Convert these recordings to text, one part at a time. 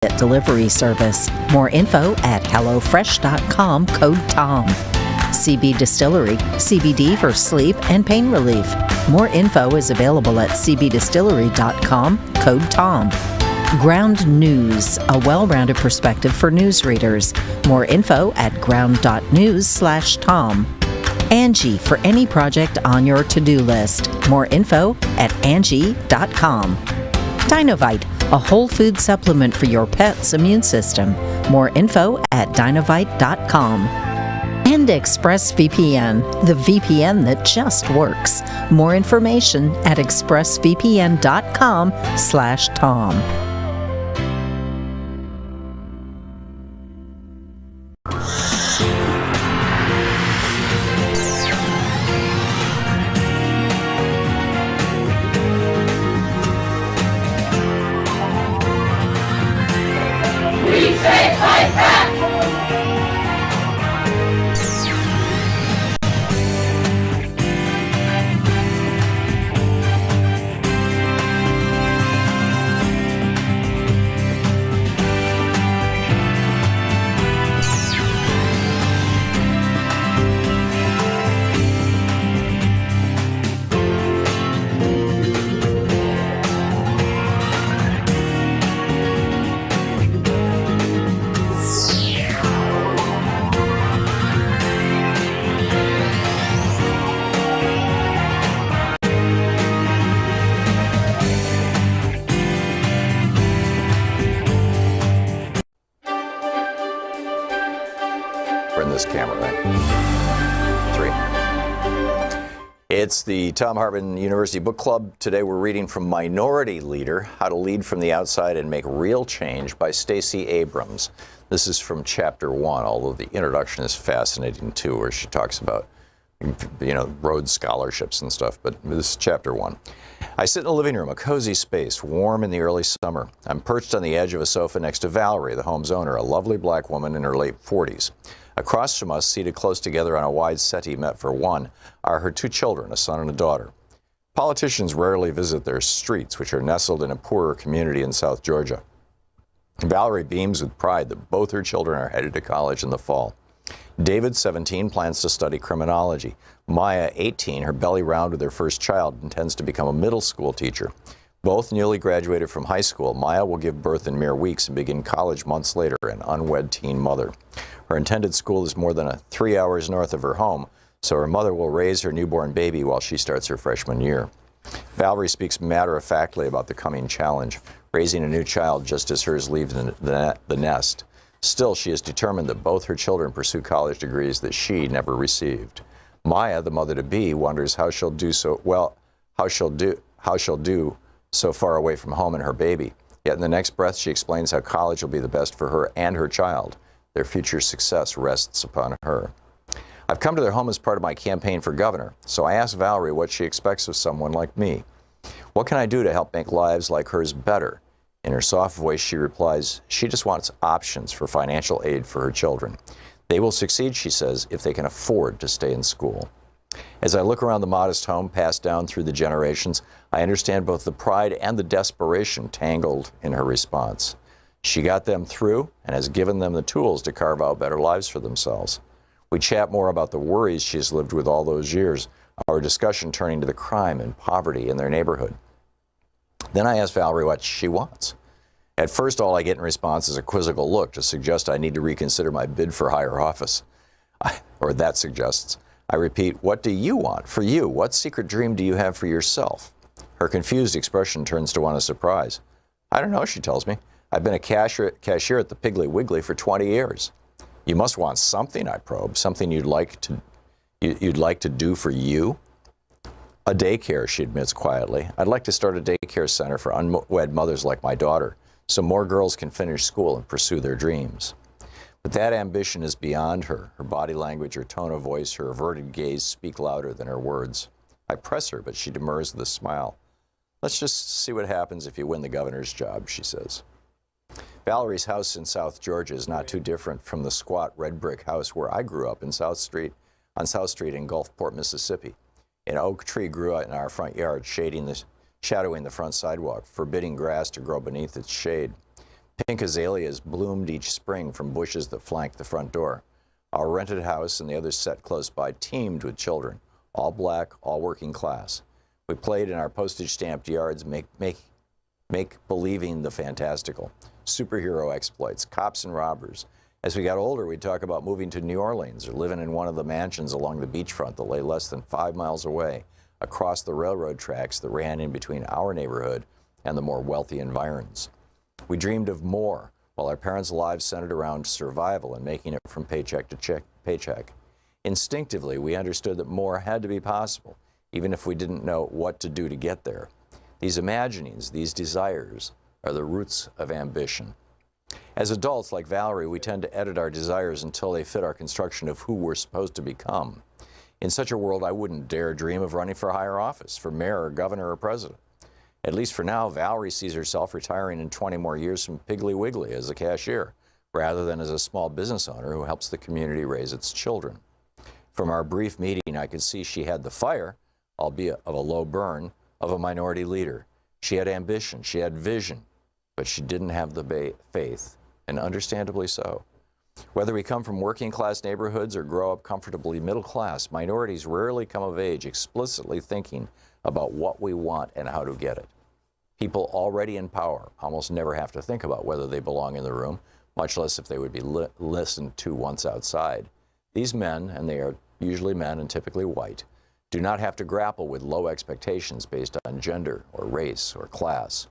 delivery service. More info at HelloFresh.com, code TOM. CB Distillery, CBD for sleep and pain relief. More info is available at cbdistillery.com, code TOM. Ground News, a well-rounded perspective for news readers. More info at ground.news/Tom. Angie, for any project on your to-do list. More info at Angie.com. Dinovite, a whole food supplement for your pet's immune system. More info at Dinovite.com. And ExpressVPN, the VPN that just works. More information at expressvpn.com/Tom. It's the Thom Hartmann University Book Club. Today we're reading from Minority Leader, How to Lead from the Outside and Make Real Change by Stacey Abrams. This is from chapter 1, although the introduction is fascinating too, where she talks about, Rhodes scholarships and stuff, but this is chapter 1. I sit in a living room, a cozy space, warm in the early summer. I'm perched on the edge of a sofa next to Valerie, the home's owner, a lovely black woman in her late 40s. Across from us, seated close together on a wide settee meant for one, are her 2 children, a son and a daughter. Politicians rarely visit their streets, which are nestled in a poorer community in South Georgia. Valerie beams with pride that both her children are headed to college in the fall. David, 17, plans to study criminology. Maya, 18, her belly round with her first child, intends to become a middle school teacher. Both newly graduated from high school, Maya will give birth in mere weeks and begin college months later, an unwed teen mother. Her intended school is more than 3 hours north of her home, so her mother will raise her newborn baby while she starts her freshman year. Valerie speaks matter-of-factly about the coming challenge, raising a new child just as hers leaves the nest. Still, she is determined that both her children pursue college degrees that she never received. Maya, the mother-to-be, wonders how she'll do so far away from home and her baby. Yet in the next breath, she explains how college will be the best for her and her child. Their future success rests upon her. I've come to their home as part of my campaign for governor, so I asked Valerie what she expects of someone like me. What can I do to help make lives like hers better? In her soft voice, she replies, she just wants options for financial aid for her children. They will succeed, she says, if they can afford to stay in school. As I look around the modest home passed down through the generations, I understand both the pride and the desperation tangled in her response. She got them through and has given them the tools to carve out better lives for themselves. We chat more about the worries she's lived with all those years, our discussion turning to the crime and poverty in their neighborhood. Then I ask Valerie what she wants. At first, all I get in response is a quizzical look to suggest I need to reconsider my bid for higher office. Or that suggests. I repeat, what do you want for you? What secret dream do you have for yourself? Her confused expression turns to one of surprise. I don't know, she tells me. I've been a cashier at the Piggly Wiggly for 20 years. You must want something, I probe, something you'd like to do for you? A daycare, she admits quietly. I'd like to start a daycare center for unwed mothers like my daughter, so more girls can finish school and pursue their dreams. But that ambition is beyond her. Her body language, her tone of voice, her averted gaze speak louder than her words. I press her, but she demurs with a smile. Let's just see what happens if you win the governor's job, she says. Valerie's house in South Georgia is not too different from the squat red brick house where I grew up on South Street in Gulfport, Mississippi. An oak tree grew out in our front yard, shadowing the front sidewalk, forbidding grass to grow beneath its shade. Pink azaleas bloomed each spring from bushes that flanked the front door. Our rented house and the other set close by teemed with children, all black, all working class. We played in our postage-stamped yards, make believing the fantastical, superhero exploits, cops and robbers. As we got older, we'd talk about moving to New Orleans or living in one of the mansions along the beachfront that lay less than 5 miles away, across the railroad tracks that ran in between our neighborhood and the more wealthy environs. We dreamed of more, while our parents' lives centered around survival and making it from paycheck to paycheck. Instinctively, we understood that more had to be possible, even if we didn't know what to do to get there. These imaginings, these desires, are the roots of ambition. As adults, like Valerie, we tend to edit our desires until they fit our construction of who we're supposed to become. In such a world, I wouldn't dare dream of running for higher office, for mayor or governor or president. At least for now, Valerie sees herself retiring in 20 more years from Piggly Wiggly as a cashier, rather than as a small business owner who helps the community raise its children. From our brief meeting, I could see she had the fire, albeit of a low burn, of a minority leader. She had ambition, she had vision, but she didn't have the faith, and understandably so. Whether we come from working class neighborhoods or grow up comfortably middle class, minorities rarely come of age explicitly thinking about what we want and how to get it. People already in power almost never have to think about whether they belong in the room, much less if they would be listened to once outside. These men, and they are usually men and typically white, do not have to grapple with low expectations based on gender or race or class.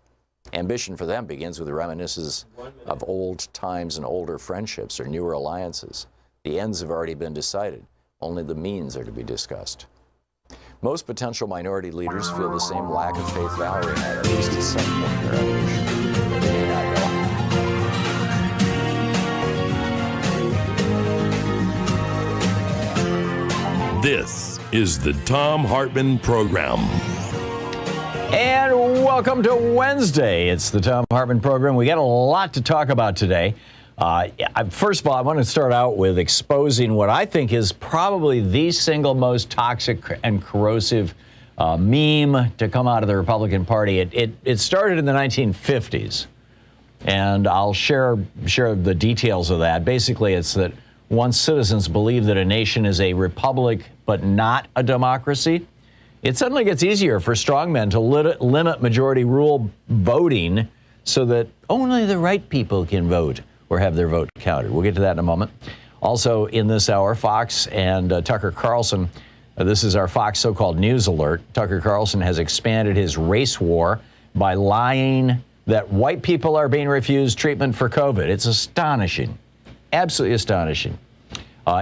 Ambition for them begins with reminiscences of old times and older friendships or newer alliances. The ends have already been decided. Only the means are to be discussed. Most potential minority leaders feel the same lack of faith Valerie had, at least at some point in their evolution. They may not know. This is the Thom Hartmann Program. And welcome to Wednesday. It's the Thom Hartmann Program. We got a lot to talk about today. First of all, I want to start out with exposing what I think is probably the single most toxic and corrosive meme to come out of the Republican Party. It started in the 1950s, and I'll share the details of that. Basically, it's that once citizens believe that a nation is a republic but not a democracy, it suddenly gets easier for strongmen to limit majority rule voting so that only the right people can vote or have their vote counted. We'll get to that in a moment. Also in this hour, Fox and Tucker Carlson, this is our Fox so-called news alert. Tucker Carlson has expanded his race war by lying that white people are being refused treatment for COVID. It's astonishing, absolutely astonishing.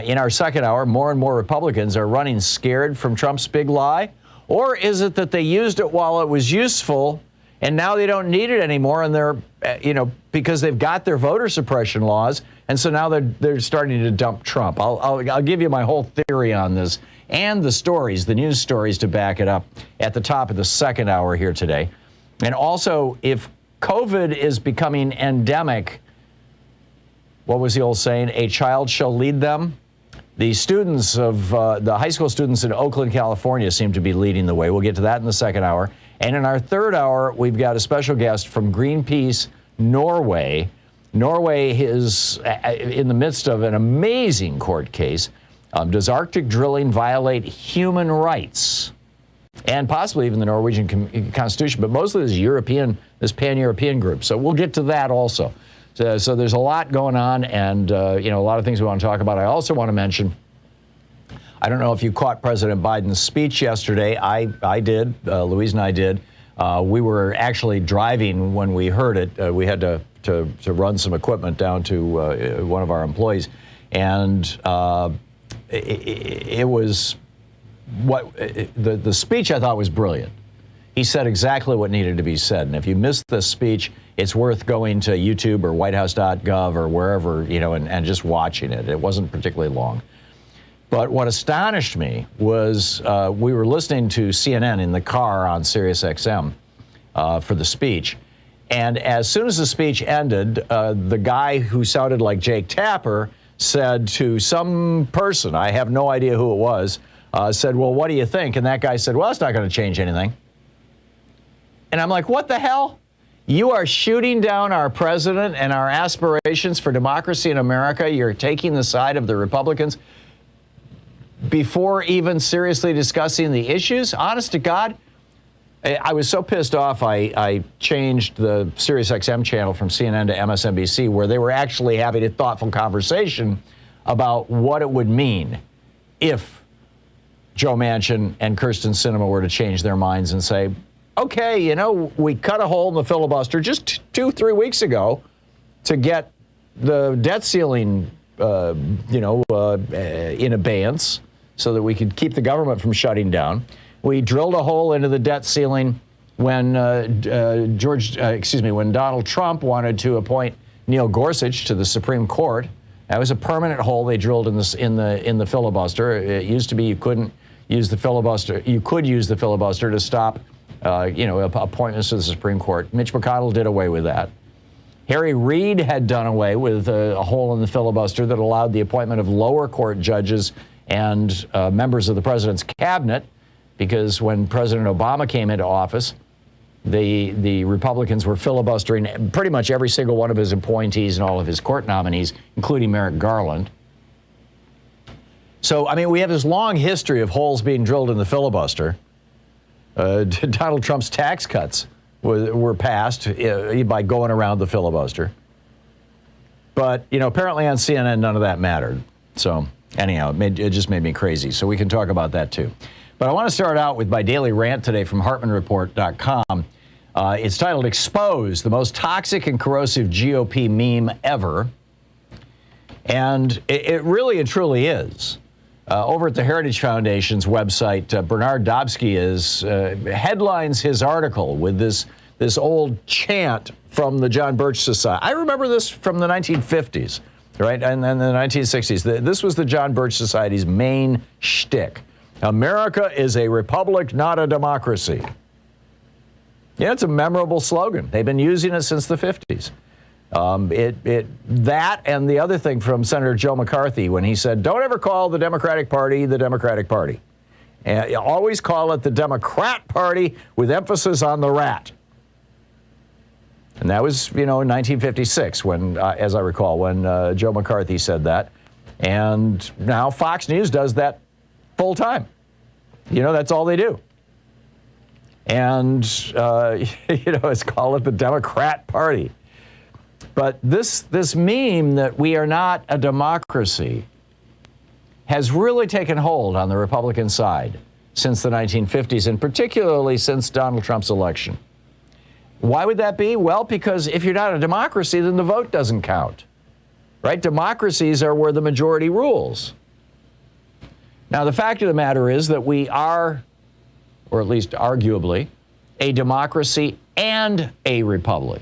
In our second hour, more and more Republicans are running scared from Trump's big lie. Or is it that they used it while it was useful and now they don't need it anymore, and they're, because they've got their voter suppression laws, and so now they're starting to dump Trump. I'll give you my whole theory on this and the stories, the news stories to back it up at the top of the second hour here today. And also, if COVID is becoming endemic, what was the old saying? A child shall lead them. The students of the high school students in Oakland, California seem to be leading the way. We'll get to that in the second hour. And in our third hour, we've got a special guest from Greenpeace, Norway. Norway is in the midst of an amazing court case. Does Arctic drilling violate human rights? And possibly even the Norwegian Constitution, but mostly this pan-European group. So we'll get to that also. So there's a lot going on, and a lot of things we want to talk about. I also want to mention, I don't know if you caught President Biden's speech yesterday. I did. Louise and I did. We were actually driving when we heard it. We had to run some equipment down to one of our employees, and it was the speech I thought was brilliant. He said exactly what needed to be said, and if you missed this speech, it's worth going to YouTube or whitehouse.gov or wherever, and just watching it. It wasn't particularly long. But what astonished me was we were listening to CNN in the car on Sirius XM for the speech. And as soon as the speech ended, the guy who sounded like Jake Tapper said to some person, I have no idea who it was, said, well, what do you think? And that guy said, well, it's not going to change anything. And I'm like, what the hell? You are shooting down our president and our aspirations for democracy in America. You're taking the side of the Republicans before even seriously discussing the issues. Honest to God, I was so pissed off, I changed the SiriusXM channel from CNN to MSNBC, where they were actually having a thoughtful conversation about what it would mean if Joe Manchin and Kyrsten Sinema were to change their minds and say, okay, you know, we cut a hole in the filibuster just 2-3 weeks ago to get the debt ceiling, in abeyance so that we could keep the government from shutting down. We drilled a hole into the debt ceiling when when Donald Trump wanted to appoint Neil Gorsuch to the Supreme Court. That was a permanent hole they drilled in the filibuster. It used to be you couldn't use the filibuster. You could use the filibuster to stop appointments to the Supreme Court. Mitch McConnell did away with that. Harry Reid had done away with a hole in the filibuster that allowed the appointment of lower court judges and members of the president's cabinet, because when President Obama came into office, the Republicans were filibustering pretty much every single one of his appointees and all of his court nominees, including Merrick Garland. So, I mean, we have this long history of holes being drilled in the filibuster. Donald Trump's tax cuts were passed by going around the filibuster. But, apparently on CNN, none of that mattered. So, anyhow, it just made me crazy. So we can talk about that, too. But I want to start out with my daily rant today from HartmannReport.com. It's titled Expose, the most toxic and corrosive GOP meme ever. And it really and truly is. Over at the Heritage Foundation's website, Bernard Dobsky headlines his article with this old chant from the John Birch Society. I remember this from the 1950s, right? And then the 1960s. This was the John Birch Society's main shtick. America is a republic, not a democracy. Yeah, it's a memorable slogan. They've been using it since the 50s. That and the other thing from Senator Joe McCarthy when he said, don't ever call the Democratic Party the Democratic Party. And always call it the Democrat Party with emphasis on the rat. And that was, in 1956 when, as I recall, when Joe McCarthy said that. And now Fox News does that full time. That's all they do. And, it's called it the Democrat Party. But this meme that we are not a democracy has really taken hold on the Republican side since the 1950s, and particularly since Donald Trump's election. Why would that be? Well, because if you're not a democracy, then the vote doesn't count, right? Democracies are where the majority rules. Now, the fact of the matter is that we are, or at least arguably, a democracy and a republic.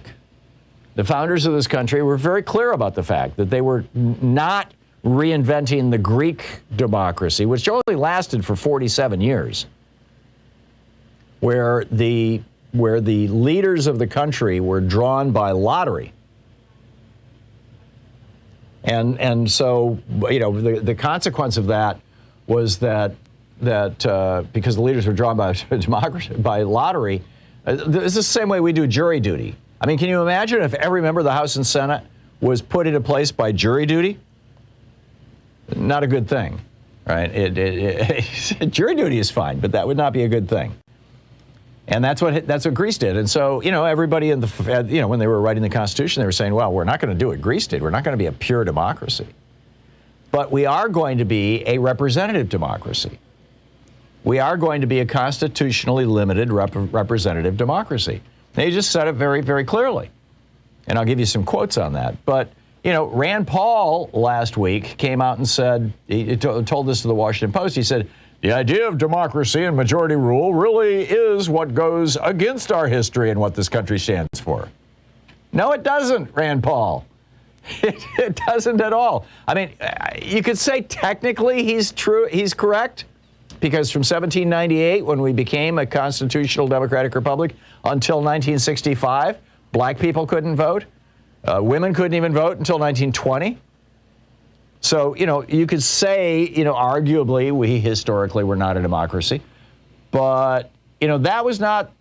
The founders of this country were very clear about the fact that they were not reinventing the Greek democracy, which only lasted for 47 years, where the leaders of the country were drawn by lottery. And so, the consequence of that was that because the leaders were drawn by democracy, by lottery, it's the same way we do jury duty. I mean, can you imagine if every member of the House and Senate was put into place by jury duty? Not a good thing, right? Jury duty is fine, but that would not be a good thing. And that's what Greece did. And so, everybody in when they were writing the Constitution, they were saying, well, we're not going to do what Greece did. We're not going to be a pure democracy. But we are going to be a representative democracy. We are going to be a constitutionally limited representative democracy. They just said it very, very clearly. And I'll give you some quotes on that. But, Rand Paul last week came out and said, he told this to the Washington Post, he said, the idea of democracy and majority rule really is what goes against our history and what this country stands for. No, it doesn't, Rand Paul. It doesn't at all. I mean, you could say technically he's correct, because from 1798, when we became a constitutional democratic republic, until 1965, black people couldn't vote. Women couldn't even vote until 1920. So, you could say, arguably, we historically were not a democracy. But, that was not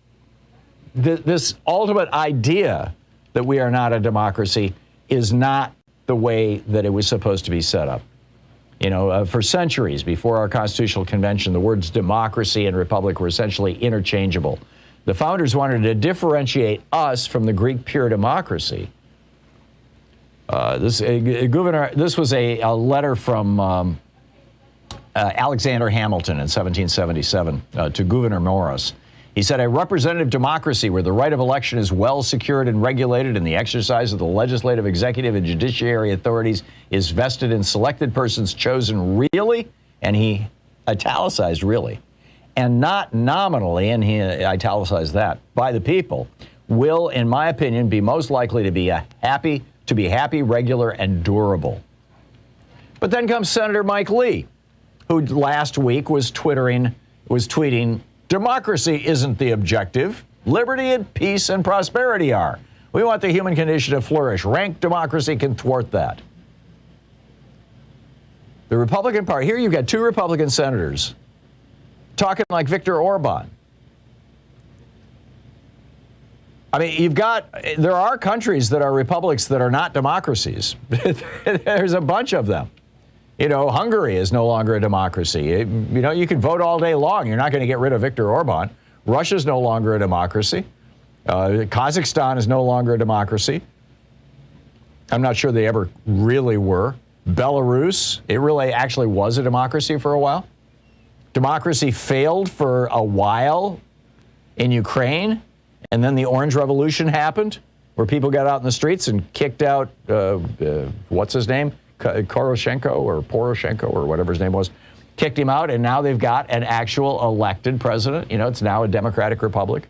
this ultimate idea that we are not a democracy is not the way that it was supposed to be set up. You know, for centuries before our Constitutional Convention, the words democracy and republic were essentially interchangeable. The founders wanted to differentiate us from the Greek pure democracy. This was a letter from Alexander Hamilton in 1777 to Gouverneur Morris. He said, a representative democracy where the right of election is well secured and regulated and the exercise of the legislative, executive, and judiciary authorities is vested in selected persons chosen really, and he italicized really, and not nominally, and he italicized that, by the people, will, in my opinion, be most likely to be happy, regular, and durable. But then comes Senator Mike Lee, who last week was tweeting, democracy isn't the objective. Liberty and peace and prosperity are. We want the human condition to flourish. Rank democracy can thwart that. The Republican Party, here you've got two Republican senators talking like Viktor Orban. I mean, there are countries that are republics that are not democracies. There's a bunch of them. You know, Hungary is no longer a democracy. You know, you can vote all day long. You're not going to get rid of Viktor Orban. Russia's no longer a democracy. Kazakhstan is no longer a democracy. I'm not sure they ever really were. Belarus, it really actually was a democracy for a while. Democracy failed for a while in Ukraine, and then the Orange Revolution happened, where people got out in the streets and kicked out, what's his name? Poroshenko or whatever his name was, kicked him out, and now they've got an actual elected president. You know, it's now a democratic republic.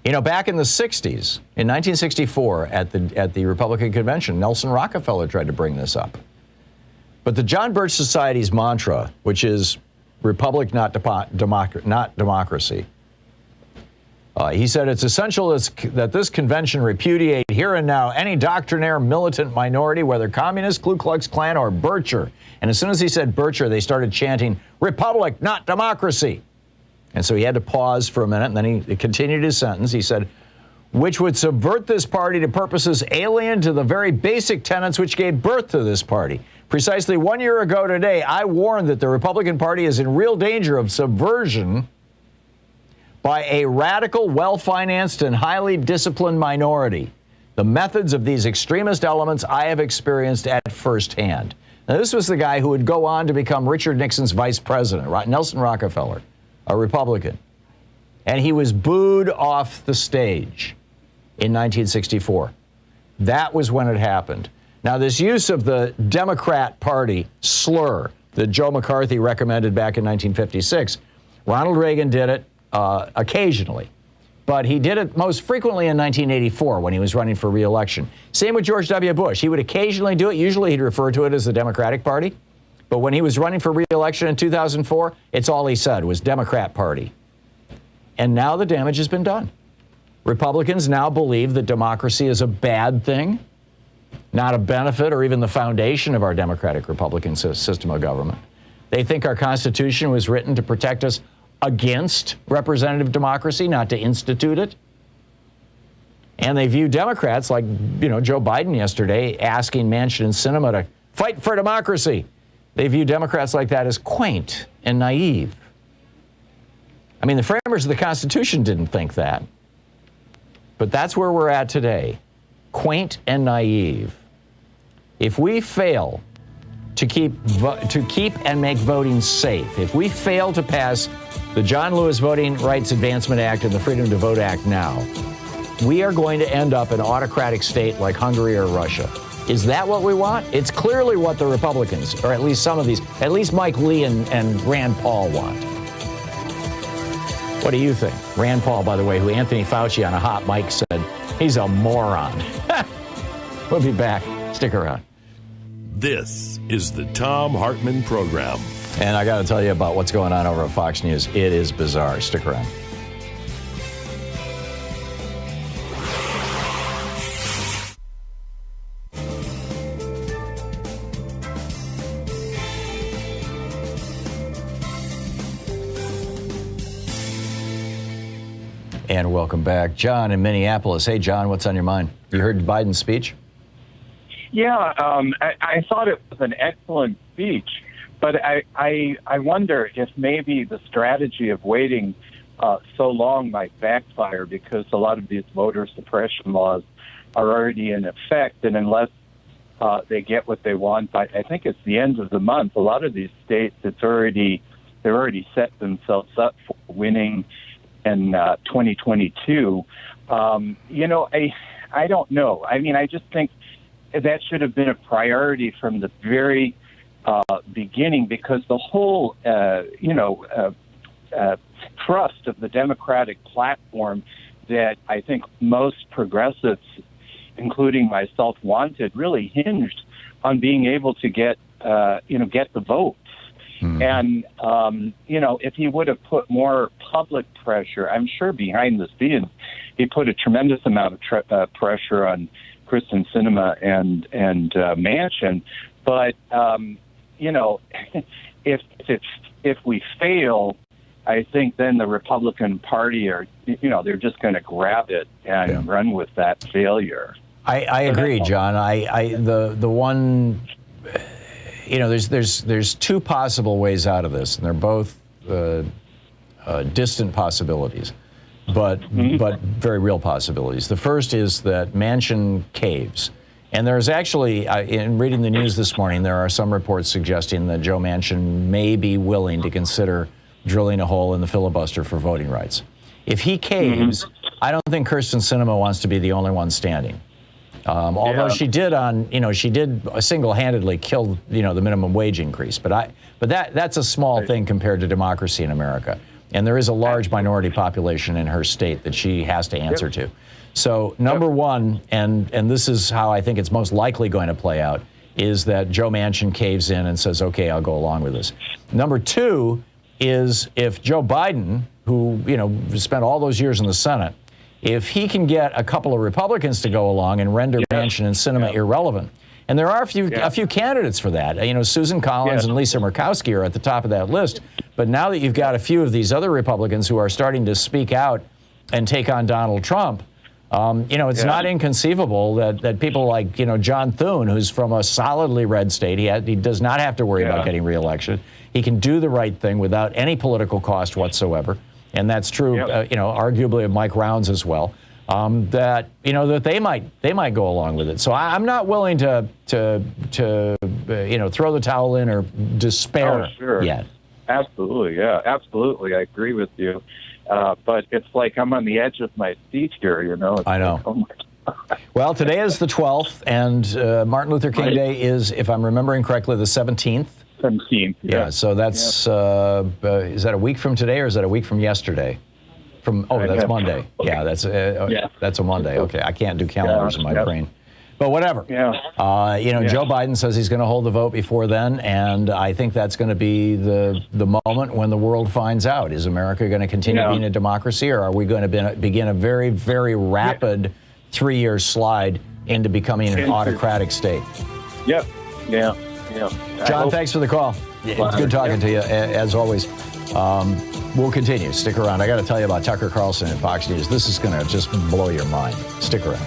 You know, back in the 60s, in 1964, at the Republican Convention, Nelson Rockefeller tried to bring this up. But the John Birch Society's mantra, which is republic, not democracy, he said it's essential that this convention repudiate here and now any doctrinaire militant minority, whether communist, Ku Klux Klan, or Bircher. And as soon as he said Bircher, they started chanting, republic, not democracy. And so he had to pause for a minute, and then he continued his sentence. He said, which would subvert this party to purposes alien to the very basic tenets which gave birth to this party. Precisely 1 year ago today, I warned that the Republican Party is in real danger of subversion by a radical, well-financed, and highly disciplined minority. The methods of these extremist elements I have experienced at firsthand. Now, this was the guy who would go on to become Richard Nixon's vice president, Nelson Rockefeller, a Republican. And he was booed off the stage in 1964. That was when it happened. Now, this use of the Democrat Party slur that Joe McCarthy recommended back in 1956, Ronald Reagan did it occasionally, but he did it most frequently in 1984 when he was running for re-election. Same with George W. Bush. He would occasionally do it. Usually he'd refer to it as the Democratic Party. But when he was running for re-election in 2004, it's all he said was Democrat Party. And now the damage has been done. Republicans now believe that democracy is a bad thing, not a benefit or even the foundation of our democratic Republican system of government. They think our Constitution was written to protect us against representative democracy, not to institute it. And they view Democrats like, you know, Joe Biden yesterday asking Manchin and Sinema to fight for democracy. They view Democrats like that as quaint and naive. I mean, the framers of the Constitution didn't think that. But that's where we're at today. Quaint and naive. If we fail to keep and make voting safe, if we fail to pass the John Lewis Voting Rights Advancement Act and the Freedom to Vote Act now, we are going to end up an autocratic state like Hungary or Russia. Is that what we want? It's clearly what the Republicans, or at least some of these, at least Mike Lee and Rand Paul want. What do you think? Rand Paul, by the way, who Anthony Fauci on a hot mic said, he's a moron. We'll be back. Stick around. This is the Thom Hartmann Program. And I got to tell you about what's going on over at Fox News. It is bizarre. Stick around. And welcome back. John in Minneapolis. Hey, John, what's on your mind? You heard Biden's speech? Yeah, I thought it was an excellent speech, but I wonder if maybe the strategy of waiting so long might backfire, because a lot of these voter suppression laws are already in effect, and unless they get what they want by, I think it's the end of the month, a lot of these states, they're already set themselves up for winning in 2022. I don't know. I mean, I just think that should have been a priority from the very beginning, because the whole, thrust of the Democratic platform that I think most progressives, including myself, wanted really hinged on being able to get the votes. And, if he would have put more public pressure, I'm sure behind the scenes, he put a tremendous amount of pressure on Kristen Sinema and Manchin. But, if we fail, I think then the Republican Party they're just going to grab it and run with that failure. I agree, John. The one, there's two possible ways out of this, and they're both distant possibilities, but very real possibilities. The first is that Manchin caves. And there's actually, in reading the news this morning, there are some reports suggesting that Joe Manchin may be willing to consider drilling a hole in the filibuster for voting rights. If he caves, I don't think Kirsten Sinema wants to be the only one standing. Although she did single-handedly kill, the minimum wage increase. But that's a small thing compared to democracy in America. And there is a large minority population in her state that she has to answer to. So number one, and this is how I think it's most likely going to play out, is that Joe Manchin caves in and says, okay, I'll go along with this. Number two is if Joe Biden, who spent all those years in the Senate, if he can get a couple of Republicans to go along and render Manchin and Sinema irrelevant. And there are a few candidates for that. Susan Collins and Lisa Murkowski are at the top of that list. But now that you've got a few of these other Republicans who are starting to speak out and take on Donald Trump, it's not inconceivable that people like, John Thune, who's from a solidly red state, he does not have to worry about getting reelection. He can do the right thing without any political cost whatsoever. And that's true, arguably of Mike Rounds as well. That they might go along with it. So I'm not willing to throw the towel in or despair yet. Absolutely, absolutely. I agree with you. But it's like I'm on the edge of my seat here, I know. Like, oh my God. Well, today is the 12th, and Martin Luther King Day is, if I'm remembering correctly, the 17th. 17th. Yeah, so that's, is that a week from today or is that a week from yesterday? That's Monday. Yeah, that's a Monday. Okay, I can't do calendars in my brain. But whatever. Joe Biden says he's going to hold the vote before then, and I think that's going to be the moment when the world finds out. Is America going to continue being a democracy, or are we going to begin a very, very rapid 3-year slide into becoming an autocratic state? Yep. Yeah. John, thanks for the call. It's good talking to you, as always. We'll continue. Stick around. I got to tell you about Tucker Carlson and Fox News. This is going to just blow your mind. Stick around.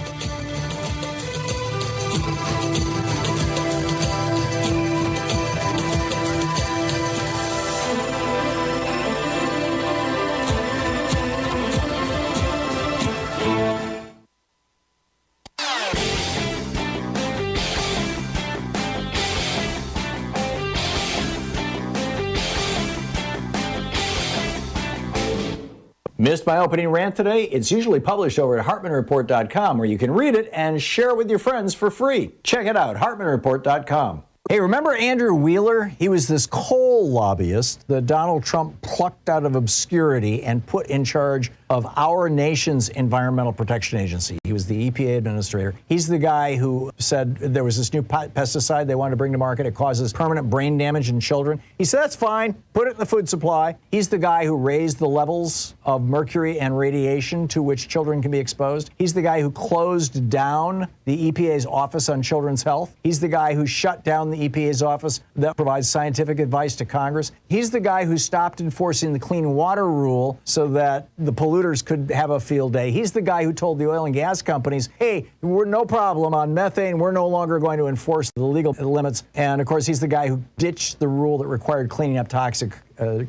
Missed my opening rant today? It's usually published over at HartmannReport.com, where you can read it and share it with your friends for free. Check it out, HartmannReport.com. Hey, remember Andrew Wheeler? He was this coal lobbyist that Donald Trump plucked out of obscurity and put in charge of our nation's Environmental Protection Agency. He was the EPA administrator. He's the guy who said there was this new pesticide they wanted to bring to market. It causes permanent brain damage in children. He said, that's fine. Put it in the food supply. He's the guy who raised the levels of mercury and radiation to which children can be exposed. He's the guy who closed down the EPA's Office on Children's Health. He's the guy who shut down the the EPA's office that provides scientific advice to Congress. He's the guy who stopped enforcing the clean water rule so that the polluters could have a field day. He's the guy who told the oil and gas companies, hey, we're no problem on methane. We're no longer going to enforce the legal limits. And of course, he's the guy who ditched the rule that required cleaning up toxic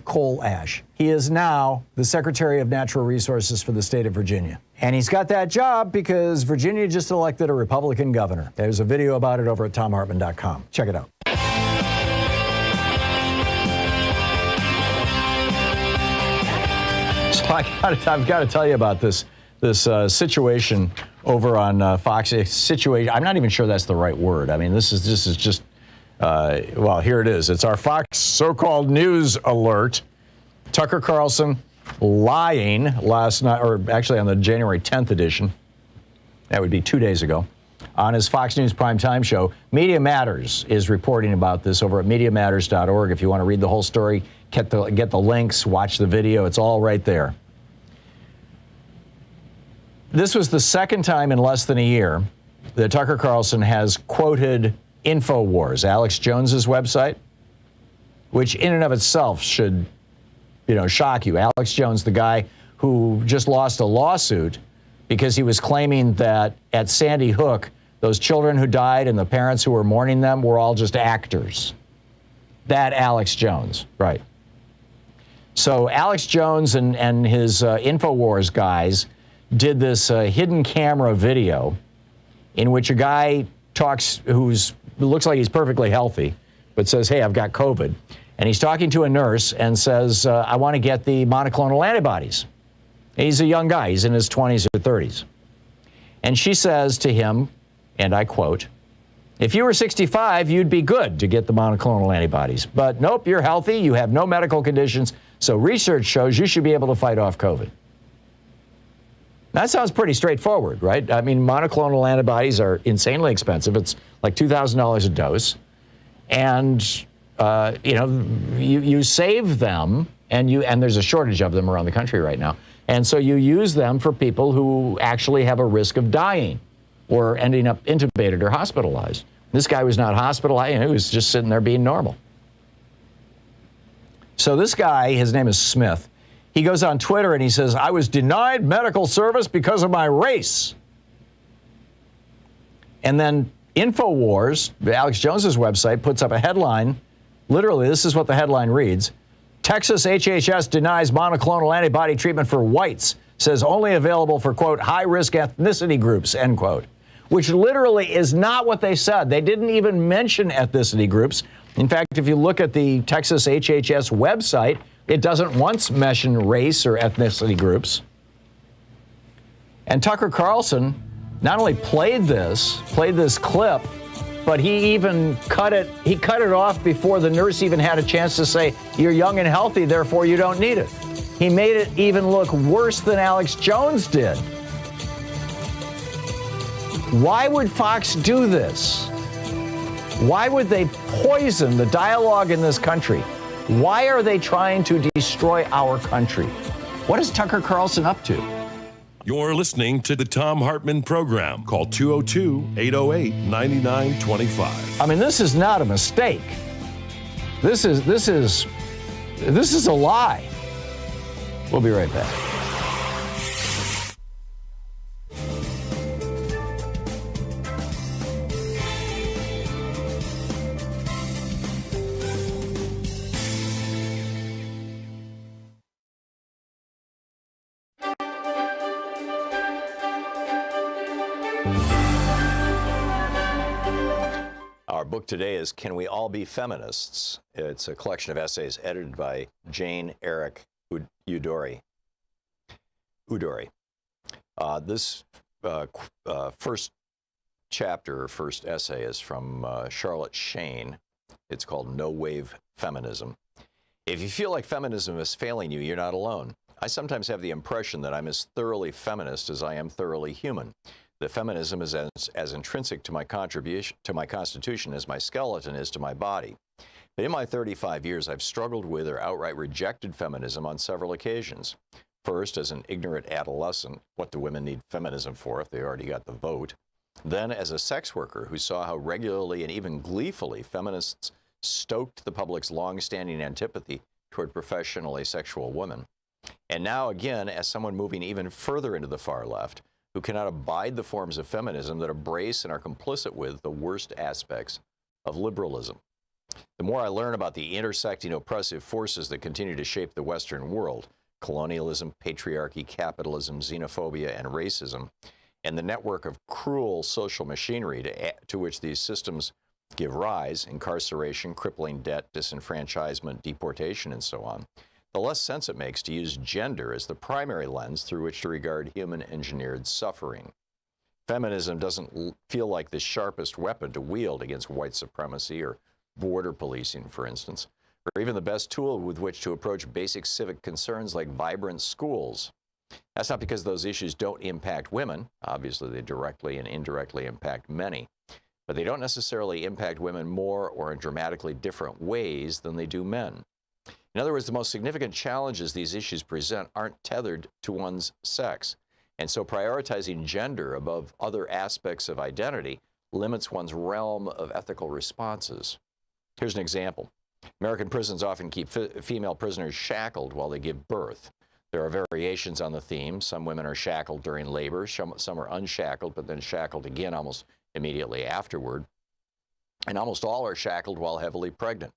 coal ash. He is now the Secretary of Natural Resources for the state of Virginia. And he's got that job because Virginia just elected a Republican governor. There's a video about it over at thomhartmann.com. Check it out. So I've got to tell you about this situation over on Fox. Situation. I'm not even sure that's the right word. I mean, this is just. Well, here it is. It's our Fox so-called news alert. Tucker Carlson lying last night, or actually on the January 10th edition. That would be 2 days ago. On his Fox News primetime show, Media Matters is reporting about this over at MediaMatters.org. If you want to read the whole story, get the links, watch the video. It's all right there. This was the second time in less than a year that Tucker Carlson has quoted InfoWars, Alex Jones's website, which in and of itself should, shock you. Alex Jones, the guy who just lost a lawsuit because he was claiming that at Sandy Hook, those children who died and the parents who were mourning them were all just actors. That Alex Jones, right. So Alex Jones and his InfoWars guys did this hidden camera video in which a guy talks looks like he's perfectly healthy, but says, hey, I've got COVID. And he's talking to a nurse and says, I want to get the monoclonal antibodies. And he's a young guy. He's in his 20s or 30s. And she says to him, and I quote, if you were 65, you'd be good to get the monoclonal antibodies. But nope, you're healthy. You have no medical conditions. So research shows you should be able to fight off COVID. That sounds pretty straightforward, right? I mean, monoclonal antibodies are insanely expensive. It's like $2,000 a dose. And, you save them, and there's a shortage of them around the country right now. And so you use them for people who actually have a risk of dying or ending up intubated or hospitalized. This guy was not hospitalized. He was just sitting there being normal. So this guy, his name is Smith. He goes on Twitter and he says, I was denied medical service because of my race. And then InfoWars, Alex Jones's website, puts up a headline. Literally, this is what the headline reads. Texas HHS denies monoclonal antibody treatment for whites. Says only available for, quote, high-risk ethnicity groups, end quote. Which literally is not what they said. They didn't even mention ethnicity groups. In fact, if you look at the Texas HHS website, it doesn't once mention race or ethnicity groups. And Tucker Carlson not only played this clip, but he even cut it off before the nurse even had a chance to say, you're young and healthy, therefore you don't need it. He made it even look worse than Alex Jones did. Why would Fox do this? Why would they poison the dialogue in this country? Why are they trying to destroy our country? What is Tucker Carlson up to? You're listening to the Thom Hartmann Program. Call 202-808-9925. I mean, this is not a mistake. This is a lie. We'll be right back. Our book today is Can We All Be Feminists? It's a collection of essays edited by Jane Eric Udori. This first chapter, first essay, is from Charlotte Shane. It's called No Wave Feminism. If you feel like feminism is failing you, you're not alone. I sometimes have the impression that I'm as thoroughly feminist as I am thoroughly human. That feminism is as intrinsic to my contribution to my constitution as my skeleton is to my body. But in my 35 years, I've struggled with or outright rejected feminism on several occasions. First, as an ignorant adolescent, what do women need feminism for if they already got the vote? then as a sex worker who saw how regularly and even gleefully feminists stoked the public's long-standing antipathy toward professionally sexual women, and now again as someone moving even further into the far left who cannot abide the forms of feminism that embrace and are complicit with the worst aspects of liberalism. The more I learn about the intersecting oppressive forces that continue to shape the Western world, colonialism, patriarchy, capitalism, xenophobia, and racism, and the network of cruel social machinery to which these systems give rise, incarceration, crippling debt, disenfranchisement, deportation, and so on, the less sense it makes to use gender as the primary lens through which to regard human-engineered suffering. Feminism doesn't feel like the sharpest weapon to wield against white supremacy or border policing, for instance, or even the best tool with which to approach basic civic concerns like vibrant schools. That's not because those issues don't impact women. Obviously, they directly and indirectly impact many. But they don't necessarily impact women more or in dramatically different ways than they do men. In other words, the most significant challenges these issues present aren't tethered to one's sex. And so prioritizing gender above other aspects of identity limits one's realm of ethical responses. Here's an example. American prisons often keep female prisoners shackled while they give birth. There are variations on the theme. Some women are shackled during labor, some are unshackled, but then shackled again almost immediately afterward. And almost all are shackled while heavily pregnant.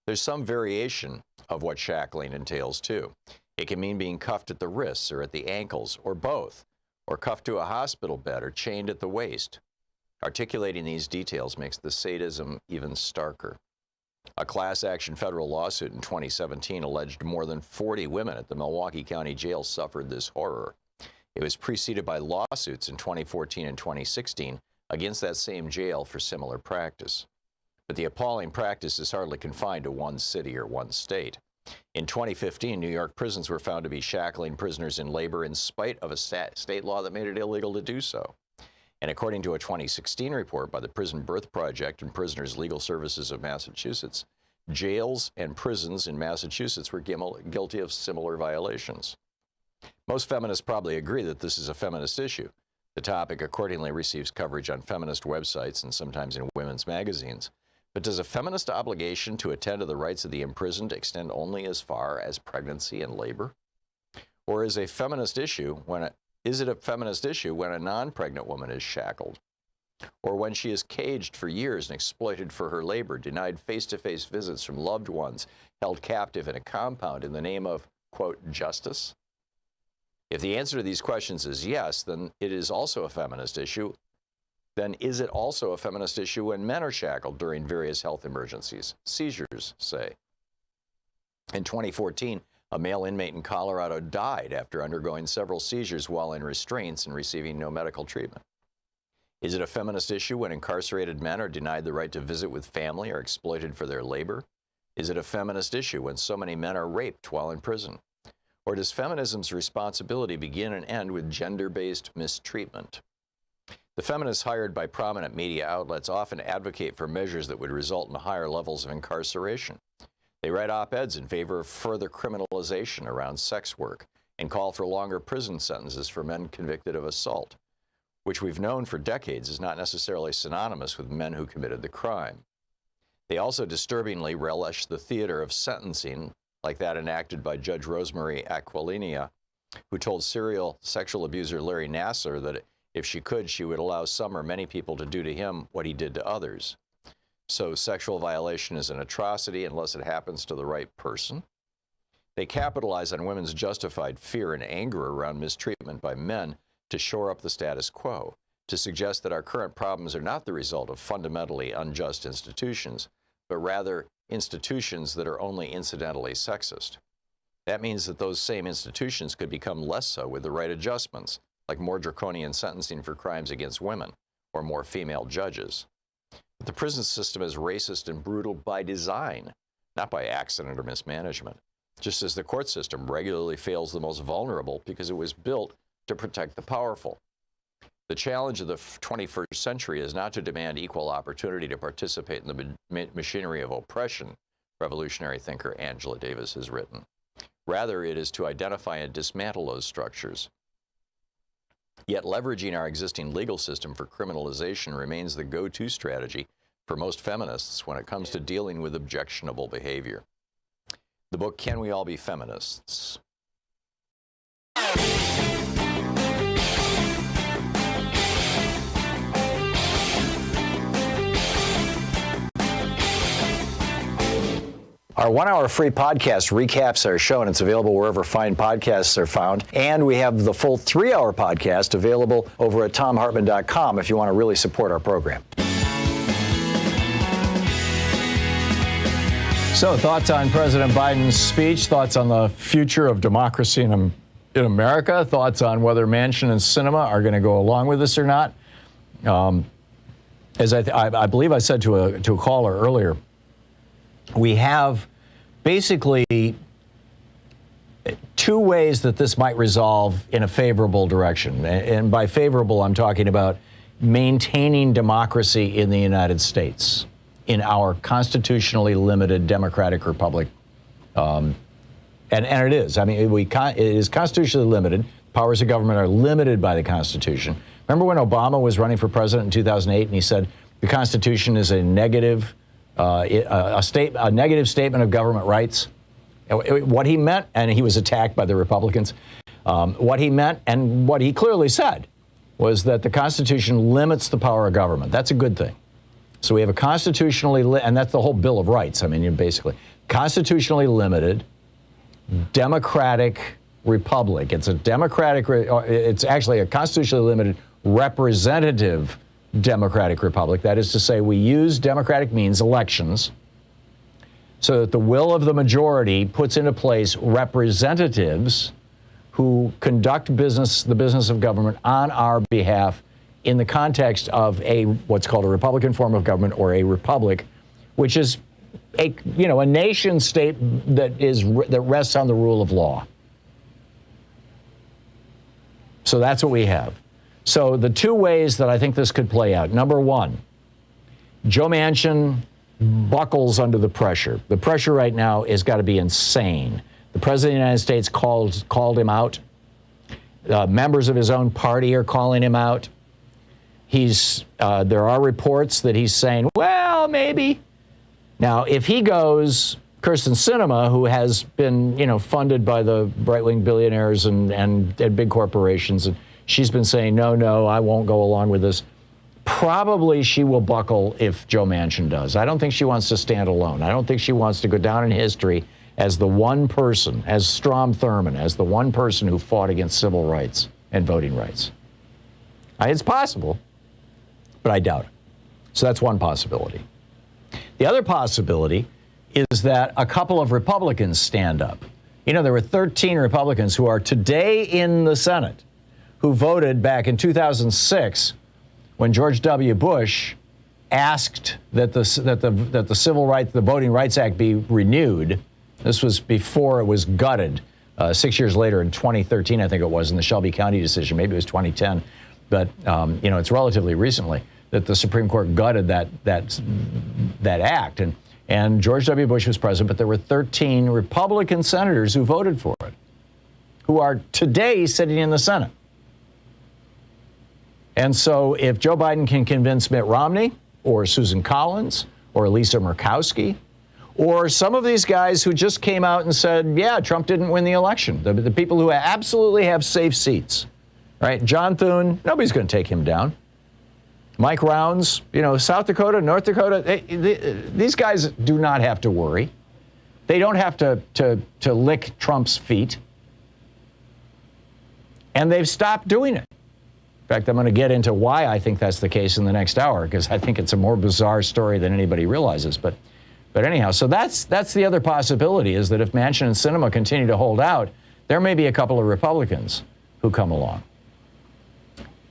There's some variation of what shackling entails, too. It can mean being cuffed at the wrists or at the ankles, or both, or cuffed to a hospital bed or chained at the waist. Articulating these details makes the sadism even starker. A class action federal lawsuit in 2017 alleged more than 40 women at the Milwaukee County Jail suffered this horror. It was preceded by lawsuits in 2014 and 2016 against that same jail for similar practice. But the appalling practice is hardly confined to one city or one state. In 2015, New York prisons were found to be shackling prisoners in labor in spite of a state law that made it illegal to do so. And according to a 2016 report by the Prison Birth Project and Prisoners' Legal Services of Massachusetts, jails and prisons in Massachusetts were guilty of similar violations. Most feminists probably agree that this is a feminist issue. The topic accordingly receives coverage on feminist websites and sometimes in women's magazines. But does a feminist obligation to attend to the rights of the imprisoned extend only as far as pregnancy and labor? Or is it a feminist issue when a non-pregnant woman is shackled? Or when she is caged for years and exploited for her labor, denied face-to-face visits from loved ones, held captive in a compound in the name of, quote, justice? If the answer to these questions is yes, then it is also a feminist issue. Then is it also a feminist issue when men are shackled during various health emergencies, seizures, say? In 2014, a male inmate in Colorado died after undergoing several seizures while in restraints and receiving no medical treatment. Is it a feminist issue when incarcerated men are denied the right to visit with family or exploited for their labor? Is it a feminist issue when so many men are raped while in prison? Or does feminism's responsibility begin and end with gender-based mistreatment? The feminists hired by prominent media outlets often advocate for measures that would result in higher levels of incarceration. They write op-eds in favor of further criminalization around sex work and call for longer prison sentences for men convicted of assault, which we've known for decades is not necessarily synonymous with men who committed the crime. They also disturbingly relish the theater of sentencing, like that enacted by Judge Rosemary Aquilina, who told serial sexual abuser Larry Nassar that if she could, she would allow some or many people to do to him what he did to others. So sexual violation is an atrocity unless it happens to the right person. They capitalize on women's justified fear and anger around mistreatment by men to shore up the status quo, to suggest that our current problems are not the result of fundamentally unjust institutions, but rather institutions that are only incidentally sexist. That means that those same institutions could become less so with the right adjustments, like more draconian sentencing for crimes against women, or more female judges. But the prison system is racist and brutal by design, not by accident or mismanagement, just as the court system regularly fails the most vulnerable because it was built to protect the powerful. The challenge of the 21st century is not to demand equal opportunity to participate in the machinery of oppression, revolutionary thinker Angela Davis has written. Rather, it is to identify and dismantle those structures. Yet leveraging our existing legal system for criminalization remains the go-to strategy for most feminists when it comes to dealing with objectionable behavior. The book, Can We All Be Feminists? Our 1 hour free podcast recaps our show, and it's available wherever fine podcasts are found. And we have the full 3 hour podcast available over at thomhartmann.com if you want to really support our program. So, thoughts on President Biden's speech, thoughts on the future of democracy in America, thoughts on whether Manchin and Sinema are going to go along with this or not. As I believe I said to a caller earlier, we have basically two ways that this might resolve in a favorable direction. And by favorable, I'm talking about maintaining democracy in the United States, in our constitutionally limited democratic republic. And it is. I mean, it is constitutionally limited. Powers of government are limited by the Constitution. Remember when Obama was running for president in 2008 and he said the Constitution is a negative a negative statement of government rights? What he meant, and he was attacked by the Republicans, what he meant and what he clearly said was that the Constitution limits the power of government. That's a good thing. So we have a constitutionally, and that's the whole Bill of Rights. I mean, basically, constitutionally limited, democratic republic. It's a democratic, it's actually a constitutionally limited representative democratic republic. That is to say, we use democratic means, elections, so that the will of the majority puts into place representatives who conduct the business of government on our behalf in the context of what's called a Republican form of government, or a republic, which is a nation state that rests on the rule of law. So that's what we have. So the two ways that I think this could play out. Number one, Joe Manchin buckles under the pressure. The pressure right now has got to be insane. The President of the United States called him out. Members of his own party are calling him out. There are reports that he's saying, well, maybe. Now, if he goes, Kirsten Sinema, who has been, funded by the right-wing billionaires and big corporations, and she's been saying, no, I won't go along with this. Probably she will buckle if Joe Manchin does. I don't think she wants to stand alone. I don't think she wants to go down in history as the one person, as Strom Thurmond, as the one person who fought against civil rights and voting rights. It's possible, but I doubt it. So that's one possibility. The other possibility is that a couple of Republicans stand up. There were 13 Republicans who are today in the Senate who voted back in 2006 when George W. Bush asked that the Civil Rights, the Voting Rights Act be renewed. This was before it was gutted 6 years later in 2013, I think it was, in the Shelby County decision. Maybe it was 2010. But, it's relatively recently that the Supreme Court gutted that act. And George W. Bush was president, but there were 13 Republican senators who voted for it, who are today sitting in the Senate. And so if Joe Biden can convince Mitt Romney or Susan Collins or Lisa Murkowski or some of these guys who just came out and said, yeah, Trump didn't win the election, the people who absolutely have safe seats, right? John Thune, nobody's going to take him down. Mike Rounds, South Dakota, North Dakota, these guys do not have to worry. They don't have to lick Trump's feet. And they've stopped doing it. In fact, I'm going to get into why I think that's the case in the next hour, because I think it's a more bizarre story than anybody realizes. But anyhow, so that's the other possibility, is that if Manchin and Sinema continue to hold out, there may be a couple of Republicans who come along.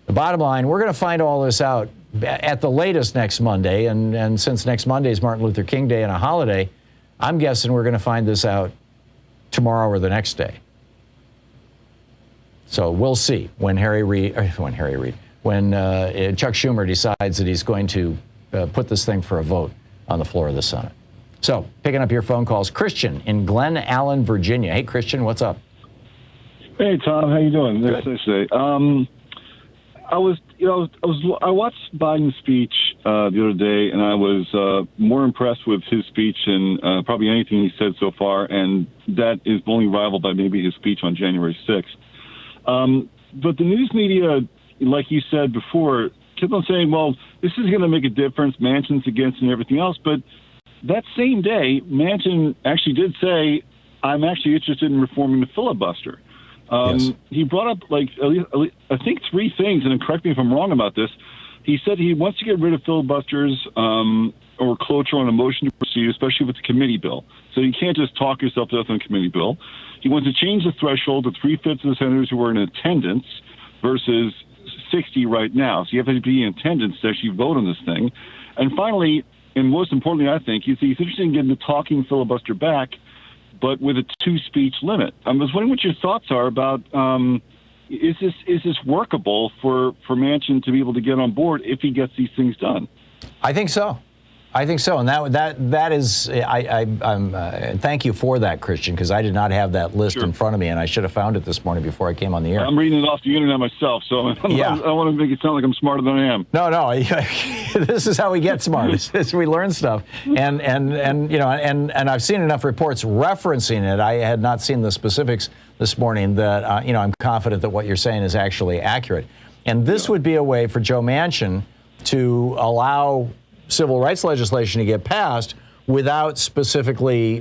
The bottom line, we're going to find all this out at the latest next Monday, and since next Monday is Martin Luther King Day and a holiday, I'm guessing we're going to find this out tomorrow or the next day. So we'll see when Chuck Schumer decides that he's going to put this thing for a vote on the floor of the Senate. So picking up your phone calls, Christian in Glen Allen, Virginia. Hey, Christian, what's up? Hey, Tom, how you doing? Nice to see you. I watched Biden's speech the other day, and I was more impressed with his speech than probably anything he said so far, and that is only rivaled by maybe his speech on January 6th. But the news media, like you said before, kept on saying, well, this is going to make a difference, Manchin's against and everything else. But that same day, Manchin actually did say, I'm actually interested in reforming the filibuster. Yes. He brought up, I think 3 things, and correct me if I'm wrong about this. He said he wants to get rid of filibusters or cloture on a motion to proceed, especially with the committee bill. So you can't just talk yourself to death on a committee bill. He wants to change the threshold to 3/5 of the senators who are in attendance versus 60 right now. So you have to be in attendance to actually vote on this thing. And finally, and most importantly, I think, he's interested in getting the talking filibuster back, but with a 2-speech limit. I was wondering what your thoughts are about, is this workable for Manchin to be able to get on board if he gets these things done? I think so. And that is, I'm thank you for that, Christian, because I did not have that list in front of me, and I should have found it this morning before I came on the air. I'm reading it off the internet myself, so I don't want to make it sound like I'm smarter than I am. No, this is how we get smart. Is we learn stuff, and I've seen enough reports referencing it. I had not seen the specifics this morning that I'm confident that what you're saying is actually accurate. And this would be a way for Joe Manchin to allow civil rights legislation to get passed without specifically,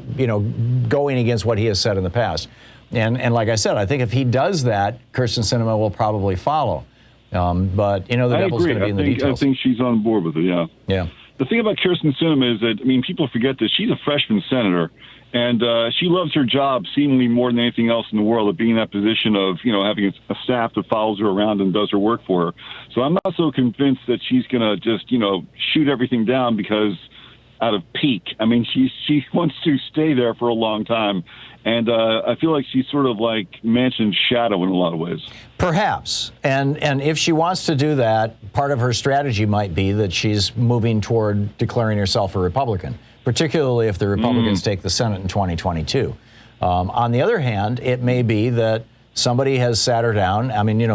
going against what he has said in the past. And like I said, I think if he does that, Kyrsten Sinema will probably follow. But the devil's going to be in the details. I think she's on board with it. Yeah. Yeah. The thing about Kyrsten Sinema is that, people forget this. She's a freshman senator, and she loves her job seemingly more than anything else in the world, of being in that position of, having a staff that follows her around and does her work for her. So I'm not so convinced that she's going to just, shoot everything down because out of pique. She wants to stay there for a long time. And I feel like she's sort of like Manchin's shadow in a lot of ways. Perhaps. And if she wants to do that, part of her strategy might be that she's moving toward declaring herself a Republican, particularly if the Republicans take the Senate in 2022. On the other hand, it may be that somebody has sat her down.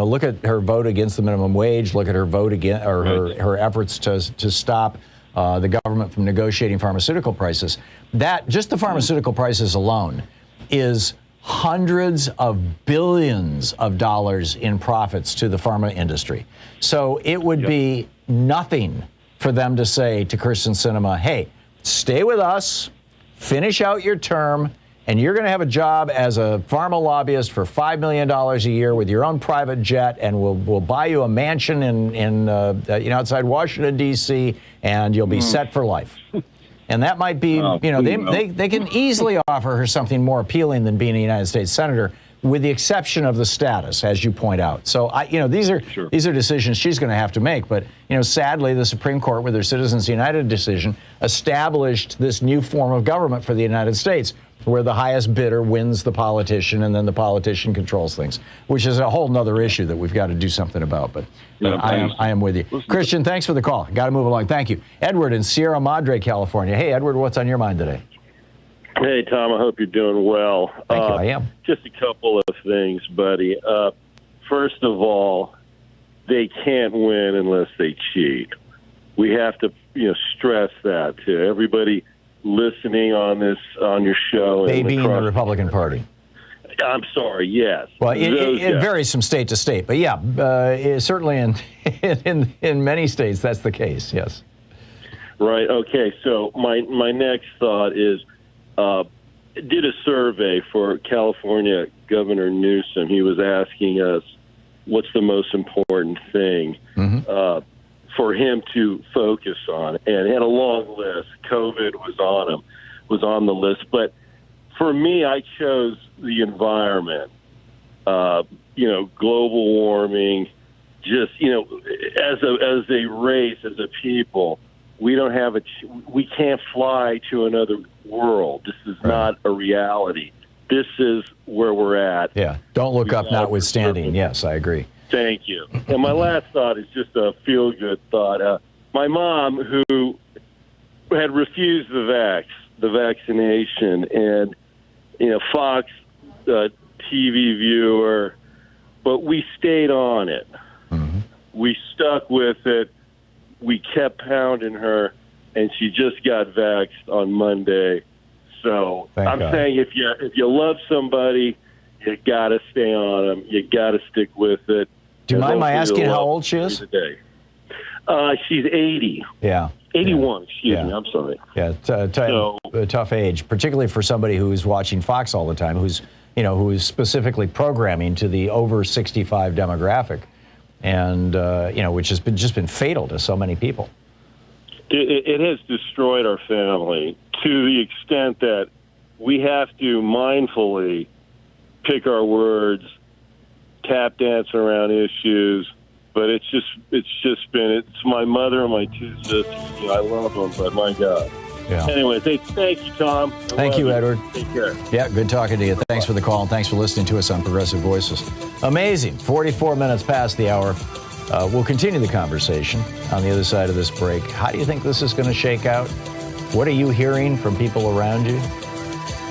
Look at her vote against the minimum wage. Look at her vote against, or her efforts to stop the government from negotiating pharmaceutical prices. That, just the pharmaceutical prices alone, is hundreds of billions of dollars in profits to the pharma industry. So it would be nothing for them to say to Kyrsten Sinema, hey, stay with us, finish out your term, and you're going to have a job as a pharma lobbyist for $5 million a year with your own private jet, and we'll buy you a mansion in outside Washington, D.C., and you'll be set for life. And that might be, they can easily offer her something more appealing than being a United States senator, with the exception of the status, as you point out. So, these are decisions she's going to have to make. But, sadly, the Supreme Court, with their Citizens United decision, established this new form of government for the United States, where the highest bidder wins the politician, and then the politician controls things, which is a whole nother issue that we've got to do something about. But I am with you. Christian, thanks for the call. Got to move along. Thank you. Edward in Sierra Madre, California. Hey, Edward, what's on your mind today? Hey, Tom, I hope you're doing well. Thank you, I am. Just a couple of things, buddy. First of all, they can't win unless they cheat. We have to, stress that to everybody listening on your show. They being the Republican Party. I'm sorry, yes. Well, it varies from state to state, but certainly in many states that's the case, yes. Right, okay, so my next thought is, did a survey for California Governor Newsom. He was asking us what's the most important thing for him to focus on, and he had a long list. COVID was on the list, but for me, I chose the environment. Global warming. Just as a race, as a people, we don't have we can't fly to another world. This is not a reality. This is where we're at. Yeah. Don't look up, notwithstanding. Yes, I agree. Thank you. And my last thought is just a feel-good thought. My mom, who had refused the vaccination, and Fox TV viewer, but we stayed on it. we stuck with it. We kept pounding her, and she just got vaxxed on Monday. So I'm saying if you love somebody, you got to stay on them. You got to stick with it. Do you mind my asking how old she is? She's 80. Yeah. 81, excuse me, I'm sorry. Yeah, a tough age, particularly for somebody who's watching Fox all the time, who's specifically programming to the over 65 demographic, and which has just been fatal to so many people. It has destroyed our family to the extent that we have to mindfully pick our words, tap dance around issues. But it's my mother and my two sisters. I love them, but my God. Yeah. Anyway, thank you, Tom. Thank you, Edward. Take care. Yeah, good talking to you. Thanks for the call, and thanks for listening to us on Progressive Voices. Amazing. 44 minutes past the hour. We'll continue the conversation on the other side of this break. How do you think this is going to shake out? What are you hearing from people around you?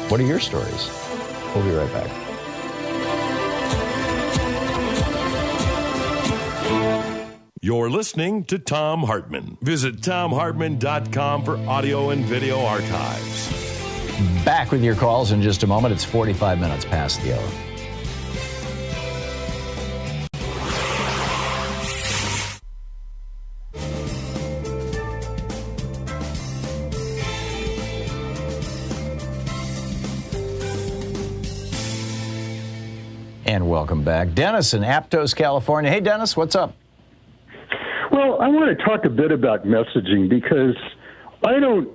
What are your stories? We'll be right back. You're listening to Thom Hartmann. Visit thomhartmann.com for audio and video archives. Back with your calls in just a moment. It's 45 minutes past the hour. And welcome back. Dennis in Aptos, California. Hey, Dennis, what's up? Well, I want to talk a bit about messaging because I don't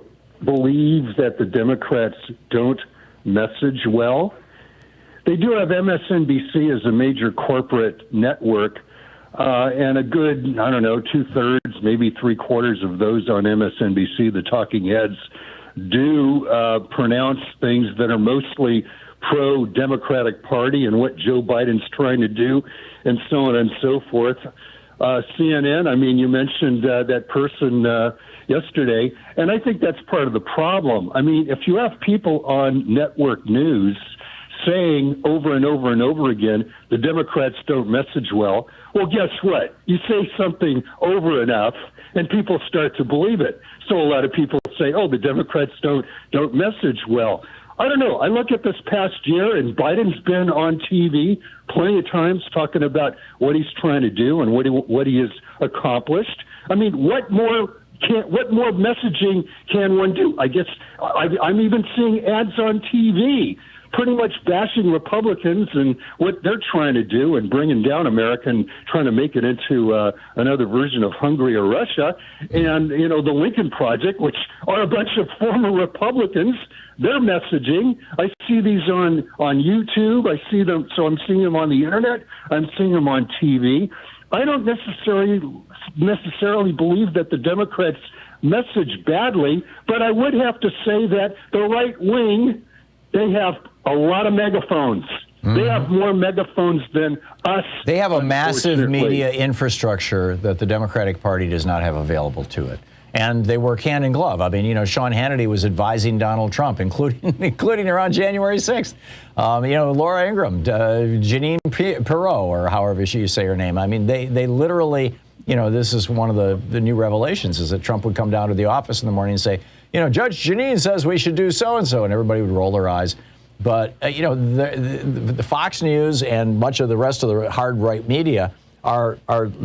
believe that the Democrats don't message well. They do have MSNBC as a major corporate network, and a good, 2/3, maybe 3/4 of those on MSNBC, the talking heads, do pronounce things that are mostly pro-Democratic Party and what Joe Biden's trying to do, and so on and so forth. CNN, you mentioned that person yesterday, and I think that's part of the problem. If you have people on network news saying over and over and over again, the Democrats don't message well, well, guess what? You say something over enough, and people start to believe it. So a lot of people say, oh, the Democrats don't message well. I don't know. I look at this past year, and Biden's been on TV plenty of times talking about what he's trying to do and what he has accomplished. What more messaging can one do? I guess I'm even seeing ads on TV pretty much bashing Republicans and what they're trying to do and bringing down America and trying to make it into another version of Hungary or Russia. And, the Lincoln Project, which are a bunch of former Republicans, their messaging. I see these on YouTube. I see them. So I'm seeing them on the internet. I'm seeing them on TV. I don't necessarily believe that the Democrats message badly, but I would have to say that the right wing, they have a lot of megaphones. Mm-hmm. They have more megaphones than us. They have a massive media infrastructure that the Democratic Party does not have available to it. And they work hand in glove. Sean Hannity was advising Donald Trump, including her on January 6th. Laura Ingraham, Jeanine Pirro, or however you say her name. They literally, this is one of the new revelations, is that Trump would come down to the office in the morning and say, Judge Jeanine says we should do so-and-so, and everybody would roll their eyes. But, the Fox News and much of the rest of the hard right media are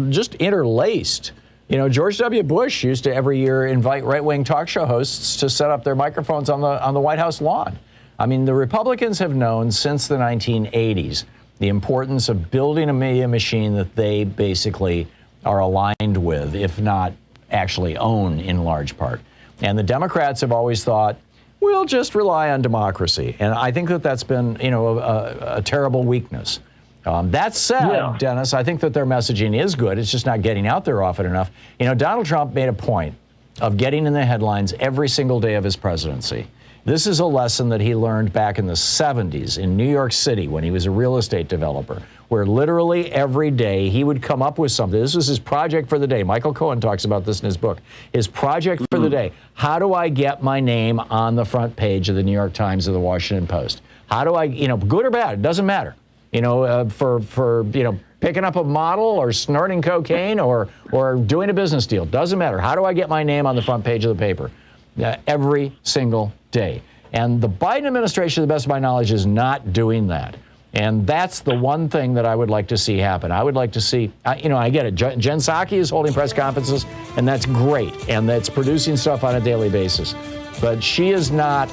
just interlaced. George W. Bush used to every year invite right-wing talk show hosts to set up their microphones on the White House lawn. The Republicans have known since the 1980s the importance of building a media machine that they basically are aligned with, if not actually own in large part. And the Democrats have always thought, we'll just rely on democracy. And I think that's been, a terrible weakness. That said, Dennis, I think that their messaging is good. It's just not getting out there often enough. Donald Trump made a point of getting in the headlines every single day of his presidency. This is a lesson that he learned back in the 70s in New York City when he was a real estate developer, where literally every day he would come up with something. This was his project for the day. Michael Cohen talks about this in his book. His project for the day. How do I get my name on the front page of the New York Times or the Washington Post? How do I, good or bad, it doesn't matter. For picking up a model or snorting cocaine or doing a business deal. Doesn't matter. How do I get my name on the front page of the paper? Every single day. And the Biden administration, to the best of my knowledge, is not doing that. And that's the one thing that I would like to see happen. I would like to see, I get it. Jen Psaki is holding press conferences, and that's great. And that's producing stuff on a daily basis. But she is not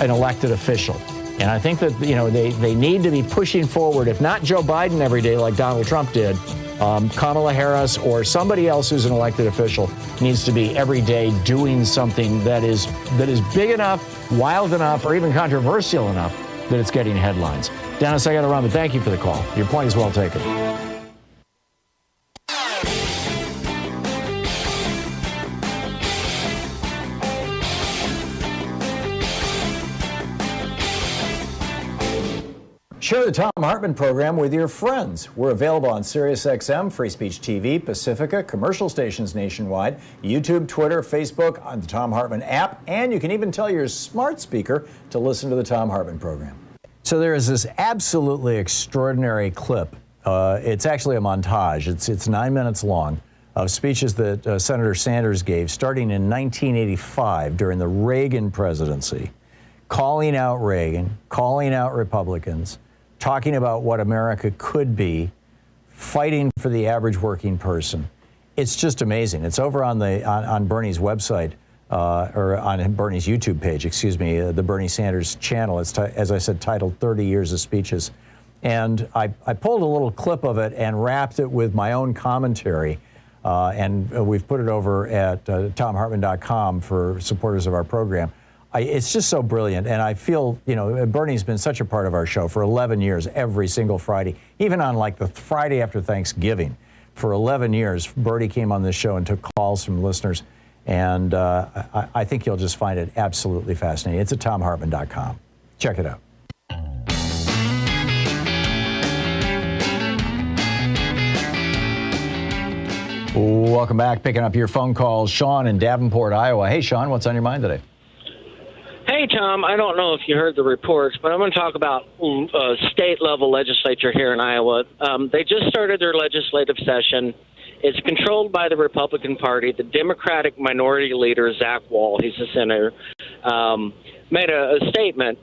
an elected official. And I think that, they need to be pushing forward, if not Joe Biden every day like Donald Trump did, Kamala Harris or somebody else who's an elected official needs to be every day doing something that is big enough, wild enough, or even controversial enough that it's getting headlines. Dennis, I got to run, but thank you for the call. Your point is well taken. Share the Thom Hartmann Program with your friends. We're available on SiriusXM, Free Speech TV, Pacifica, commercial stations nationwide, YouTube, Twitter, Facebook, on the Thom Hartmann app, and you can even tell your smart speaker to listen to the Thom Hartmann Program. So there is this absolutely extraordinary clip. It's actually a montage. It's 9 minutes long of speeches that Senator Sanders gave starting in 1985 during the Reagan presidency, calling out Reagan, calling out Republicans, talking about what America could be, fighting for the average working person. It's just amazing. It's over on Bernie's website, or on Bernie's YouTube page, the Bernie Sanders channel. It's, as I said, titled 30 Years of Speeches. And I pulled a little clip of it and wrapped it with my own commentary. And we've put it over at thomhartmann.com for supporters of our program. It's just so brilliant, and I feel, Bernie's been such a part of our show for 11 years, every single Friday, even on like the Friday after Thanksgiving. For 11 years, Bernie came on this show and took calls from listeners, and I think you'll just find it absolutely fascinating. It's at thomhartmann.com. Check it out. Welcome back. Picking up your phone calls, Sean in Davenport, Iowa. Hey, Sean, what's on your mind today? Hey, Tom, I don't know if you heard the reports, but I'm going to talk about state-level legislature here in Iowa. They just started their legislative session. It's controlled by the Republican Party. The Democratic minority leader, Zach Wall, he's a senator, made a statement.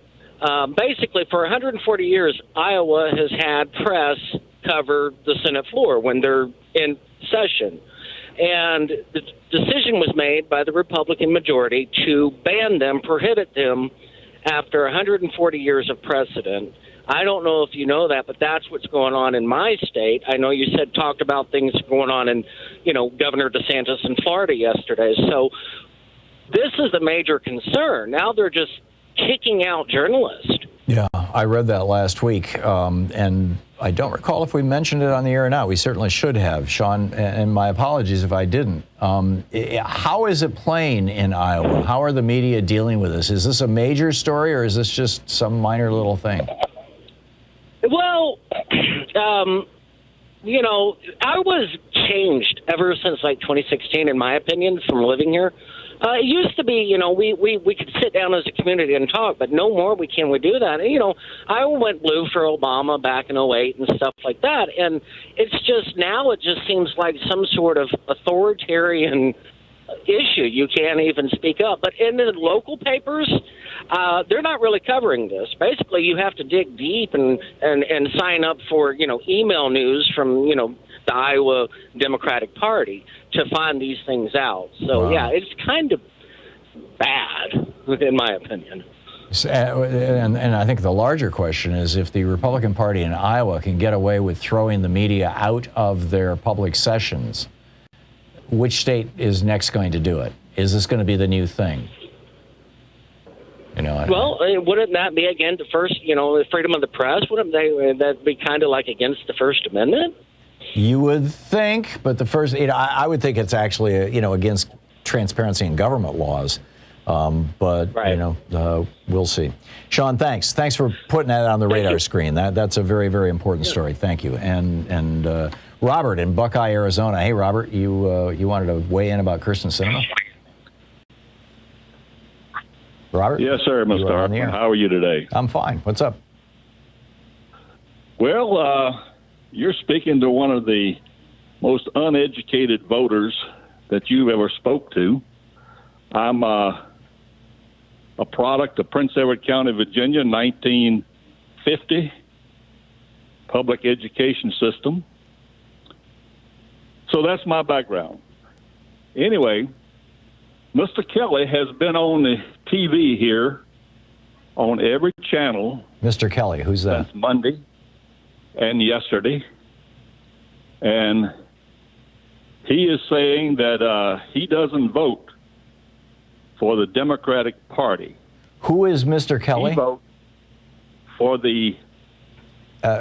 Basically, for 140 years, Iowa has had press cover the Senate floor when they're in session. And the decision was made by the Republican majority to ban them, prohibit them after 140 years of precedent. I don't know if you know that, but that's what's going on in my state. I know you talked about things going on in, Governor DeSantis in Florida yesterday. So this is a major concern. Now they're just kicking out journalists. Yeah, I read that last week, and I don't recall if we mentioned it on the air or not. We certainly should have, Sean, and my apologies if I didn't. How is it playing in Iowa? How are the media dealing with this? Is this a major story, or is this just some minor little thing? Well, Iowa's changed ever since, 2016, in my opinion, from living here. It used to be, we could sit down as a community and talk, but no more can we do that. And, Iowa went blue for Obama back in 2008 and stuff like that. And it's just now it just seems like some sort of authoritarian issue. You can't even speak up. But in the local papers, they're not really covering this. Basically, you have to dig deep and sign up for, email news from, the Iowa Democratic Party to find these things out. So, wow. Yeah, it's kind of bad, in my opinion. And I think the larger question is if the Republican Party in Iowa can get away with throwing the media out of their public sessions, which state is next going to do it? Is this going to be the new thing? Wouldn't that be against the first, the freedom of the press? Wouldn't that be kind of like against the First Amendment? You would think, but the first, I would think it's actually, against transparency in government laws. But, right. We'll see. Sean, thanks. Thanks for putting that on the radar screen. That's a very, very important story. Thank you. And Robert in Buckeye, Arizona. Hey, Robert, you wanted to weigh in about Kirsten Sinema? Robert? Yes, sir, Mr. Hartmann. How are you today? I'm fine. What's up? Well, you're speaking to one of the most uneducated voters that you've ever spoke to. I'm a product of Prince Edward County, Virginia, 1950, public education system. So that's my background. Anyway, Mr. Kelly has been on the TV here on every channel. Mr. Kelly, who's that? Since Monday and yesterday. And he is saying that he doesn't vote for the Democratic Party. Who is Mr. Kelly? He votes for the...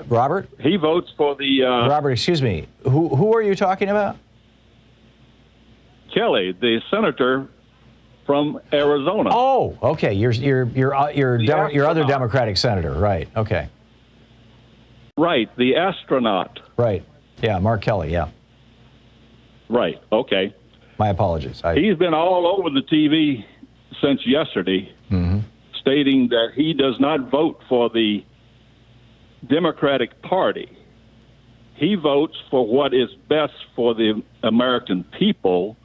Robert? He votes for the... Robert, excuse me. Who are you talking about? Kelly, the senator from Arizona. Oh, okay. Your other Democratic senator, right? Okay. Right, the astronaut. Right. Yeah, Mark Kelly. Yeah. Right. Okay. My apologies. He's been all over the TV since yesterday, stating that he does not vote for the Democratic Party. He votes for what is best for the American people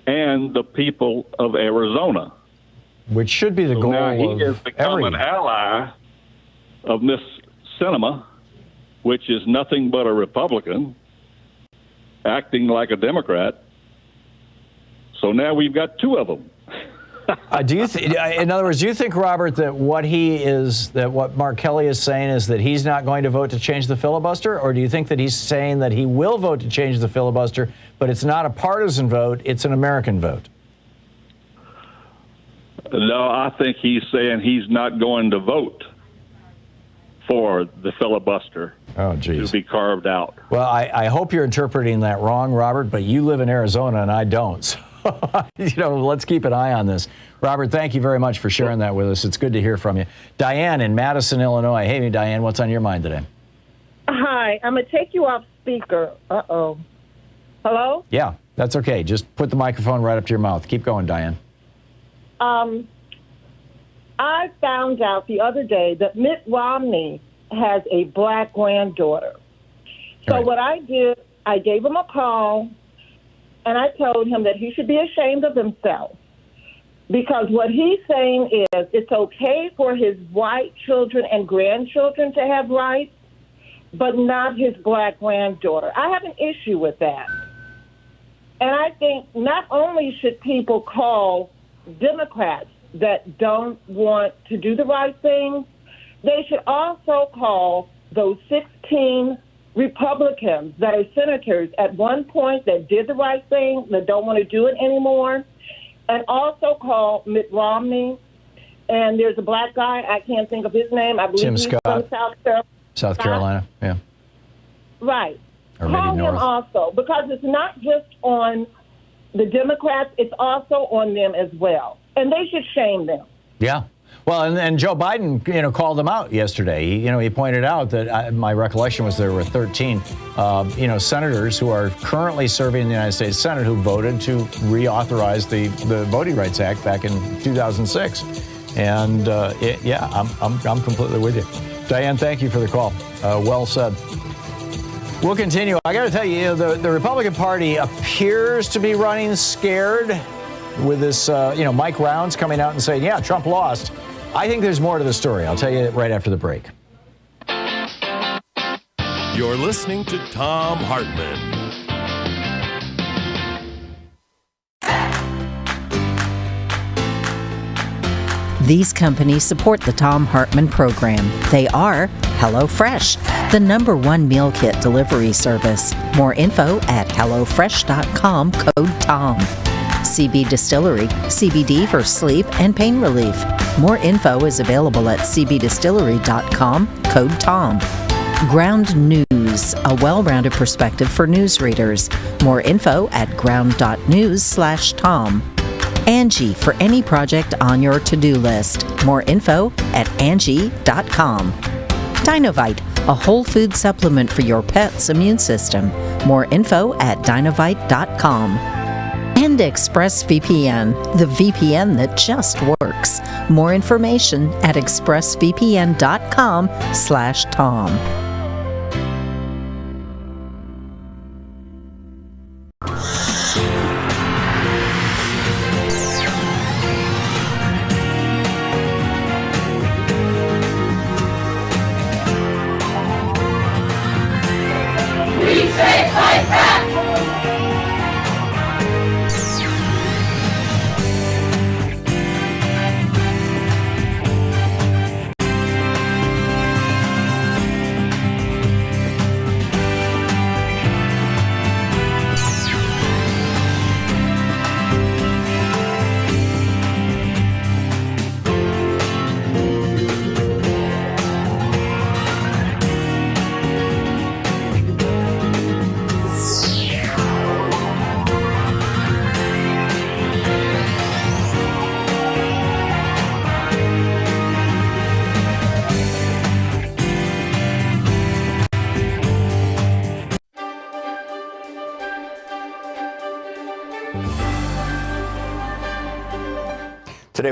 and the people of Arizona. Which should be the goal now he of has become an ally of Miss Sinema, which is nothing but a Republican, acting like a Democrat. So now we've got two of them. In other words, do you think, Robert, that what Mark Kelly is saying is that he's not going to vote to change the filibuster? Or do you think that he's saying that he will vote to change the filibuster, but it's not a partisan vote, it's an American vote? No, I think he's saying he's not going to vote for the filibuster to be carved out. Well, I hope you're interpreting that wrong, Robert, but you live in Arizona and I don't. So, let's keep an eye on this. Robert, thank you very much for sharing that with us. It's good to hear from you. Diane in Madison, Illinois. Hey, Diane, what's on your mind today? Hi, I'm going to take you off speaker. Uh-oh. Hello? Yeah, that's okay. Just put the microphone right up to your mouth. Keep going, Diane. I found out the other day that Mitt Romney has a black granddaughter. So what I did, I gave him a call, and I told him that he should be ashamed of himself. Because what he's saying is it's okay for his white children and grandchildren to have rights, but not his black granddaughter. I have an issue with that. And I think not only should people call Democrats that don't want to do the right thing, they should also call those 16 Republicans that are senators at one point that did the right thing, that don't want to do it anymore, and also call Mitt Romney. And there's a black guy, I can't think of his name. I believe Tim he's Scott. from South Carolina, yeah. Right. Or Call maybe him North. also, because it's not just on the Democrats, it's also on them as well. And they should shame them. Yeah. Well, and Joe Biden, called them out yesterday. He pointed out that my recollection was there were 13, senators who are currently serving in the United States Senate who voted to reauthorize the Voting Rights Act back in 2006. And I'm completely with you. Diane, thank you for the call. Well said. We'll continue. I got to tell you, the Republican Party appears to be running scared with this, Mike Rounds coming out and saying, yeah, Trump lost. I think there's more to the story. I'll tell you right after the break. You're listening to Thom Hartmann. These companies support the Thom Hartmann Program. They are HelloFresh, the #1 meal kit delivery service. More info at HelloFresh.com, code TOM. CB Distillery, CBD for sleep and pain relief. More info is available at cbdistillery.com, code TOM. Ground News, a well-rounded perspective for news readers. More info at ground.news/Tom. Angie, for any project on your to-do list. More info at Angie.com. Dinovite, a whole food supplement for your pet's immune system. More info at Dinovite.com. And ExpressVPN, the VPN that just works. More information at expressvpn.com/Tom.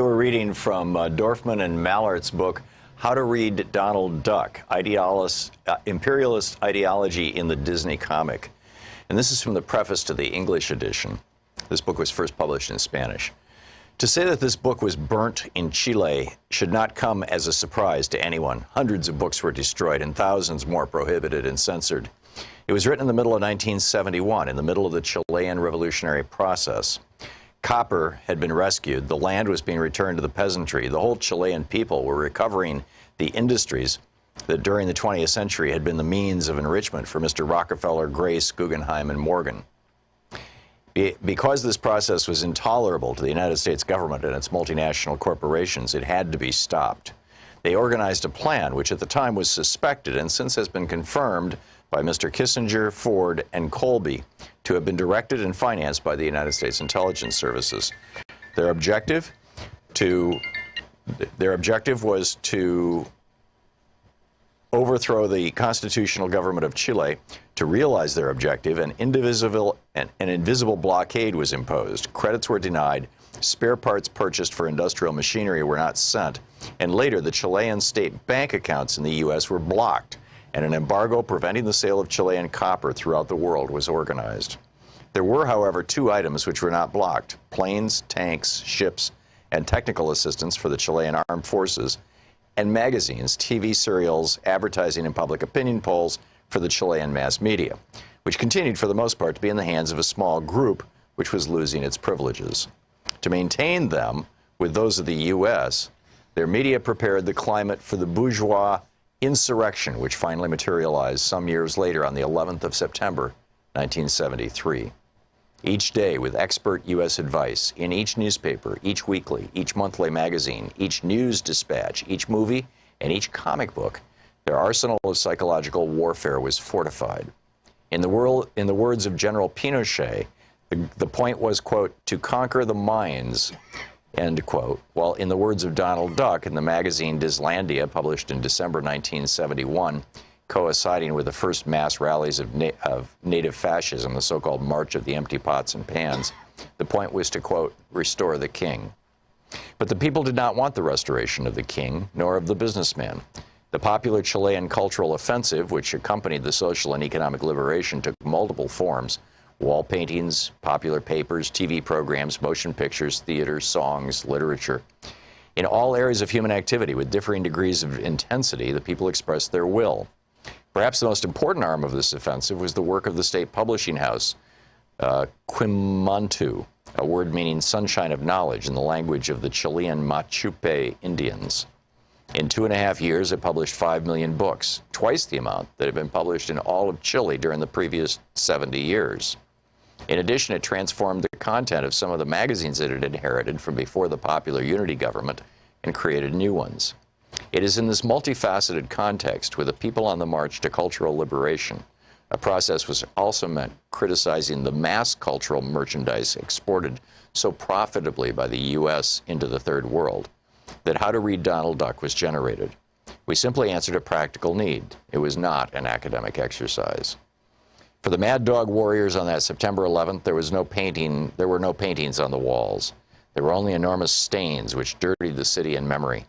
we're reading from Dorfman and Mallart's book, How to Read Donald Duck, Imperialist Ideology in the Disney Comic. And this is from the preface to the English edition. This book was first published in Spanish. To say that this book was burnt in Chile should not come as a surprise to anyone. Hundreds of books were destroyed and thousands more prohibited and censored. It was written in the middle of 1971, in the middle of the Chilean revolutionary process. Copper had been rescued. The land was being returned to the peasantry. The whole Chilean people were recovering the industries that during the 20th century had been the means of enrichment for Mr. Rockefeller, Grace, Guggenheim, and Morgan. Because this process was intolerable to the United States government and its multinational corporations, it had to be stopped. They organized a plan which at the time was suspected and since has been confirmed by Mr. Kissinger, Ford, and Colby to have been directed and financed by the United States intelligence services. Their objective was to overthrow the constitutional government of Chile. To realize their objective, an invisible blockade was imposed. Credits were denied, spare parts purchased for industrial machinery were not sent, and later the Chilean state bank accounts in the U.S. were blocked, and an embargo preventing the sale of Chilean copper throughout the world was organized. There were, however, two items which were not blocked: planes, tanks, ships, and technical assistance for the Chilean armed forces, and magazines, TV serials, advertising, and public opinion polls for the Chilean mass media, which continued for the most part to be in the hands of a small group which was losing its privileges. To maintain them with those of the U.S., their media prepared the climate for the bourgeois insurrection, which finally materialized some years later on the 11th of September, 1973. Each day, with expert U.S. advice, in each newspaper, each weekly, each monthly magazine, each news dispatch, each movie, and each comic book, their arsenal of psychological warfare was fortified. In the words of General Pinochet, the point was, quote, to conquer the minds, end quote, while in the words of Donald Duck in the magazine Dislandia, published in December 1971, coinciding with the first mass rallies of native fascism, the so-called March of the Empty Pots and Pans, the point was to, quote, restore the king. But the people did not want the restoration of the king, nor of the businessman. The popular Chilean cultural offensive, which accompanied the social and economic liberation, took multiple forms: wall paintings, popular papers, TV programs, motion pictures, theater, songs, literature. In all areas of human activity, with differing degrees of intensity, the people expressed their will. Perhaps the most important arm of this offensive was the work of the state publishing house, Quimantu, a word meaning sunshine of knowledge in the language of the Chilean Machupe Indians. In 2.5 years, it published 5 million books, twice the amount that had been published in all of Chile during the previous 70 years. In addition, it transformed the content of some of the magazines it had inherited from before the Popular Unity government and created new ones. It is in this multifaceted context, with the people on the march to cultural liberation, a process which also meant criticizing the mass cultural merchandise exported so profitably by the U.S. into the Third World, that How to Read Donald Duck was generated. We simply answered a practical need. It was not an academic exercise. For the Mad Dog Warriors on that September 11th, there were no paintings on the walls. There were only enormous stains which dirtied the city in memory.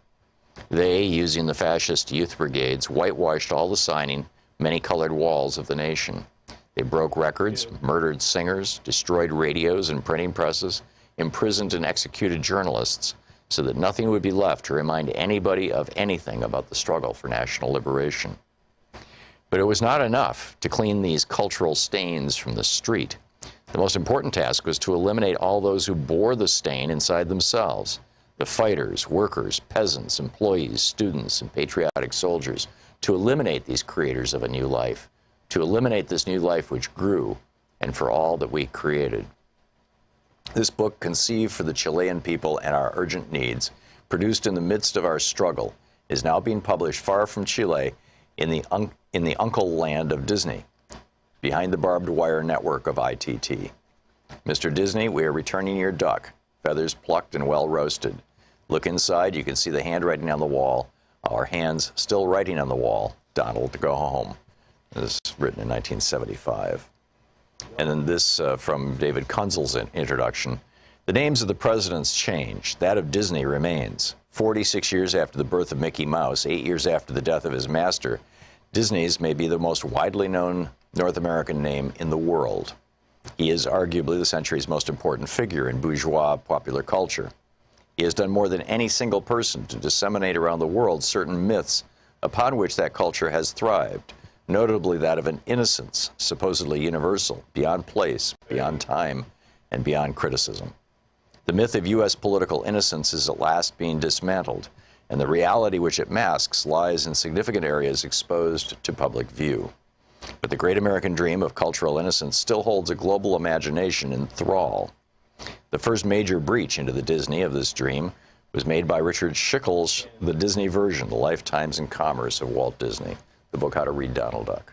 They, using the fascist youth brigades, whitewashed all the signing, many-colored walls of the nation. They broke records, murdered singers, destroyed radios and printing presses, imprisoned and executed journalists, so that nothing would be left to remind anybody of anything about the struggle for national liberation. But it was not enough to clean these cultural stains from the street. The most important task was to eliminate all those who bore the stain inside themselves: the fighters, workers, peasants, employees, students, and patriotic soldiers, to eliminate these creators of a new life, to eliminate this new life which grew, and for all that we created. This book, conceived for the Chilean people and our urgent needs, produced in the midst of our struggle, is now being published far from Chile in the uncle land of Disney, behind the barbed wire network of ITT. Mr. Disney, we are returning your duck, feathers plucked and well roasted. Look inside, you can see the handwriting on the wall, our hands still writing on the wall, Donald, to go home. This is written in 1975. And then this from David Kunzel's introduction. The names of the presidents change. That of Disney remains. 46 years after the birth of Mickey Mouse, 8 years after the death of his master, Disney's may be the most widely known North American name in the world. He is arguably the century's most important figure in bourgeois popular culture. He has done more than any single person to disseminate around the world certain myths upon which that culture has thrived, notably that of an innocence supposedly universal, beyond place, beyond time, and beyond criticism. The myth of U.S. political innocence is at last being dismantled, and the reality which it masks lies in significant areas exposed to public view. But the great American dream of cultural innocence still holds a global imagination in thrall. The first major breach into the Disney of this dream was made by Richard Schickel's The Disney Version, The Lifetimes and Commerce of Walt Disney, the book How to Read Donald Duck.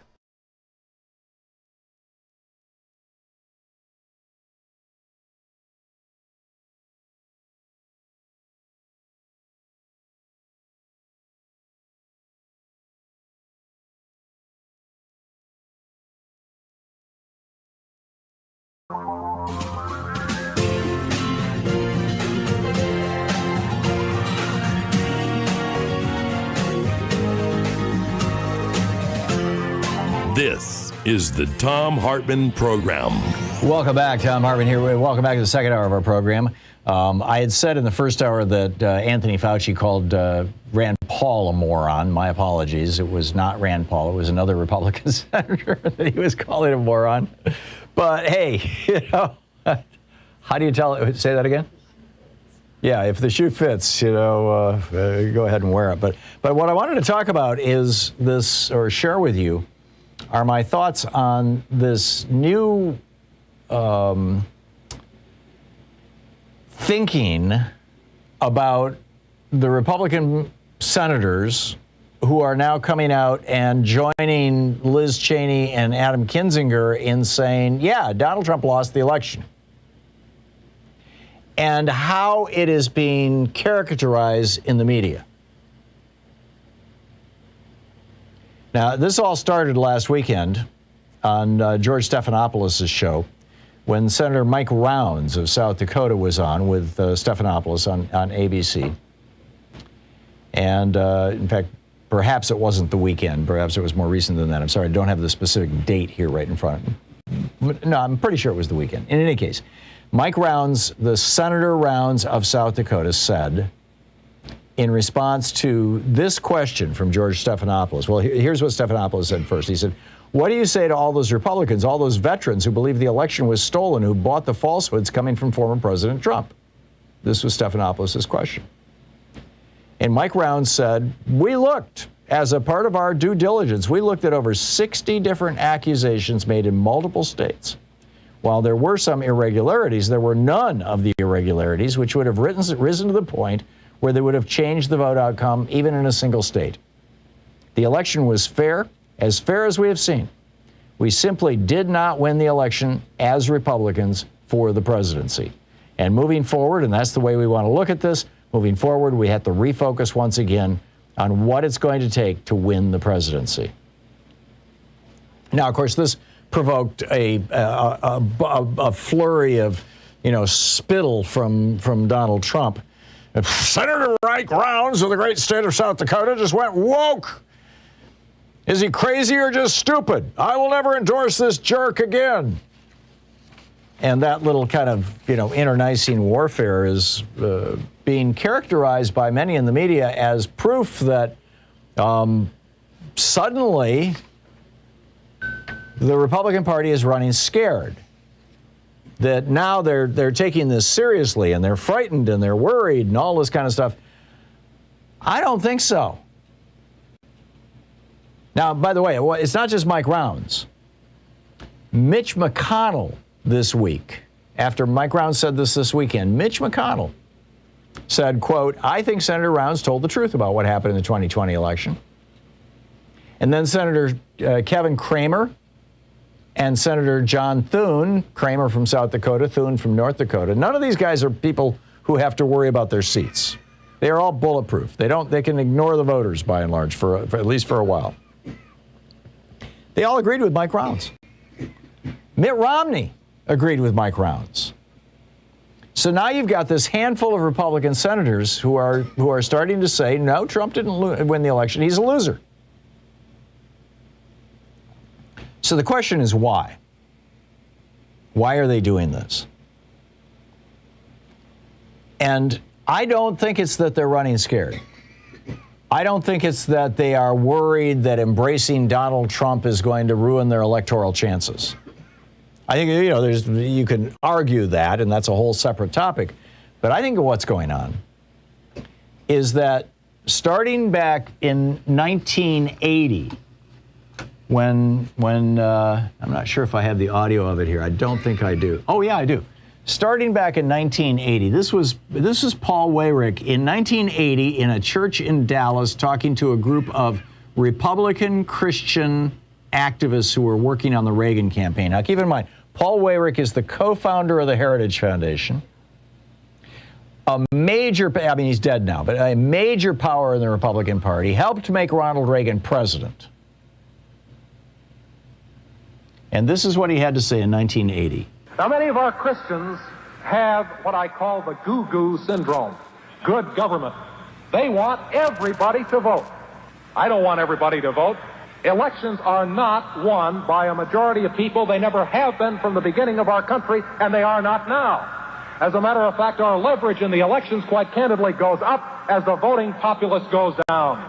This is the Thom Hartmann Program. Welcome back. Thom Hartmann here. Welcome back to the second hour of our program. I had said in the first hour that Anthony Fauci called Rand Paul a moron. My apologies. It was not Rand Paul. It was another Republican senator that he was calling a moron. But hey, you know, how do you tell it? Say that again? Yeah, if the shoe fits, you know, go ahead and wear it. But what I wanted to talk about is this, or share with you, are my thoughts on this new thinking about the Republican senators who are now coming out and joining Liz Cheney and Adam Kinzinger in saying, yeah, Donald Trump lost the election. And how it is being characterized in the media. Now, this all started last weekend on George Stephanopoulos' show when Senator Mike Rounds of South Dakota was on with Stephanopoulos on ABC. And in fact, perhaps it wasn't the weekend. Perhaps it was more recent than that. I'm sorry, I don't have the specific date here right in front of me. No, I'm pretty sure it was the weekend. In any case, Mike Rounds, the Senator Rounds of South Dakota, said, in response to this question from George Stephanopoulos, well, here's what Stephanopoulos said first. He said, what do you say to all those Republicans, all those veterans who believe the election was stolen, who bought the falsehoods coming from former President Trump? This was Stephanopoulos' question. And Mike Rounds said, we looked, as a part of our due diligence, we looked at over 60 different accusations made in multiple states. While there were some irregularities, there were none of the irregularities which would have risen to the point where they would have changed the vote outcome, even in a single state. The election was fair as we have seen. We simply did not win the election as Republicans for the presidency. And moving forward, and that's the way we want to look at this, moving forward, we have to refocus once again on what it's going to take to win the presidency. Now, of course, this provoked a flurry of, spittle from Donald Trump. Senator Mike Rounds of the great state of South Dakota just went woke. Is he crazy or just stupid? I will never endorse this jerk again. And that little kind of, internecine warfare is being characterized by many in the media as proof that suddenly the Republican Party is running scared. That now they're taking this seriously and they're frightened and they're worried and all this kind of stuff. I don't think so. Now, by the way, it's not just Mike Rounds. Mitch McConnell this week, after Mike Rounds said this weekend, Mitch McConnell said, quote, I think Senator Rounds told the truth about what happened in the 2020 election. And then Senator Kevin Cramer and Senator John Thune, Cramer from South Dakota, Thune from North Dakota. None of these guys are people who have to worry about their seats. They are all bulletproof. They can ignore the voters by and large for at least for a while. They all agreed with Mike Rounds. Mitt Romney agreed with Mike Rounds. So now you've got this handful of Republican senators who are starting to say, no, Trump didn't win the election. He's a loser. So the question is why? Why are they doing this? And I don't think it's that they're running scared. I don't think it's that they are worried that embracing Donald Trump is going to ruin their electoral chances. I think, you can argue that, and that's a whole separate topic. But I think what's going on is that starting back in 1980, when I'm not sure if I have the audio of it here. I don't think I do. Oh, yeah, I do. Starting back in 1980, this was Paul Weyrich in 1980 in a church in Dallas talking to a group of Republican Christian activists who were working on the Reagan campaign. Now, keep in mind, Paul Weyrich is the co-founder of the Heritage Foundation. He's dead now, but a major power in the Republican Party, helped make Ronald Reagan president. And this is what he had to say in 1980. Now, many of our Christians have what I call the goo-goo syndrome, good government. They want everybody to vote. I don't want everybody to vote. Elections are not won by a majority of people. They never have been from the beginning of our country, and they are not now. As a matter of fact, our leverage in the elections, quite candidly, goes up as the voting populace goes down.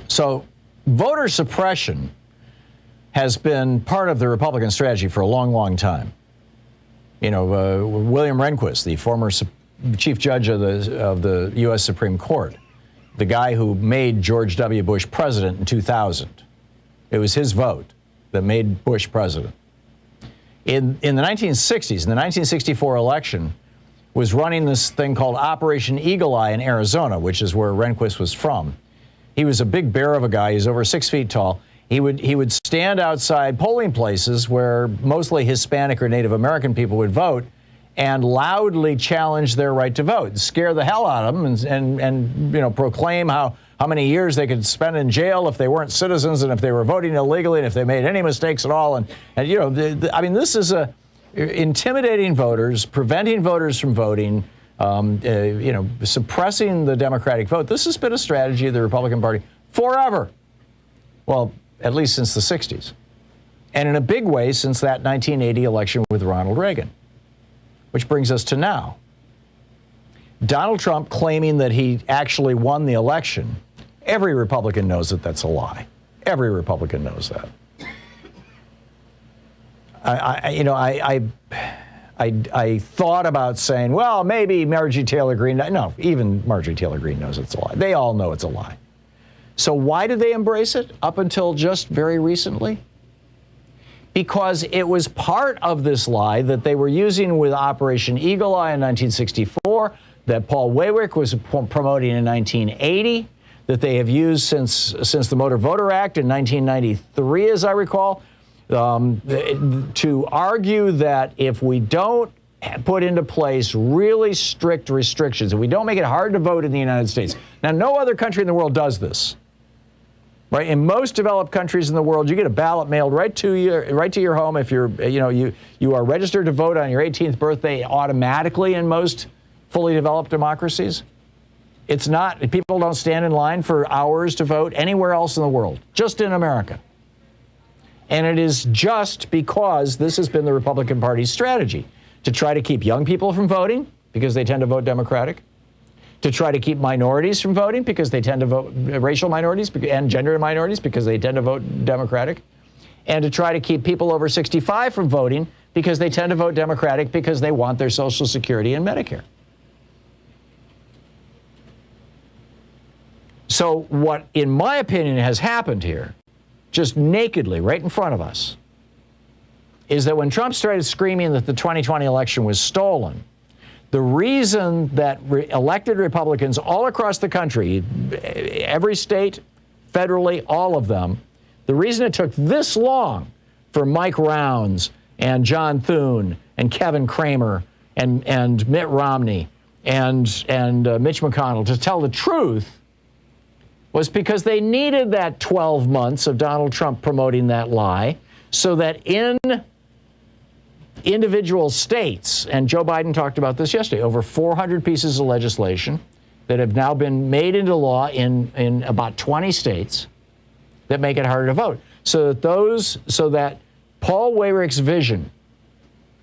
So voter suppression has been part of the Republican strategy for a long, long time. William Rehnquist, the former chief judge of the U.S. Supreme Court, the guy who made George W. Bush president in 2000. It was his vote that made Bush president. In the 1960s, in the 1964 election, was running this thing called Operation Eagle Eye in Arizona, which is where Rehnquist was from. He was a big bear of a guy. He's over 6 feet tall. He would stand outside polling places where mostly Hispanic or Native American people would vote and loudly challenge their right to vote, scare the hell out of them, and proclaim how many years they could spend in jail if they weren't citizens and if they were voting illegally and if they made any mistakes at all. This is intimidating voters, preventing voters from voting, suppressing the Democratic vote. This has been a strategy of the Republican Party forever. Well, at least since the 60s. And in a big way since that 1980 election with Ronald Reagan. Which brings us to now. Donald Trump claiming that he actually won the election. Every Republican knows that that's a lie. Every Republican knows that. I thought about saying, well, maybe Marjorie Taylor Greene. No, even Marjorie Taylor Greene knows it's a lie. They all know it's a lie. So why did they embrace it up until just very recently? Because it was part of this lie that they were using with Operation Eagle Eye in 1964, that Paul Weyrich was promoting in 1980, that they have used since the Motor Voter Act in 1993, as I recall, to argue that if we don't put into place really strict restrictions, if we don't make it hard to vote in the United States. Now, no other country in the world does this. Right? In most developed countries in the world, you get a ballot mailed right to your home. If you are registered to vote on your 18th birthday automatically in most fully developed democracies. It's not, people don't stand in line for hours to vote anywhere else in the world, just in America. And it is just because this has been the Republican Party's strategy to try to keep young people from voting because they tend to vote Democratic, to try to keep minorities from voting because they tend to vote, racial minorities and gender minorities because they tend to vote Democratic, and to try to keep people over 65 from voting because they tend to vote Democratic because they want their Social Security and Medicare. So what, in my opinion, has happened here, just nakedly right in front of us, is that when Trump started screaming that the 2020 election was stolen, the reason that elected Republicans all across the country, every state, federally, all of them, the reason it took this long for Mike Rounds and John Thune and Kevin Cramer and Mitt Romney and Mitch McConnell to tell the truth was because they needed that 12 months of Donald Trump promoting that lie so that in individual states, and Joe Biden talked about this yesterday, over 400 pieces of legislation that have now been made into law in about 20 states that make it harder to vote. So that Paul Weyrick's vision,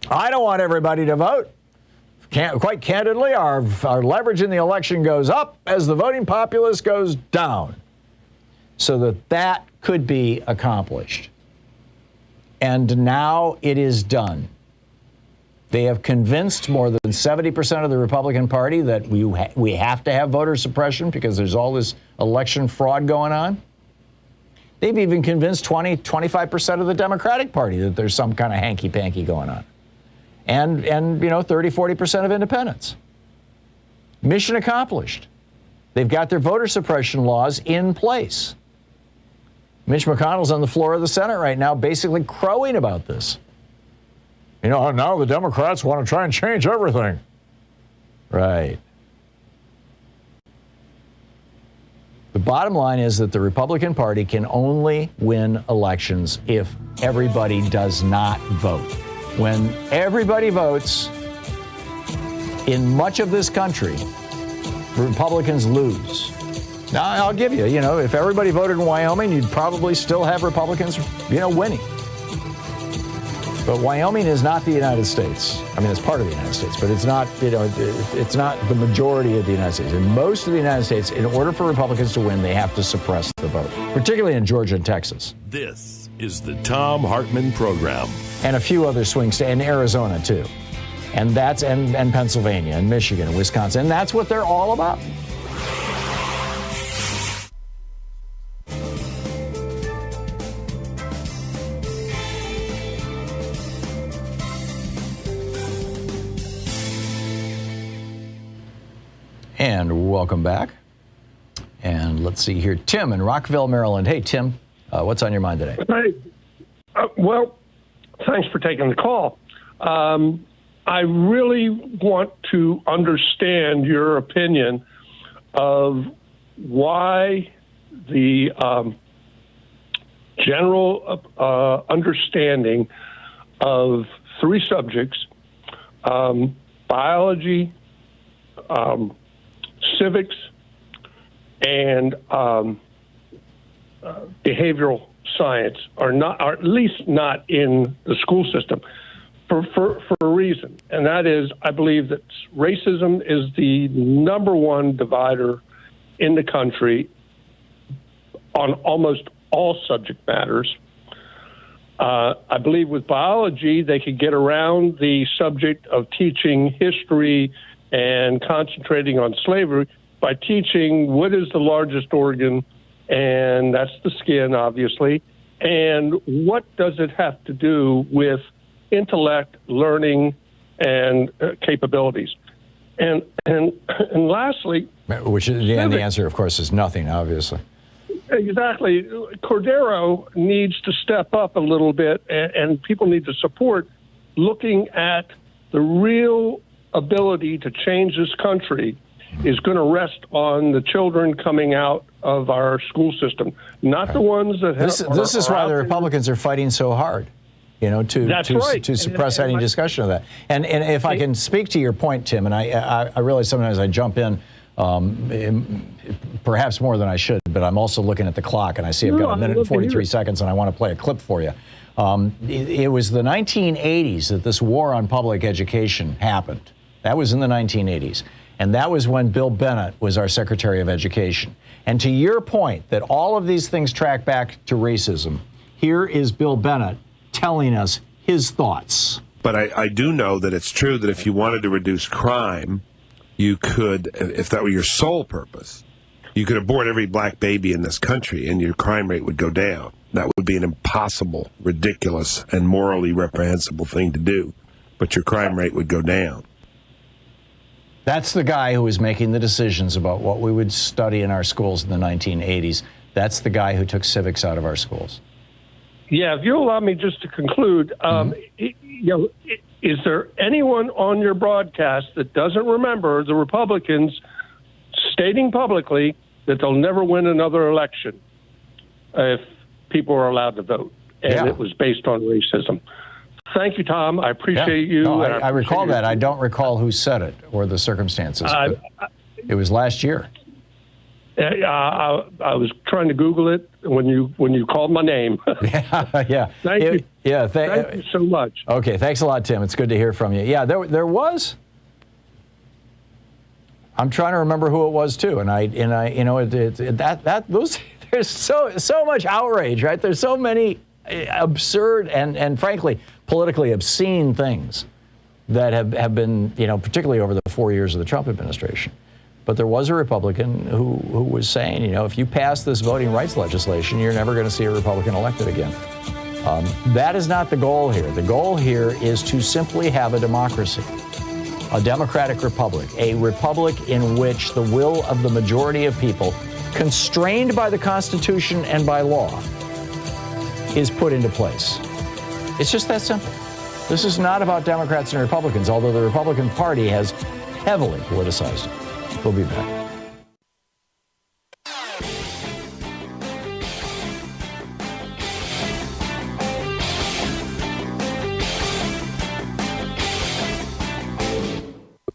I don't want everybody to vote. Quite candidly, our leverage in the election goes up as the voting populace goes down. So that could be accomplished. And now it is done. They have convinced more than 70% of the Republican Party that we have to have voter suppression because there's all this election fraud going on. They've even convinced 25% of the Democratic Party that there's some kind of hanky-panky going on. And 30-40% of independents. Mission accomplished. They've got their voter suppression laws in place. Mitch McConnell's on the floor of the Senate right now basically crowing about this. Now the Democrats want to try and change everything. Right. The bottom line is that the Republican Party can only win elections if everybody does not vote. When everybody votes in much of this country, Republicans lose. Now, I'll give you, if everybody voted in Wyoming, you'd probably still have Republicans, winning. But Wyoming is not the United States. I mean, it's part of the United States, but it's not, it's not the majority of the United States. In most of the United States, in order for Republicans to win, they have to suppress the vote, particularly in Georgia and Texas. This is the Thom Hartmann Program. And a few other swing states, and Arizona, too. And that's, and Pennsylvania, and Michigan, and Wisconsin. And that's what they're all about. And welcome back. And let's see here. Tim in Rockville, Maryland. Hey, Tim, what's on your mind today? Hey, well, thanks for taking the call. I really want to understand your opinion of why the general understanding of three subjects, biology, civics, and behavioral science are at least not in the school system for a reason. And that is, I believe that racism is the number one divider in the country on almost all subject matters. I believe with biology, they could get around the subject of teaching history and concentrating on slavery by teaching what is the largest organ, and that's the skin, obviously, and what does it have to do with intellect, learning, and capabilities. And lastly... Which is, and the answer, of course, is nothing, obviously. Exactly. Cordero needs to step up a little bit, and people need to support looking at the real ability to change this country is going to rest on the children coming out of our school system, not the ones that have... This is why the Republicans are fighting so hard, to suppress any discussion of that. And if I can speak to your point, Tim, and I realize sometimes I jump in perhaps more than I should, but I'm also looking at the clock, and I see I've got a minute and 43 seconds, and I want to play a clip for you. It was the 1980s that this war on public education happened. That was in the 1980s. And that was when Bill Bennett was our Secretary of Education. And to your point that all of these things track back to racism, here is Bill Bennett telling us his thoughts. But I do know that it's true that if you wanted to reduce crime, you could, if that were your sole purpose, you could abort every black baby in this country and your crime rate would go down. That would be an impossible, ridiculous, and morally reprehensible thing to do. But your crime rate would go down. That's the guy who was making the decisions about what we would study in our schools in the 1980s. That's the guy who took civics out of our schools. Yeah, if you'll allow me just to conclude, is there anyone on your broadcast that doesn't remember the Republicans stating publicly that they'll never win another election if people are allowed to vote? And it was based on racism. Thank you, Tom. I appreciate you. No, and I recall appreciate that. I don't recall who said it or the circumstances. But it was last year. I was trying to Google it when you called my name. Yeah. Thank you. Yeah. Thank you so much. Okay. Thanks a lot, Tim. It's good to hear from you. Yeah. There was. I'm trying to remember who it was too, and I you know those there's so much outrage, right? There's so many absurd and frankly politically obscene things that have been, you know, particularly over the 4 years of the Trump administration. But there was a Republican who was saying, you know, if you pass this voting rights legislation, you're never going to see a Republican elected again. That is not the goal here. The goal here is to simply have a democracy, a democratic republic, a republic in which the will of the majority of people, constrained by the Constitution and by law, is put into place. It's just that simple. This is not about Democrats and Republicans, although the Republican Party has heavily politicized it. We'll be back.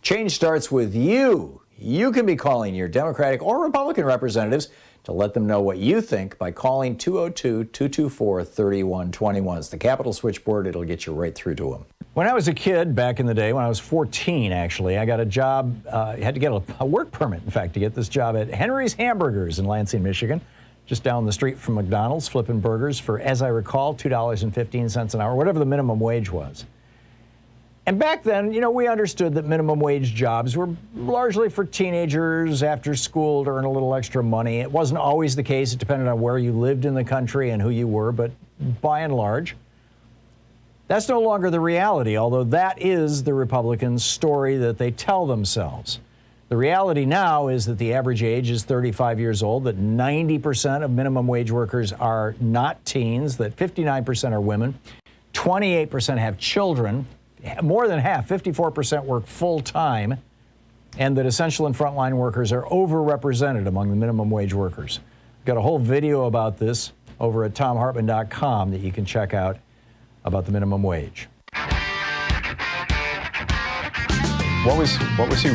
Change starts with you. You can be calling your Democratic or Republican representatives to let them know what you think by calling 202-224-3121. It's the Capitol switchboard. It'll get you right through to them. When I was a kid, back in the day, when I was 14, actually, I got a job, had to get a work permit, in fact, to get this job at Henry's Hamburgers in Lansing, Michigan, just down the street from McDonald's, flipping burgers for, as I recall, $2.15 an hour, whatever the minimum wage was. And back then, you know, we understood that minimum wage jobs were largely for teenagers after school to earn a little extra money. It wasn't always the case. It depended on where you lived in the country and who you were, but by and large, that's no longer the reality, although that is the Republicans' story that they tell themselves. The reality now is that the average age is 35 years old, that 90% of minimum wage workers are not teens, that 59% are women, 28% have children, more than half, 54% work full-time, and that essential and frontline workers are overrepresented among the minimum wage workers. Got a whole video about this over at thomhartmann.com that you can check out about the minimum wage. What was he?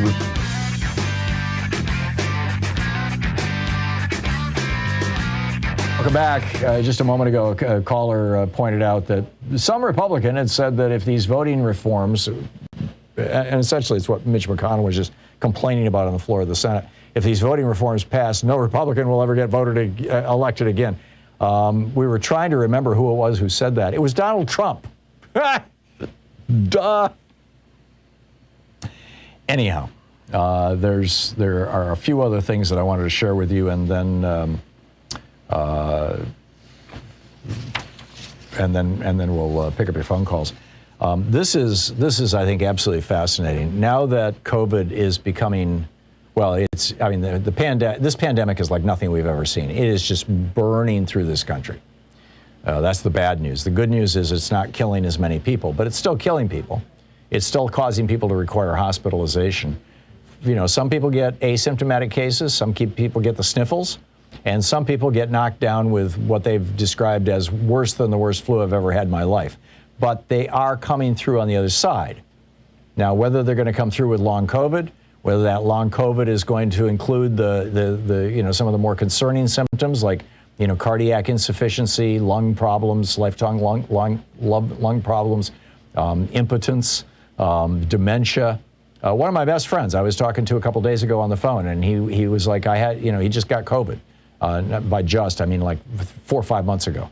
Welcome back. Just a moment ago, a caller pointed out that some Republican had said that if these voting reforms, and essentially it's what Mitch McConnell was just complaining about on the floor of the Senate, if these voting reforms pass, no Republican will ever get elected again. We were trying to remember who it was who said that. It was Donald Trump. Duh. Anyhow, there are a few other things that I wanted to share with you, and then we'll pick up your phone calls. This is I think absolutely fascinating. Now that COVID is becoming, well, this pandemic is like nothing we've ever seen. It is just burning through this country. That's the bad news. The good news is it's not killing as many people, but it's still killing people. It's still causing people to require hospitalization. You know, some people get asymptomatic cases, some people get the sniffles, and some people get knocked down with what they've described as worse than the worst flu I've ever had in my life. But they are coming through on the other side. Now, whether they're going to come through with long COVID, whether that long COVID is going to include the some of the more concerning symptoms like, you know, cardiac insufficiency, lung problems, lifelong lung problems, impotence, dementia. One of my best friends I was talking to a couple days ago on the phone, and he was like, he just got COVID. By just, I mean like 4 or 5 months ago.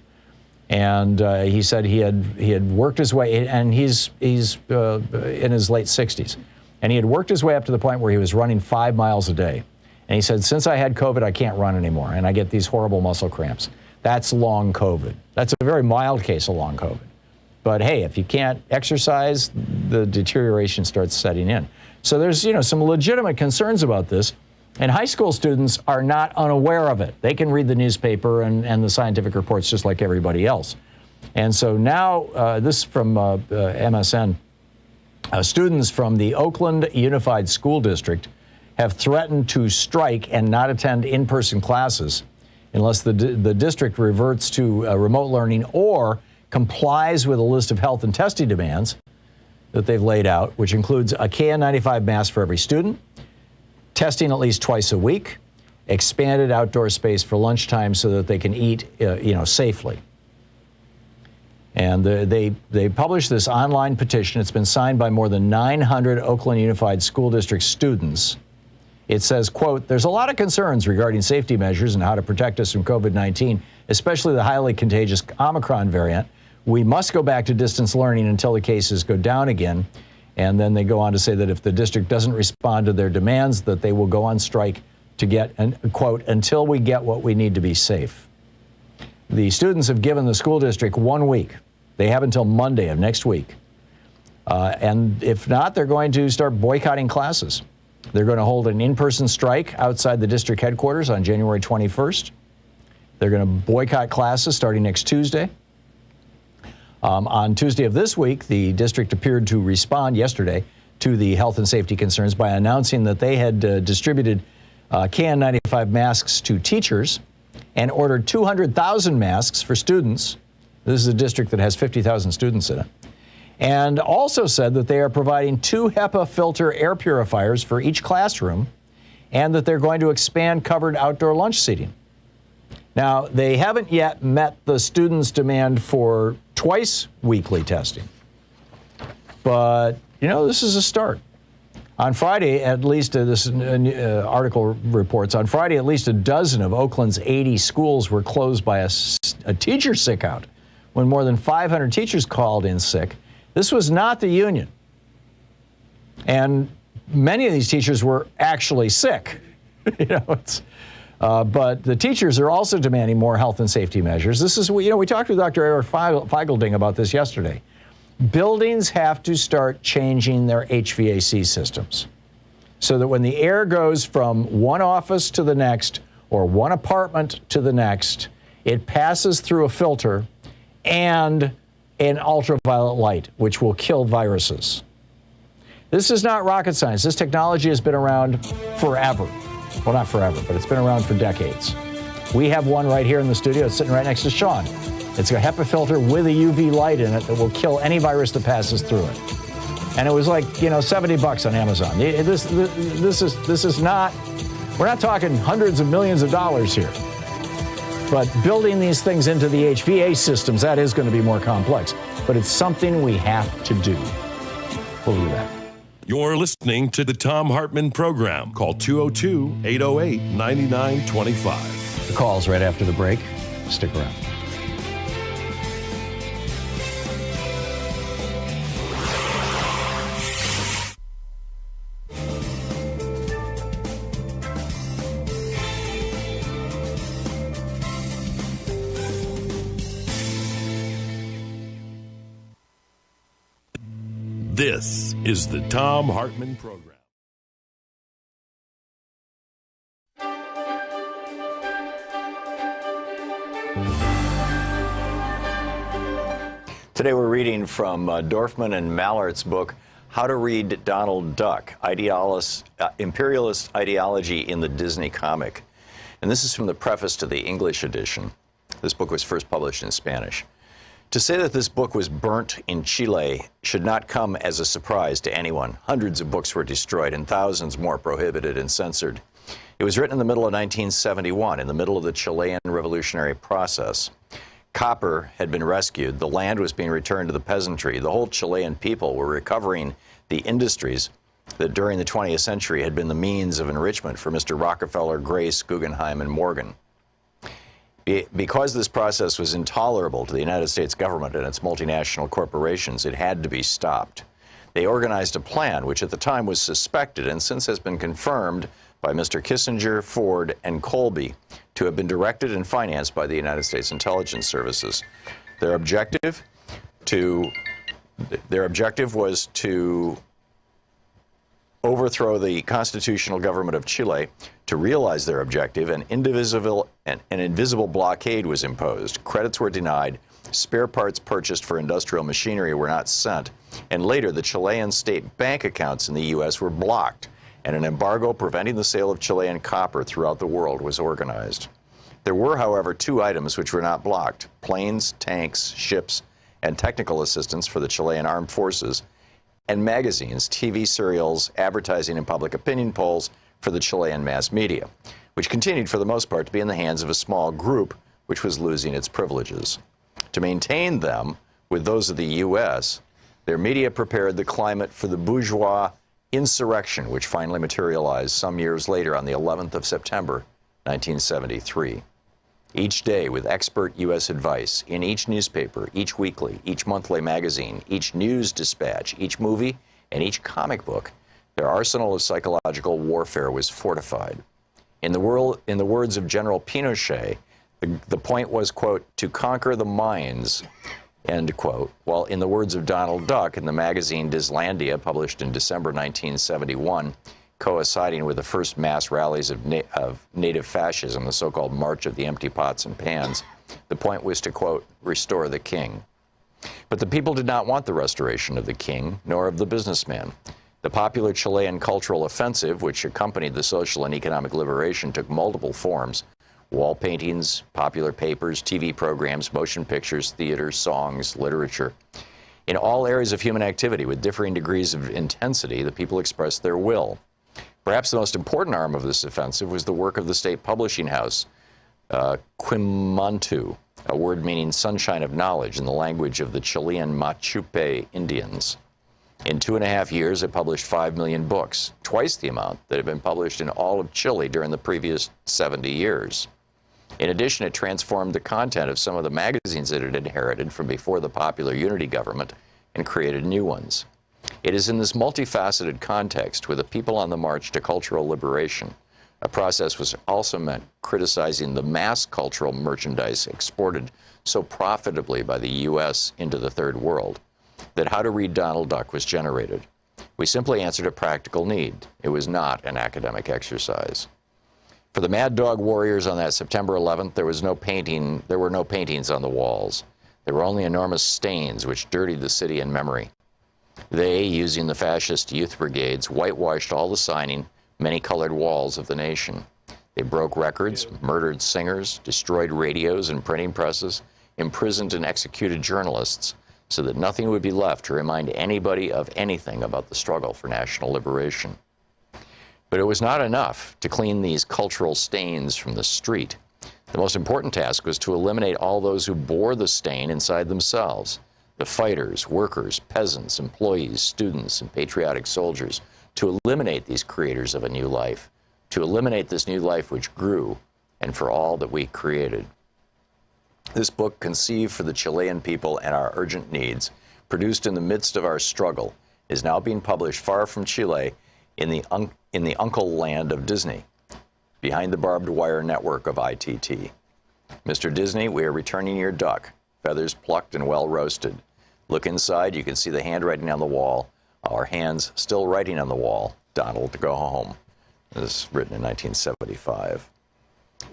And he said he had worked his way, and he's in his late 60s, and he had worked his way up to the point where he was running 5 miles a day. And he said, since I had COVID, I can't run anymore, and I get these horrible muscle cramps. That's long COVID. That's a very mild case of long COVID. But hey, if you can't exercise, the deterioration starts setting in. So there's, you know, some legitimate concerns about this. And high school students are not unaware of it. They can read the newspaper and the scientific reports just like everybody else. And so now, this from MSN, students from the Oakland Unified School District have threatened to strike and not attend in-person classes unless the district reverts to remote learning or complies with a list of health and testing demands that they've laid out, which includes a KN95 mask for every student, testing at least twice a week, expanded outdoor space for lunchtime so that they can eat, safely. And they published this online petition. It's been signed by more than 900 Oakland Unified School District students. It says, quote, "There's a lot of concerns regarding safety measures and how to protect us from COVID-19, especially the highly contagious Omicron variant. We must go back to distance learning until the cases go down again." And then they go on to say that if the district doesn't respond to their demands, that they will go on strike to get, quote, "until we get what we need to be safe." The students have given the school district 1 week. They have until Monday of next week. And if not, they're going to start boycotting classes. They're going to hold an in-person strike outside the district headquarters on January 21st. They're going to boycott classes starting next Tuesday. On Tuesday of this week, the district appeared to respond yesterday to the health and safety concerns by announcing that they had distributed KN95 masks to teachers and ordered 200,000 masks for students. This is a district that has 50,000 students in it. And also said that they are providing 2 HEPA filter air purifiers for each classroom and that they're going to expand covered outdoor lunch seating. Now, they haven't yet met the students' demand for twice weekly testing. But, this is a start. On Friday, at least, this article reports, on Friday, at least a dozen of Oakland's 80 schools were closed by a teacher sick out when more than 500 teachers called in sick. This was not the union. And many of these teachers were actually sick. But the teachers are also demanding more health and safety measures. This is, we talked with Dr. Eric Feigelding about this yesterday. Buildings have to start changing their HVAC systems so that when the air goes from one office to the next or one apartment to the next, it passes through a filter and an ultraviolet light, which will kill viruses. This is not rocket science. This technology has been around forever. Well, not forever, but it's been around for decades. We have one right here in the studio. It's sitting right next to Sean. It's a HEPA filter with a UV light in it that will kill any virus that passes through it. And it was like, $70 on Amazon. This is not, we're not talking hundreds of millions of dollars here. But building these things into the HVAC systems, that is going to be more complex. But it's something we have to do. We'll do that. You're listening to the Thom Hartmann Program. Call 202-808-9925. The call's right after the break. Stick around. This is the Thom Hartmann Program. Today we're reading from Dorfman and Mallart's book, How to Read Donald Duck, Imperialist Ideology in the Disney Comic. And this is from the preface to the English edition. This book was first published in Spanish. To say that this book was burnt in Chile should not come as a surprise to anyone. Hundreds of books were destroyed and thousands more prohibited and censored. It was written in the middle of 1971, in the middle of the Chilean revolutionary process. Copper had been rescued. The land was being returned to the peasantry. The whole Chilean people were recovering the industries that during the 20th century had been the means of enrichment for Mr. Rockefeller, Grace, Guggenheim, and Morgan. Because this process was intolerable to the United States government and its multinational corporations, it had to be stopped. They organized a plan which at the time was suspected and since has been confirmed by Mr. Kissinger, Ford, and Colby to have been directed and financed by the United States intelligence services. Their objective was to overthrow the constitutional government of Chile. To realize their objective, an invisible blockade was imposed. Credits were denied, spare parts purchased for industrial machinery were not sent, and later the Chilean state bank accounts in the U.S. were blocked, and an embargo preventing the sale of Chilean copper throughout the world was organized. There were, however, 2 items which were not blocked: planes, tanks, ships, and technical assistance for the Chilean armed forces, and magazines, TV serials, advertising, and public opinion polls for the Chilean mass media, which continued for the most part to be in the hands of a small group which was losing its privileges. To maintain them with those of the U.S., their media prepared the climate for the bourgeois insurrection, which finally materialized some years later on the 11th of September, 1973. Each day, with expert U.S. advice, in each newspaper, each weekly, each monthly magazine, each news dispatch, each movie, and each comic book, their arsenal of psychological warfare was fortified. In the words of General Pinochet, the point was, quote, to conquer the minds, end quote, while in the words of Donald Duck in the magazine Dislandia, published in December 1971, coinciding with the first mass rallies of native fascism, the so-called March of the Empty Pots and Pans, the point was to, quote, restore the king. But the people did not want the restoration of the king, nor of the businessman. The popular Chilean cultural offensive, which accompanied the social and economic liberation, took multiple forms: wall paintings, popular papers, TV programs, motion pictures, theater, songs, literature. In all areas of human activity, with differing degrees of intensity, the people expressed their will. Perhaps the most important arm of this offensive was the work of the state publishing house, Quimantu, a word meaning sunshine of knowledge in the language of the Chilean Machupe Indians. In 2.5 years, it published 5 million books, twice the amount that had been published in all of Chile during the previous 70 years. In addition, it transformed the content of some of the magazines it had inherited from before the popular unity government and created new ones. It is in this multifaceted context, with the people on the march to cultural liberation, a process which also meant criticizing the mass cultural merchandise exported so profitably by the U.S. into the Third World, that How to Read Donald Duck was generated. We simply answered a practical need. It was not an academic exercise. For the Mad Dog Warriors on that September 11th, there were no paintings on the walls. There were only enormous stains which dirtied the city in memory. They, using the fascist youth brigades, whitewashed all the signing, many-colored walls of the nation. They broke records, murdered singers, destroyed radios and printing presses, imprisoned and executed journalists, so that nothing would be left to remind anybody of anything about the struggle for national liberation. But it was not enough to clean these cultural stains from the street. The most important task was to eliminate all those who bore the stain inside themselves: the fighters, workers, peasants, employees, students, and patriotic soldiers, to eliminate these creators of a new life, to eliminate this new life which grew, and for all that we created. This book, conceived for the Chilean people and our urgent needs, produced in the midst of our struggle, is now being published far from Chile in the uncle land of Disney, behind the barbed wire network of ITT. Mr. Disney, we are returning your duck, feathers plucked and well roasted. Look inside, you can see the handwriting on the wall, our hands still writing on the wall, Donald, to go home. This is written in 1975.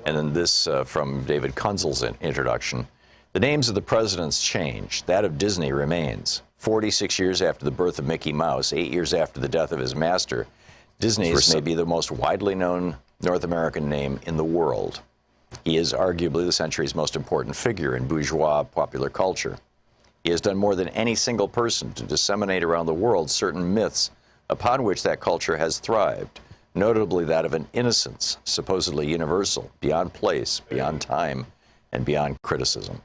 And then this from David Kunzel's introduction. The names of the presidents change. That of Disney remains. 46 years after the birth of Mickey Mouse, 8 years after the death of his master, Disney's may be the most widely known North American name in the world. He is arguably the century's most important figure in bourgeois popular culture. He has done more than any single person to disseminate around the world certain myths upon which that culture has thrived, notably that of an innocence supposedly universal, beyond place, beyond time, and beyond criticism.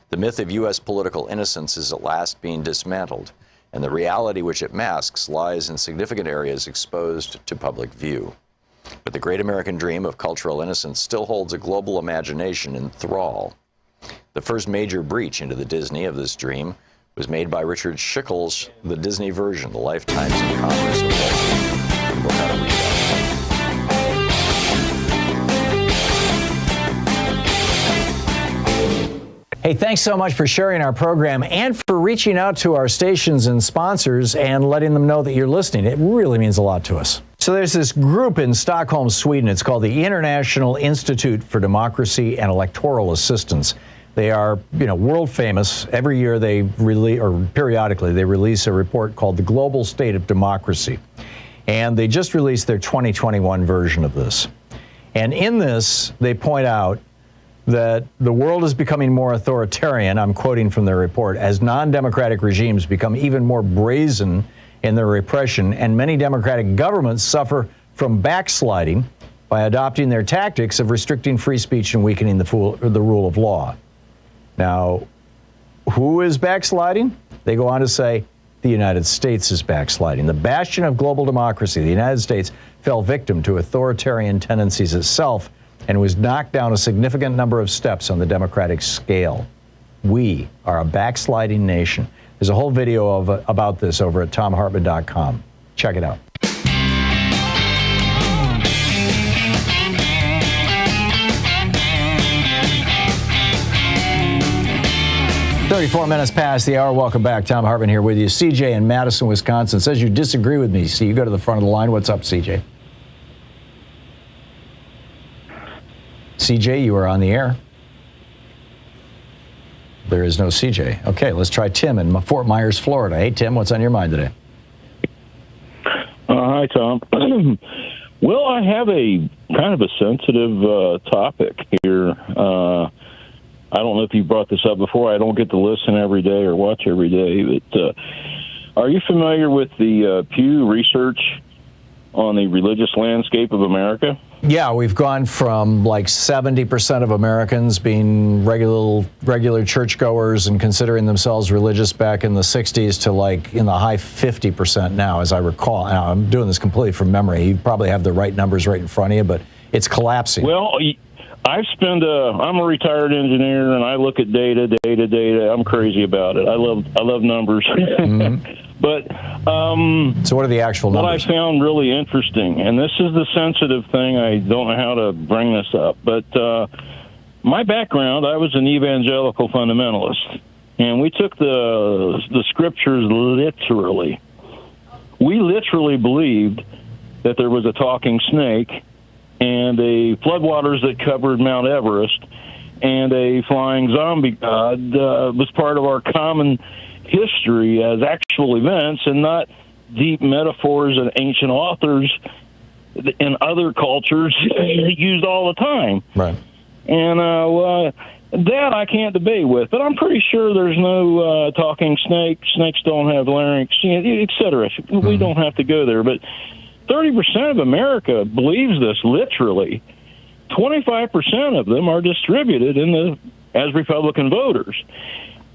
The myth of U.S. political innocence is at last being dismantled, and the reality which it masks lies in significant areas exposed to public view. But the great American dream of cultural innocence still holds a global imagination in thrall. The first major breach into the Disney of this dream was made by Richard Schickel's The Disney Version, The Lifetimes and Commerce of Walt Disney. The book How to Read Hey, thanks so much for sharing our program and for reaching out to our stations and sponsors and letting them know that you're listening. It really means a lot to us. So there's this group in Stockholm, Sweden. It's called the International Institute for Democracy and Electoral Assistance. They are, world famous. Every year they periodically they release a report called The Global State of Democracy. And they just released their 2021 version of this. And in this, they point out that the world is becoming more authoritarian, I'm quoting from their report, as non-democratic regimes become even more brazen in their repression, and many democratic governments suffer from backsliding by adopting their tactics of restricting free speech and weakening the rule of law. Now, who is backsliding? They go on to say the United States is backsliding. The bastion of global democracy, the United States, fell victim to authoritarian tendencies itself and was knocked down a significant number of steps on the democratic scale. We are a backsliding nation. There's a whole video about this over at thomhartmann.com. Check it out. 34 minutes past the hour. Welcome back. Thom Hartmann here with you. CJ in Madison, Wisconsin says you disagree with me. So you go to the front of the line. What's up, CJ? CJ, you are on the air. There is no CJ. Okay, let's try Tim in Fort Myers, Florida. Hey, Tim, what's on your mind today? Hi, Tom. Well, I have a kind of a sensitive topic here. I don't know if you brought this up before. I don't get to listen every day or watch every day, but are you familiar with the Pew Research on the religious landscape of America? Yeah, we've gone from like 70% of Americans being regular churchgoers and considering themselves religious back in the 60s to like in the high 50% now, as I recall. Now, I'm doing this completely from memory. You probably have the right numbers right in front of you, but it's collapsing. Well, I'm a retired engineer, and I look at data. I'm crazy about it. I love numbers. Mm-hmm. But so what are the actual numbers? What I found really interesting, and this is the sensitive thing, I don't know how to bring this up, but my background, I was an evangelical fundamentalist, and we took the scriptures literally. We literally believed that there was a talking snake and a floodwaters that covered Mount Everest and a flying zombie god was part of our common history as actual events and not deep metaphors that ancient authors in other cultures used all the time. Right. And that I can't debate with, but I'm pretty sure there's no talking snake. Snakes don't have larynx, et cetera. We don't have to go there, but 30% of America believes this literally. 25% of them are distributed as Republican voters.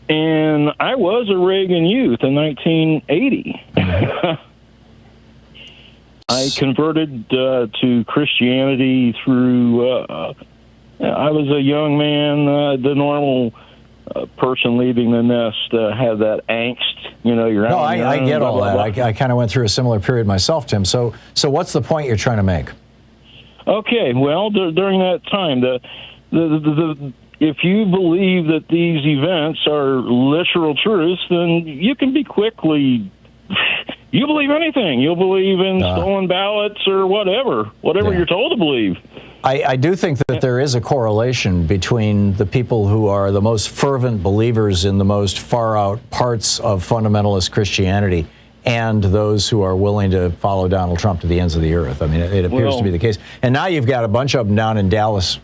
And I was a Reagan youth in 1980. I converted to Christianity through, I was a young man, the normal person leaving the nest had that angst. You're no, out. I get all that. I kind of went through a similar period myself, Tim. So what's the point you're trying to make? Okay, well, during that time, if you believe that these events are literal truths, then you can be quickly. You believe anything. You'll believe in stolen ballots or whatever you're told to believe. I do think that there is a correlation between the people who are the most fervent believers in the most far-out parts of fundamentalist Christianity and those who are willing to follow Donald Trump to the ends of the earth. I mean, it appears to be the case. And now you've got a bunch of them down in Dallas,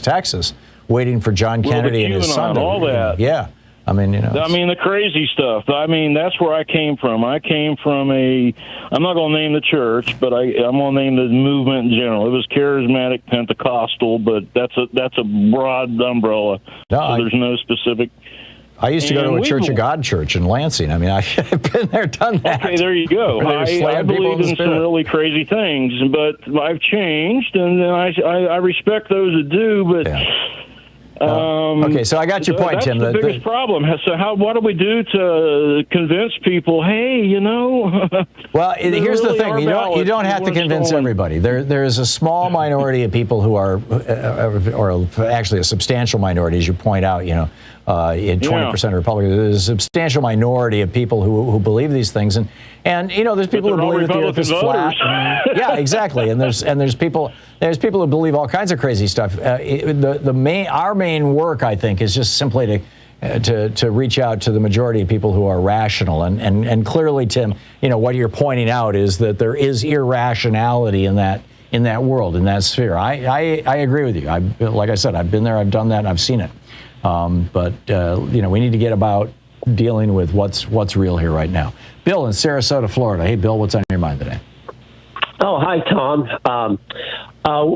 Texas, waiting for John Kennedy and his son. All that. Yeah. I mean, the crazy stuff. I mean, that's where I came from. I came from I'm not going to name the church, but I'm going to name the movement in general. It was charismatic Pentecostal, but that's a broad umbrella. No, so there's no specific. I used to go to a Church of God church in Lansing. I mean, I've been there, done that. Okay, there you go. I believe in some really crazy things, but I've changed, and I respect those that do, but. Yeah. Okay, so I got your point, Tim. That's the biggest problem. So what do we do to convince people, hey, Well, here's the thing. You don't have to convince everybody. There is a small minority of people who are, or actually a substantial minority, as you point out, 20% of Republicans. There's a substantial minority of people who believe these things. And there's people who believe that the earth is flat. Yeah, exactly. And there's people who believe all kinds of crazy stuff. Our main work, I think, is just simply to reach out to the majority of people who are rational. And clearly, Tim, what you're pointing out is that there is irrationality in that in that world, in that sphere. I agree with you. Like I said, I've been there, I've done that, and I've seen it. But we need to get about dealing with what's real here right now. Bill in Sarasota, Florida. Hey, Bill, what's on your mind today? Oh, hi, Tom.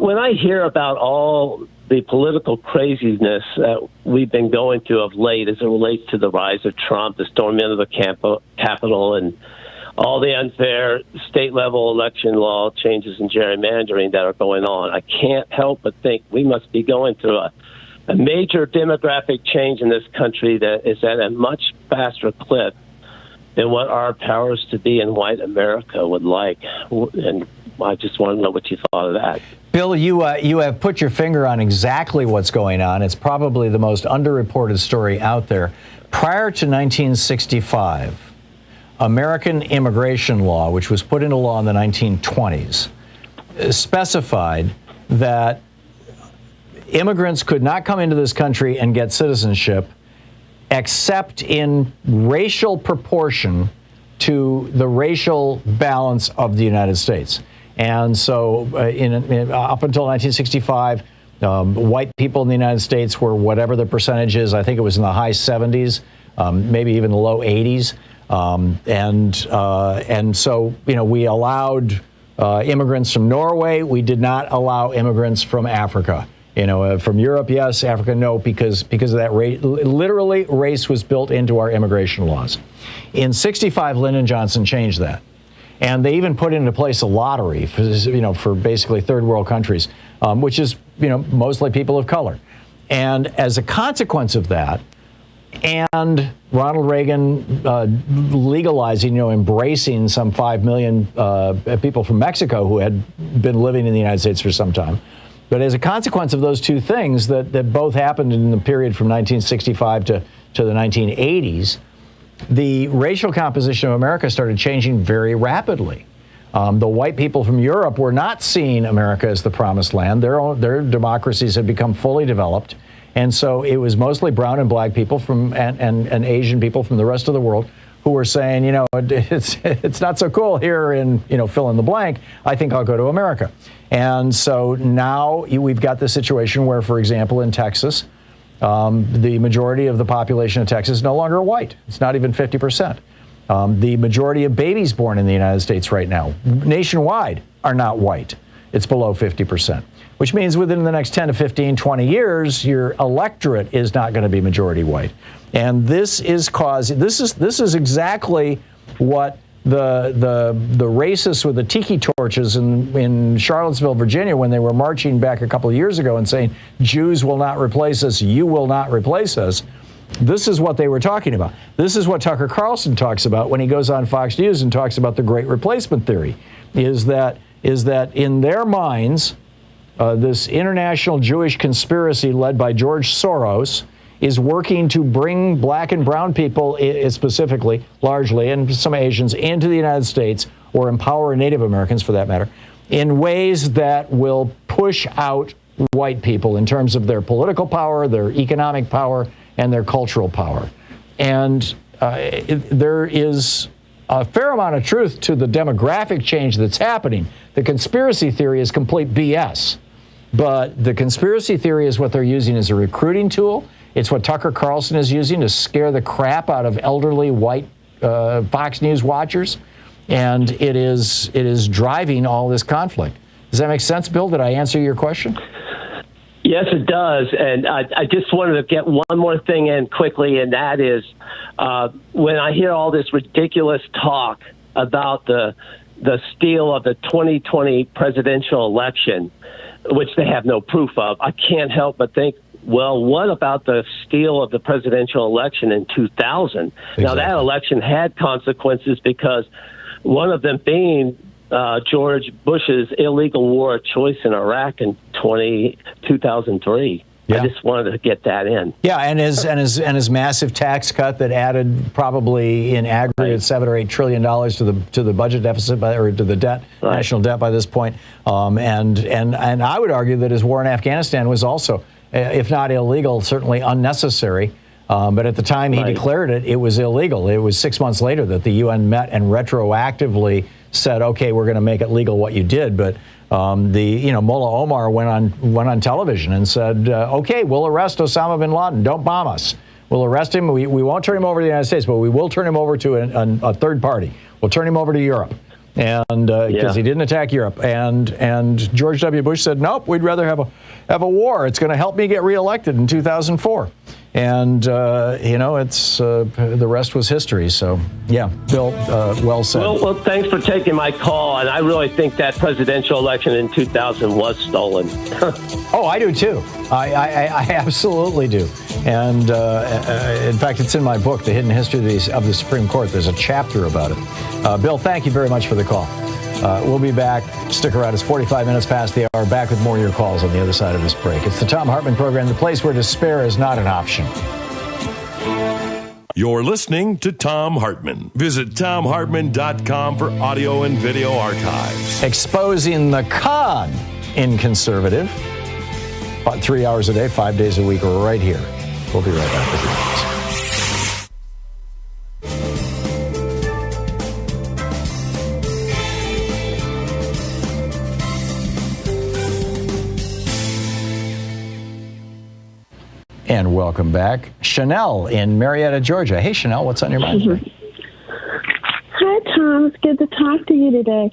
When I hear about all the political craziness that we've been going through of late as it relates to the rise of Trump, the storming of the Capitol, and all the unfair state-level election law changes and gerrymandering that are going on, I can't help but think we must be going through a major demographic change in this country that is at a much faster clip than what our powers to be in white America would like. And I just want to know what you thought of that. Bill, you have put your finger on exactly what's going on. It's probably the most underreported story out there. Prior to 1965, American immigration law, which was put into law in the 1920s, specified that immigrants could not come into this country and get citizenship except in racial proportion to the racial balance of the United States. And so up until 1965, white people in the United States were whatever the percentage is. I think it was in the high 70s, maybe even the low 80s. And so, we allowed immigrants from Norway. We did not allow immigrants from Africa. From Europe, yes. Africa, no, because of that race. Literally, race was built into our immigration laws. In 65, Lyndon Johnson changed that. And they even put into place a lottery for basically third world countries, which is, mostly people of color. And as a consequence of that, and Ronald Reagan legalizing, embracing some 5 million people from Mexico who had been living in the United States for some time. But as a consequence of those two things that both happened in the period from 1965 to the 1980s, the racial composition of America started changing very rapidly. The white people from Europe were not seeing America as the promised land. Their democracies had become fully developed. And so it was mostly brown and black people and Asian people from the rest of the world who were saying, it's not so cool here in, fill in the blank. I think I'll go to America. And so now we've got this situation where, for example, in Texas, the majority of the population of Texas is no longer white. It's not even 50%. The majority of babies born in the United States right now, nationwide, are not white. It's below 50%, which means within the next 10 to 15, 20 years, your electorate is not going to be majority white. And this is exactly what the racists with the tiki torches in Charlottesville, Virginia, when they were marching back a couple of years ago and saying, Jews will not replace us, you will not replace us. This is what they were talking about. This is what Tucker Carlson talks about when he goes on Fox News and talks about the Great Replacement Theory, is that in their minds, this international Jewish conspiracy led by George Soros is working to bring black and brown people, specifically, largely, and some Asians, into the United States, or empower Native Americans, for that matter, in ways that will push out white people in terms of their political power, their economic power, and their cultural power. And there is a fair amount of truth to the demographic change that's happening. The conspiracy theory is complete BS. But the conspiracy theory is what they're using as a recruiting tool. It's what Tucker Carlson is using to scare the crap out of elderly white Fox News watchers. And it is driving all this conflict. Does that make sense, Bill? Did I answer your question? Yes, it does. And I just wanted to get one more thing in quickly, and that is when I hear all this ridiculous talk about the steal of the 2020 presidential election, which they have no proof of, I can't help but think, well, what about the steal of the presidential election in 2000? Exactly. Now, that election had consequences because one of them being George Bush's illegal war of choice in Iraq in 2003. Yeah. I just wanted to get that in. Yeah, and his massive tax cut that added probably in aggregate $7 or $8 trillion to the budget deficit or to the debt, national debt by this point. And I would argue that his war in Afghanistan was also, if not illegal, certainly unnecessary. But at the time he declared it, it was illegal. It was 6 months later that the UN met and retroactively said, okay, we're going to make it legal what you did. But Mullah Omar went on television and said, okay, we'll arrest Osama bin Laden. Don't bomb us. We'll arrest him. We won't turn him over to the United States, but we will turn him over to a third party. We'll turn him over to Europe. And because he didn't attack Europe, and George W. Bush said, nope, we'd rather have a war. It's going to help me get reelected in 2004. And it's the rest was history. So yeah, Bill, well said. Well, thanks for taking my call, and I really think that presidential election in 2000 was stolen. Oh, I do too. I absolutely do. And in fact, it's in my book, The Hidden History of the Supreme Court. There's a chapter about it. Bill, thank you very much for the call. We'll be back. Stick around. It's 45 minutes past the hour. Back with more of your calls on the other side of this break. It's the Thom Hartmann Program, the place where despair is not an option. You're listening to Thom Hartmann. Visit thomhartmann.com for audio and video archives. Exposing the con in conservative. About 3 hours a day, 5 days a week, right here. We'll be right back with you. And welcome back. Chanel in Marietta, Georgia. Hey, Chanel, what's on your mind today? Hi, Tom. It's good to talk to you today.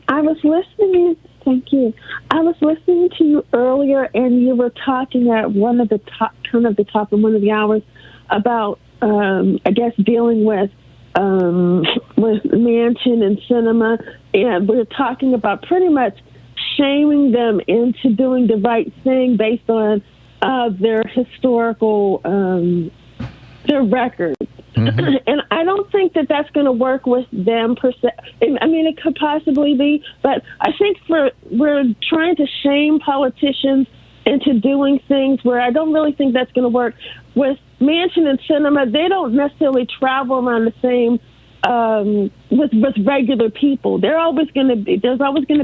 I was listening. Thank you. I was listening to you earlier, and you were talking at one of the top of one of the hours about, I guess, dealing with Manchin and Sinema, and we were talking about pretty much shaming them into doing the right thing based on their historical, their record. Mm-hmm. And I don't think that that's going to work with them per se. I mean, it could possibly be, but I think we're trying to shame politicians into doing things where I don't really think that's going to work. With Manchin and Sinema, they don't necessarily travel around the same with regular people. There's always going to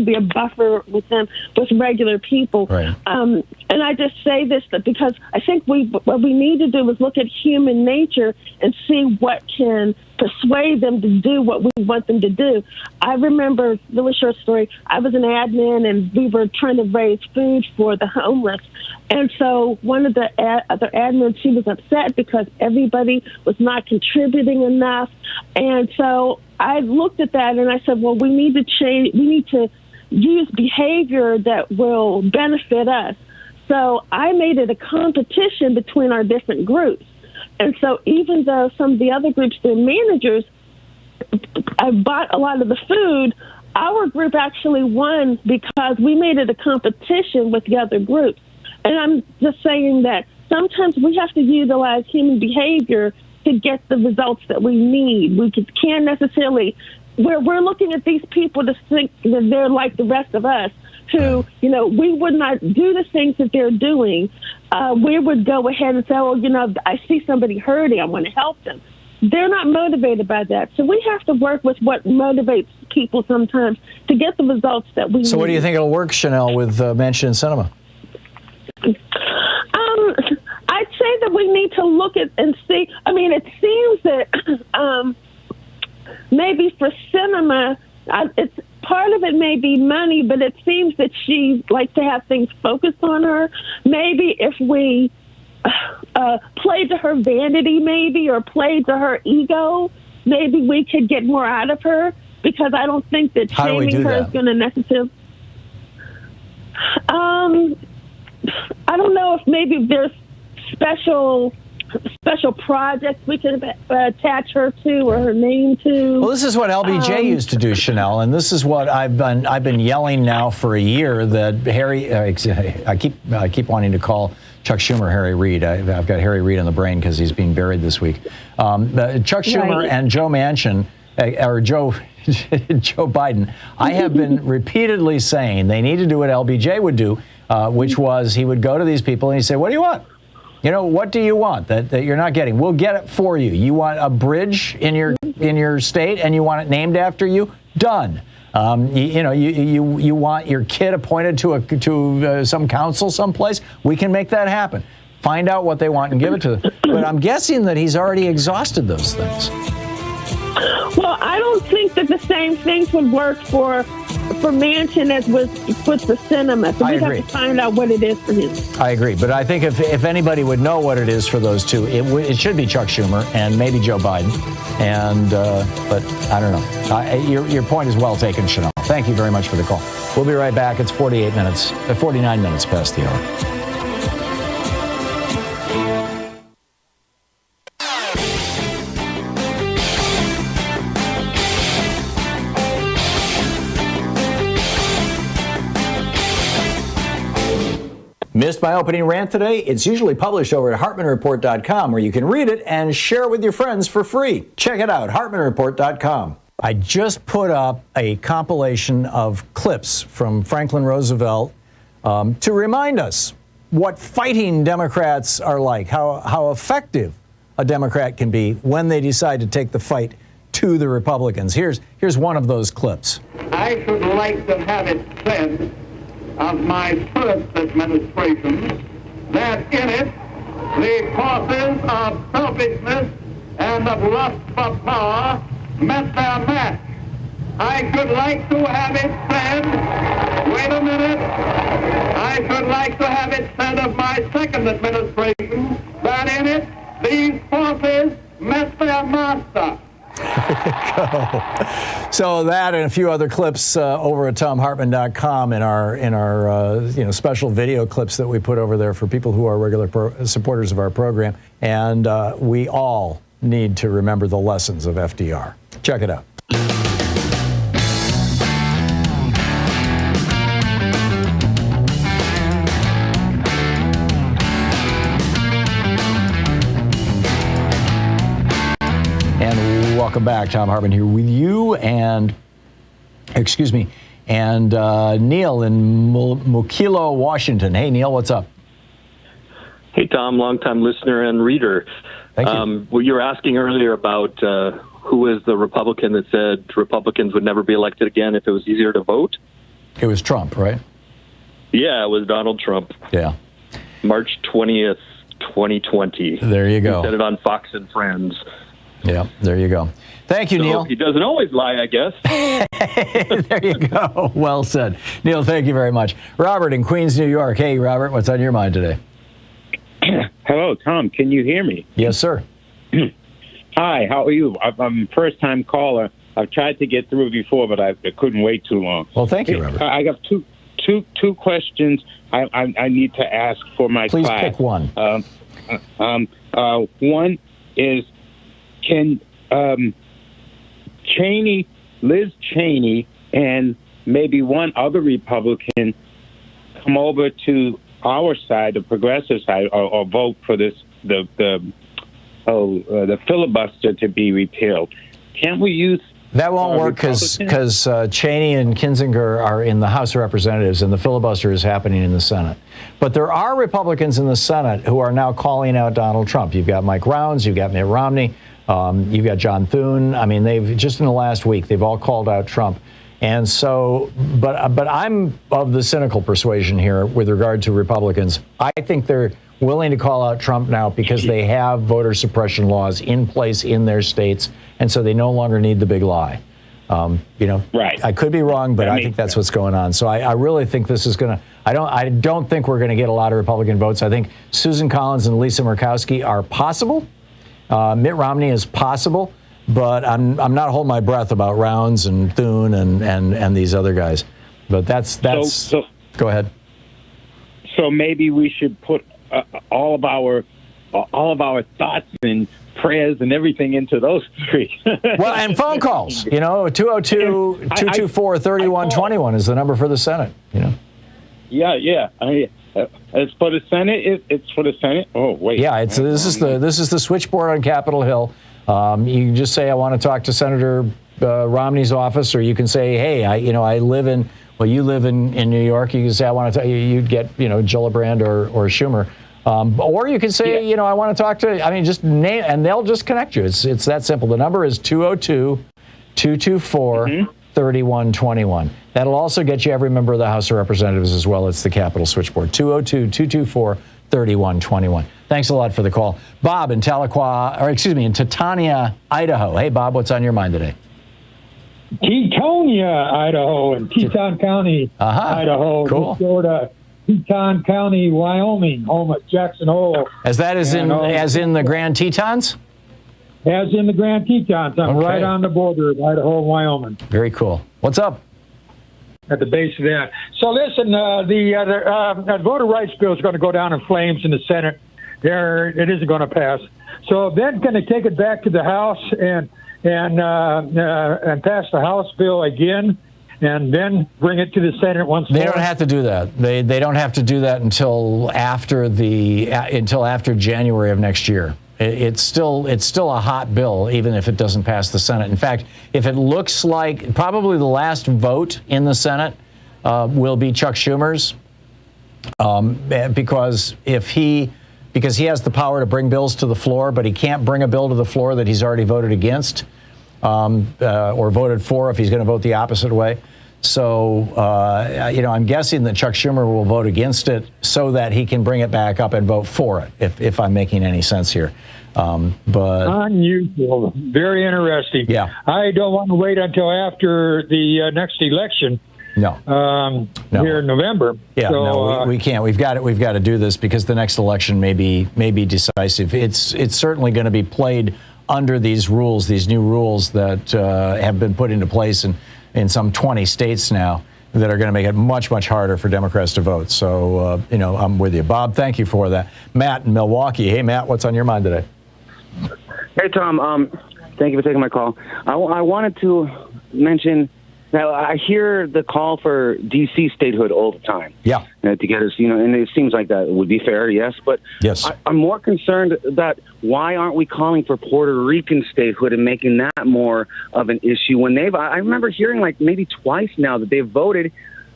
be a buffer with them with regular people. Right. And I just say this because I think what we need to do is look at human nature and see what can persuade them to do what we want them to do. I remember, really short story, I was an admin and we were trying to raise food for the homeless. And so one of the other admins, she was upset because everybody was not contributing enough. And so I looked at that and I said, well, we need to change. We need to use behavior that will benefit us. So I made it a competition between our different groups. And so even though some of the other groups, their managers, I bought a lot of the food, our group actually won because we made it a competition with the other groups. And I'm just saying that sometimes we have to utilize human behavior to get the results that we need. We can't necessarily, we're looking at these people to think that they're like the rest of us who, we would not do the things that they're doing. We would go ahead and say, I see somebody hurting, I want to help them. They're not motivated by that. So we have to work with what motivates people sometimes to get the results that we need. So what do you think it'll work, Chanel, with Manchin and Sinema? I'd say that we need to look at and see. I mean, it seems that maybe for Sinema, it's part of it may be money, but it seems that she likes to have things focused on her. Maybe if we play to her vanity, maybe, or play to her ego, maybe we could get more out of her, because I don't think that shaming her is going to necessarily. I don't know if maybe there's special projects we can attach her to or her name to. Well, this is what LBJ used to do, Chanel, and this is what I've been yelling now for a year that Harry. I keep wanting to call Chuck Schumer Harry Reid. I've got Harry Reid on the brain because he's being buried this week. Chuck Schumer and Joe Manchin or Joe Biden. I have been repeatedly saying they need to do what LBJ would do, which was he would go to these people and he'd say, "What do you want? What do you want that you're not getting? We'll get it for you. You want a bridge in your state and you want it named after you? Done. You want your kid appointed to some council someplace? We can make that happen. Find out what they want and give it to them." But I'm guessing that he's already exhausted those things. Well, I don't think that the same things would work for for Manchin as was for Sinema. So we have to find out what it is for him. I agree. But I think if anybody would know what it is for those two, it should be Chuck Schumer and maybe Joe Biden. And but I don't know. Your point is well taken, Chanel. Thank you very much for the call. We'll be right back. It's 49 minutes past the hour. Missed my opening rant today? It's usually published over at HartmannReport.com, where you can read it and share it with your friends for free. Check it out, HartmannReport.com. I just put up a compilation of clips from Franklin Roosevelt to remind us what fighting Democrats are like, how effective a Democrat can be when they decide to take the fight to the Republicans. Here's one of those clips. I should like to have it said of my first administration that in it the causes of selfishness and of lust for power met their match. I should like to have it said, wait a minute, I should like to have it said of my second administration that in it these forces met their master. So that and a few other clips over at ThomHartmann.com in our special video clips that we put over there for people who are regular supporters of our program. And we all need to remember the lessons of FDR. Check it out. And welcome back. Thom Hartmann here with you and Neil in Mokilo, Washington. Hey, Neil, what's up? Hey, Tom, longtime listener and reader. Thank you. Well, you were asking earlier about who was the Republican that said Republicans would never be elected again if it was easier to vote? It was Trump, right? Yeah, it was Donald Trump. Yeah. March 20th, 2020. There you go. He said it on Fox and Friends. Yeah, there you go. Thank you, Neil. He doesn't always lie, I guess. There you go. Well said. Neil, thank you very much. Robert in Queens, New York. Hey, Robert, what's on your mind today? Hello, Tom. Can you hear me? Yes, sir. Hi, how are you? I'm a first-time caller. I've tried to get through before, but I couldn't wait too long. Well, thank you, Robert. I got two questions I need to ask for my Please class. pick one. One is, can Liz Cheney, and maybe one other Republican come over to our side, the progressive side, or vote for the filibuster to be repealed? Can't we use that? Won't work because Cheney and Kinzinger are in the House of Representatives and the filibuster is happening in the Senate. But there are Republicans in the Senate who are now calling out Donald Trump. You've got Mike Rounds, you've got Mitt Romney, you've got John Thune. I mean, they've just in the last week they've all called out Trump. And so, but I'm of the cynical persuasion here with regard to Republicans. I think they're willing to call out Trump now because they have voter suppression laws in place in their states, and so they no longer need the big lie. Right. I could be wrong, but I think that's what's going on. So I really think this is going to. I don't think we're going to get a lot of Republican votes. I think Susan Collins and Lisa Murkowski are possible. Mitt Romney is possible. But I'm not holding my breath about Rounds and Thune and these other guys. But that's so go ahead. So maybe we should put all of our thoughts and prayers and everything into those three. Well, and phone calls. 202-224-3121 is the number for the Senate. Yeah. It's for the Senate. It's for the Senate. Oh wait. Yeah. This is the switchboard on Capitol Hill. You can just say, I want to talk to Senator Romney's office, or you can say, hey, I live in, you live in New York. You can say, I want to talk, you'd get, Gillibrand or Schumer. Or you can say, I want to talk to, just name, and they'll just connect you. It's that simple. The number is 202-224-3121. That'll also get you every member of the House of Representatives as well. It's the Capitol switchboard, 202-224-3121. Thanks a lot for the call. Bob in Tahlequah, in Titania, Idaho. Hey, Bob, what's on your mind today? Tetonia, Idaho, and Teton County, Idaho. Cool. Just go to Teton County, Wyoming, home at Jackson Hole. As in the Grand Tetons? As in the Grand Tetons. I'm right on the border of Idaho and Wyoming. Very cool. What's up? At the base of that. So listen, the voter rights bill is going to go down in flames in the Senate. It isn't going to pass. So then going to take it back to the House and pass the House bill again, and then bring it to the Senate once more. They don't have to do that. They don't have to do that until after January of next year. It's still a hot bill, even if it doesn't pass the Senate. In fact, if it looks like probably the last vote in the Senate will be Chuck Schumer's, because he has the power to bring bills to the floor, but he can't bring a bill to the floor that he's already voted against or voted for if he's going to vote the opposite way. So, I'm guessing that Chuck Schumer will vote against it so that he can bring it back up and vote for it, if I'm making any sense here. But unusual, very interesting. Yeah. I don't want to wait until after the next election. No. Here in November. Yeah, so, we can't. We've got to do this because the next election may be decisive. It's certainly going to be played under these rules, these new rules that have been put into place in some 20 states now that are going to make it much, much harder for Democrats to vote. So, I'm with you. Bob, thank you for that. Matt in Milwaukee. Hey, Matt, what's on your mind today? Hey, Tom. Thank you for taking my call. I wanted to mention that I hear the call for D.C. statehood all the time. Yeah. To get us, and it seems like that would be fair, yes. But yes. I'm more concerned that why aren't we calling for Puerto Rican statehood and making that more of an issue when I remember hearing like maybe twice now that they've voted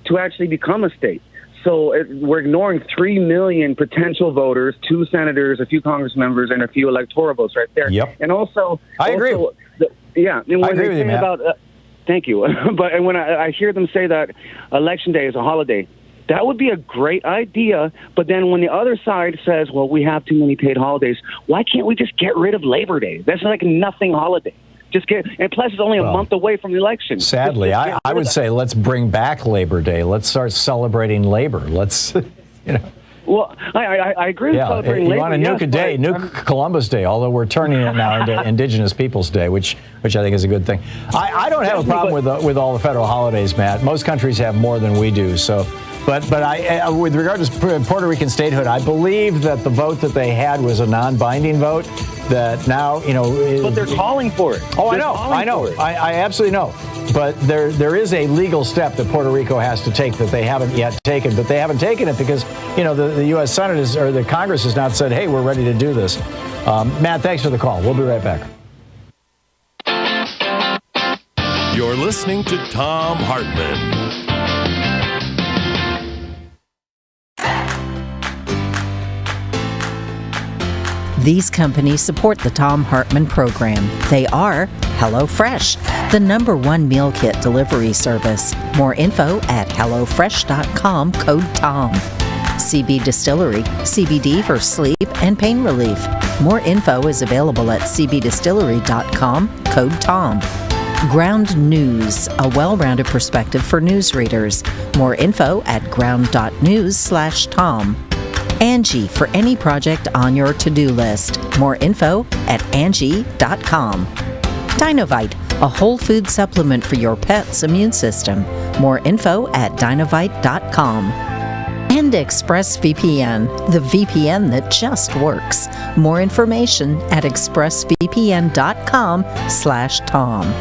to actually become a state. So we're ignoring 3 million potential voters, 2 senators, a few Congress members, and a few electoral votes right there. Yep. And also, I agree. And when I agree with you, Matt. Thank you. But when I hear them say that Election Day is a holiday, that would be a great idea. But then when the other side says, well, we have too many paid holidays, why can't we just get rid of Labor Day? That's like nothing holiday. And plus it's only a month away from the election. Sadly, I would say let's bring back Labor Day. Let's start celebrating labor. Let's, Well, I agree with celebrating Labor. You want to nuke a day, nuke Columbus Day, although we're turning it now into Indigenous Peoples Day, which I think is a good thing. I don't have a problem with all the federal holidays, Matt. Most countries have more than we do. So, but with regard to Puerto Rican statehood, I believe that the vote that they had was a non-binding vote. That now, but they're calling for it. Oh, I know. I absolutely know. But there is a legal step that Puerto Rico has to take that they haven't yet taken. But they haven't taken it because, the U.S. Senate or the Congress has not said, hey, we're ready to do this. Matt, thanks for the call. We'll be right back. You're listening to Thom Hartmann. These companies support the Thom Hartmann Program. They are HelloFresh, the #1 meal kit delivery service. More info at HelloFresh.com, code TOM. CB Distillery, CBD for sleep and pain relief. More info is available at cbdistillery.com, code TOM. Ground News, a well-rounded perspective for news readers. More info at ground.news/Tom. Angie, for any project on your to-do list. More info at Angie.com. Dinovite, a whole food supplement for your pet's immune system. More info at Dinovite.com. And ExpressVPN, the VPN that just works. More information at expressvpn.com/Tom.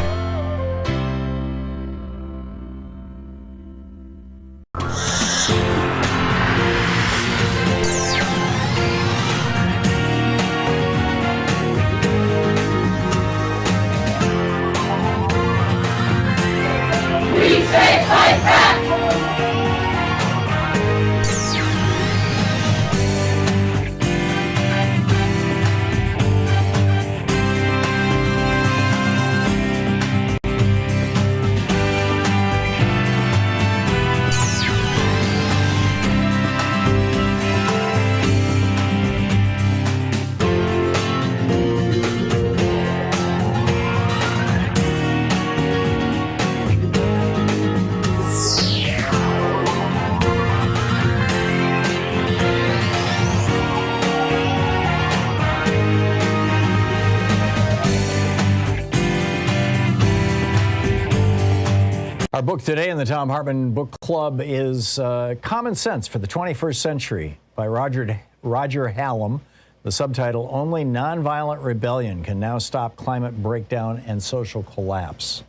Our book today in the Thom Hartmann Book Club is Common Sense for the 21st Century by Roger Hallam. The subtitle, Only Nonviolent Rebellion Can Now Stop Climate Breakdown and Social Collapse.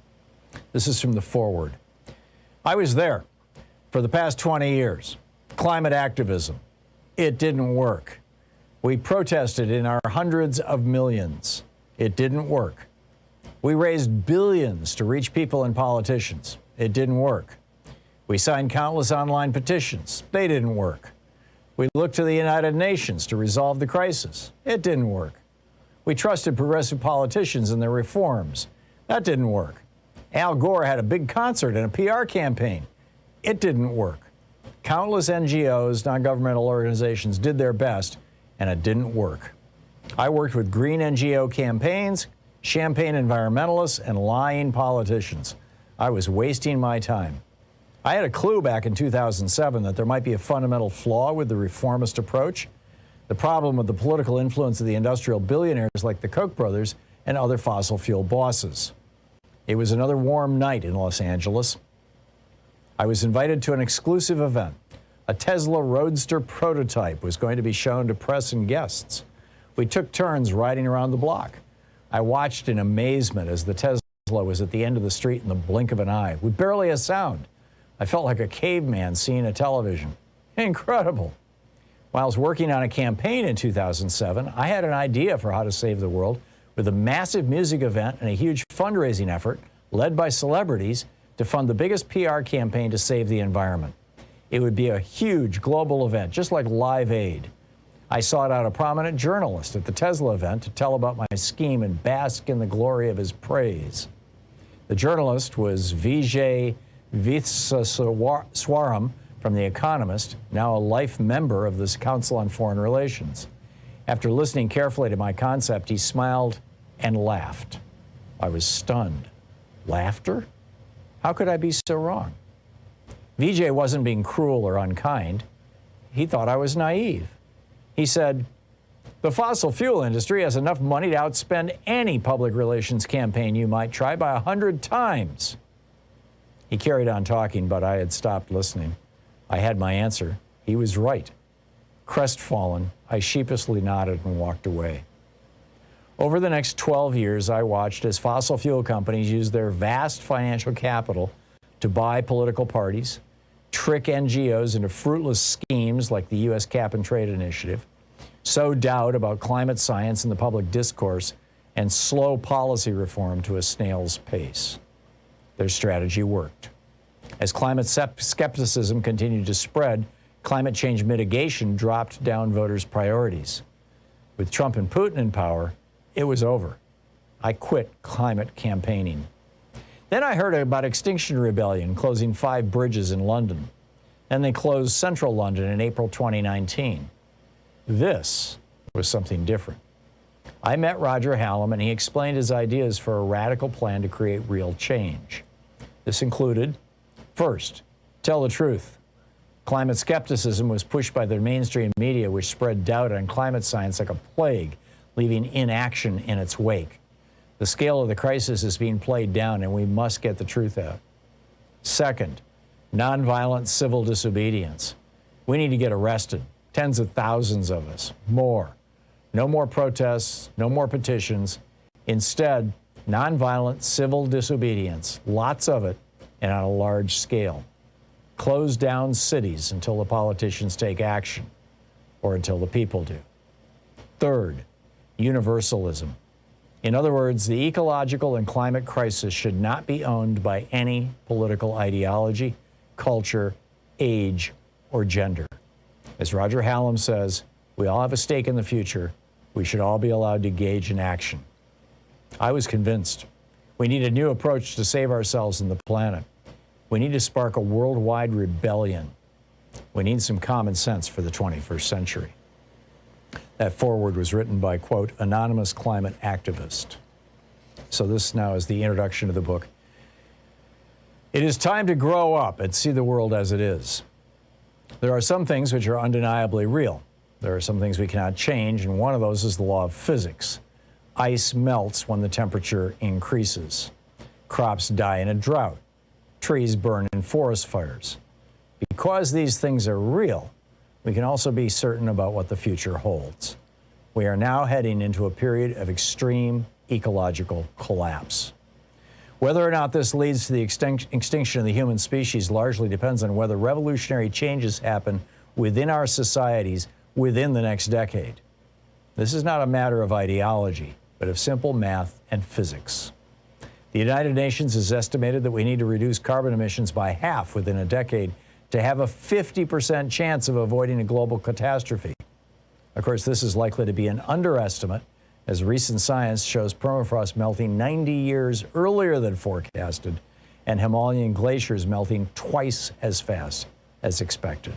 This is from the foreword. I was there for the past 20 years. Climate activism. It didn't work. We protested in our hundreds of millions. It didn't work. We raised billions to reach people and politicians. It didn't work. We signed countless online petitions. They didn't work. We looked to the United Nations to resolve the crisis. It didn't work. We trusted progressive politicians and their reforms. That didn't work. Al Gore had a big concert and a PR campaign. It didn't work. Countless NGOs, non-governmental organizations, did their best, and it didn't work. I worked with green NGO campaigns, champagne environmentalists, and lying politicians. I was wasting my time. I had a clue back in 2007 that there might be a fundamental flaw with the reformist approach. The problem with the political influence of the industrial billionaires like the Koch brothers and other fossil fuel bosses. It was another warm night in Los Angeles. I was invited to an exclusive event. A Tesla Roadster prototype was going to be shown to press and guests. We took turns riding around the block. I watched in amazement as the Tesla was at the end of the street in the blink of an eye, with barely a sound. I felt like a caveman seeing a television. Incredible. While I was working on a campaign in 2007, I had an idea for how to save the world with a massive music event and a huge fundraising effort led by celebrities to fund the biggest PR campaign to save the environment. It would be a huge global event, just like Live Aid. I sought out a prominent journalist at the Tesla event to tell about my scheme and bask in the glory of his praise. The journalist was Vijay Vithswaram from The Economist, now a life member of this Council on Foreign Relations. After listening carefully to my concept, he smiled and laughed. I was stunned. Laughter? How could I be so wrong? Vijay wasn't being cruel or unkind. He thought I was naive. He said, the fossil fuel industry has enough money to outspend any public relations campaign you might try by 100 times. He carried on talking, but I had stopped listening. I had my answer. He was right. Crestfallen, I sheepishly nodded and walked away. Over the next 12 years, I watched as fossil fuel companies used their vast financial capital to buy political parties, trick NGOs into fruitless schemes like the U.S. Cap and Trade Initiative, sow doubt about climate science in the public discourse, and slow policy reform to a snail's pace. Their strategy worked. As climate skepticism continued to spread, climate change mitigation dropped down voters' priorities. With Trump and Putin in power, it was over. I quit climate campaigning. Then I heard about Extinction Rebellion closing 5 bridges in London. Then they closed central London in April 2019. This was something different. I met Roger Hallam and he explained his ideas for a radical plan to create real change. This included, first, tell the truth. Climate skepticism was pushed by the mainstream media, which spread doubt on climate science like a plague, leaving inaction in its wake. The scale of the crisis is being played down, and we must get the truth out. Second, nonviolent civil disobedience. We need to get arrested, tens of thousands of us, more. No more protests, no more petitions. Instead, nonviolent civil disobedience, lots of it, and on a large scale. Close down cities until the politicians take action, or until the people do. Third, universalism. In other words, the ecological and climate crisis should not be owned by any political ideology, culture, age, or gender. As Roger Hallam says, we all have a stake in the future. We should all be allowed to engage in action. I was convinced. We need a new approach to save ourselves and the planet. We need to spark a worldwide rebellion. We need some common sense for the 21st century. That foreword was written by, quote, anonymous climate activist. So this now is the introduction to the book. It is time to grow up and see the world as it is. There are some things which are undeniably real. There are some things we cannot change, and one of those is the law of physics. Ice melts when the temperature increases. Crops die in a drought. trees burn in forest fires. Because these things are real, we can also be certain about what the future holds. We are now heading into a period of extreme ecological collapse. Whether or not this leads to the extinction of the human species largely depends on whether revolutionary changes happen within our societies within the next decade. This is not a matter of ideology, but of simple math and physics. The United Nations has estimated that we need to reduce carbon emissions by half within a decade to have a 50% chance of avoiding a global catastrophe. Of course, this is likely to be an underestimate, as recent science shows permafrost melting 90 years earlier than forecasted and Himalayan glaciers melting twice as fast as expected.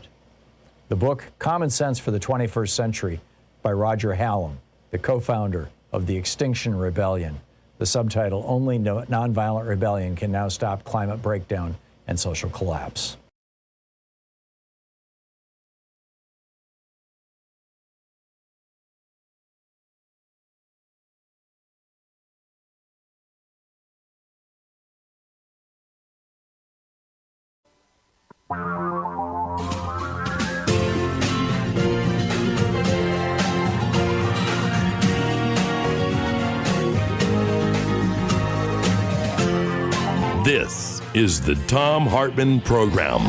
The book, Common Sense for the 21st Century, by Roger Hallam, the co-founder of the Extinction Rebellion. The subtitle, Only Nonviolent Rebellion Can Now Stop Climate Breakdown and Social Collapse. This is the Thom Hartmann Program.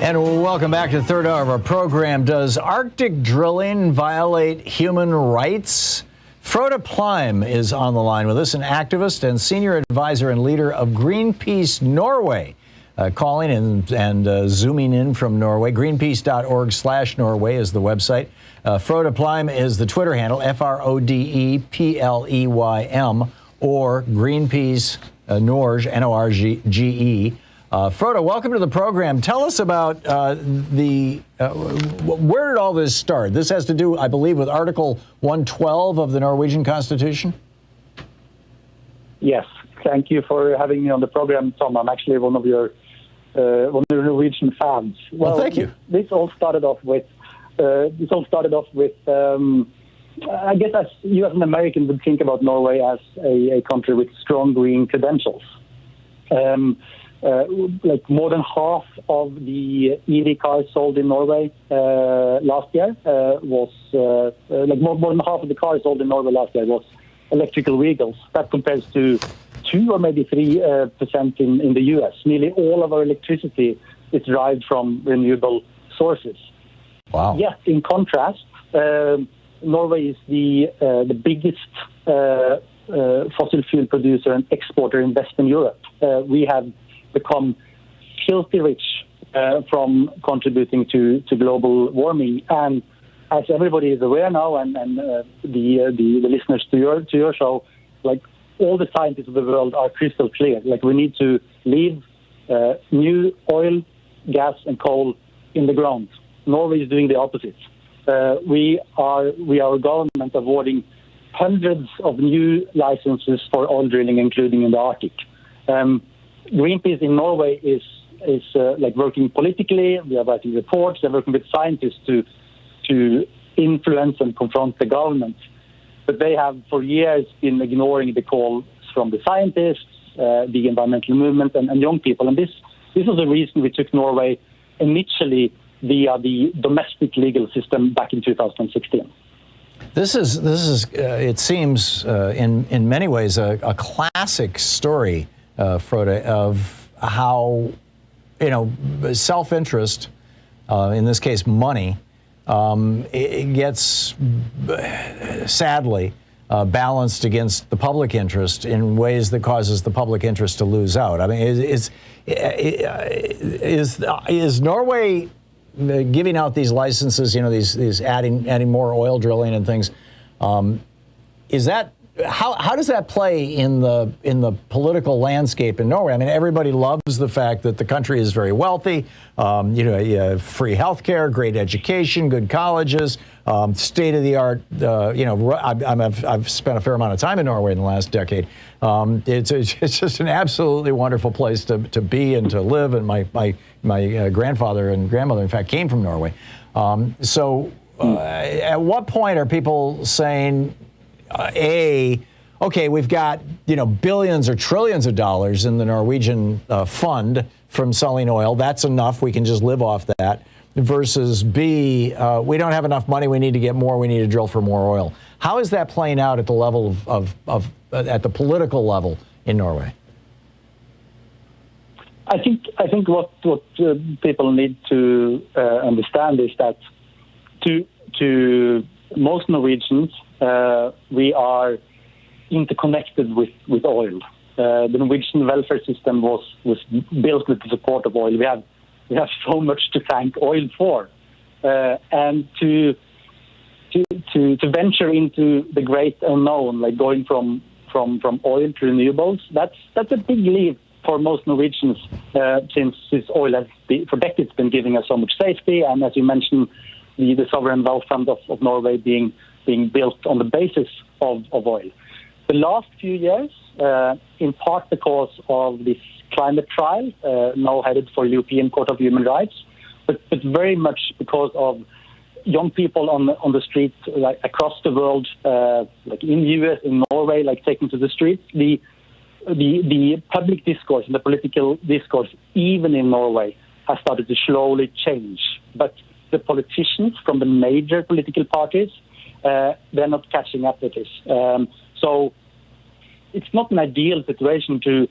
And welcome back to the third hour of our program. Does Arctic drilling violate human rights? Frode Pleim is on the line with us, an activist and senior advisor and leader of Greenpeace Norway, calling and zooming in from Norway. Greenpeace.org/Norway is the website. Frode Pleim is the Twitter handle, FRODEPLEYM, or Greenpeace Norge, Norge. Frode, welcome to the program. Tell us about where did all this start? This has to do, I believe, with Article 112 of the Norwegian Constitution? Yes. Thank you for having me on the program, Tom. I'm actually one of your Norwegian fans. Well, thank you. This all started off with I guess as you as an American would think about Norway as a country with strong green credentials. Like more than half of the EV cars sold in Norway last year was more than half of the cars sold in Norway last year was electrical vehicles. That compares to 2 or maybe 3% in the U.S. Nearly all of our electricity is derived from renewable sources. Wow. Yet, in contrast, Norway is the biggest fossil fuel producer and exporter in Western Europe. We have become filthy rich from contributing to global warming. And as everybody is aware now, and the listeners to your show, like all the scientists of the world are crystal clear. Like we need to leave new oil, gas, and coal in the ground. Norway is doing the opposite. We are government awarding hundreds of new licenses for oil drilling, including in the Arctic. Greenpeace in Norway is working politically. We are writing reports. They're working with scientists to influence and confront the government. But they have for years been ignoring the calls from the scientists, the environmental movement, and young people. And this was the reason we took Norway initially via the domestic legal system back in 2016. This is it seems in many ways a classic story, Frode, of how self-interest, in this case money, it gets sadly balanced against the public interest in ways that causes the public interest to lose out. I mean, is Norway giving out these licenses, these adding more oil drilling and things? Is that how does that play in the political landscape in Norway? I mean, everybody loves the fact that the country is very wealthy. You have free healthcare, great education, good colleges, state of the art. I've spent a fair amount of time in Norway in the last decade. It's just an absolutely wonderful place to be and to live. And my grandfather and grandmother, in fact, came from Norway. At what point are people saying, okay, we've got, billions or trillions of dollars in the Norwegian fund from selling oil. That's enough. We can just live off that. Versus B, we don't have enough money. We need to get more. We need to drill for more oil. How is that playing out at the level of at the political level in Norway? I think what people need to understand is that to most Norwegians, we are interconnected with oil. The Norwegian welfare system was built with the support of oil. We have so much to thank oil for, and to venture into the great unknown, like going from oil to renewables. That's a big leap for most Norwegians, since oil has for decades been giving us so much safety, and as you mentioned, the sovereign wealth fund of Norway being built on the basis of oil. The last few years, in part because of this climate trial, now headed for European Court of Human Rights, but very much because of young people on the streets, like across the world, like in the US, in Norway, like taking to the streets. The public discourse and the political discourse, even in Norway, has started to slowly change. But the politicians from the major political parties, they're not catching up with this. So it's not an ideal situation to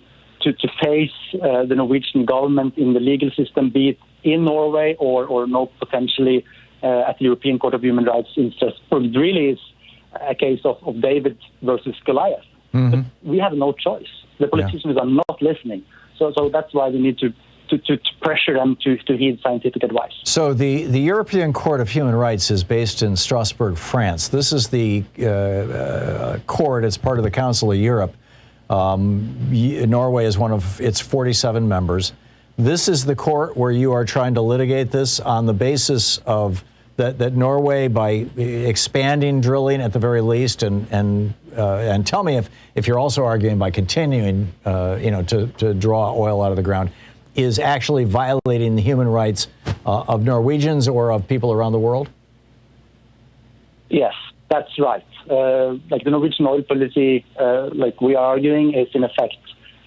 face the Norwegian government in the legal system, be it in Norway or no potentially at the European Court of Human Rights in Strasbourg. It really is a case of David versus Goliath. Mm-hmm. But we have no choice. The politicians are not listening. So that's why we need to pressure them to heed scientific advice. So the European Court of Human Rights is based in Strasbourg, France. This is the court. It's part of the Council of Europe. Norway is one of its 47 members. This is the court where you are trying to litigate this on the basis of that Norway, by expanding drilling at the very least, and tell me if you're also arguing by continuing, to draw oil out of the ground, is actually violating the human rights of Norwegians or of people around the world? Yes, that's right. Like the Norwegian oil policy, like we are arguing, is in effect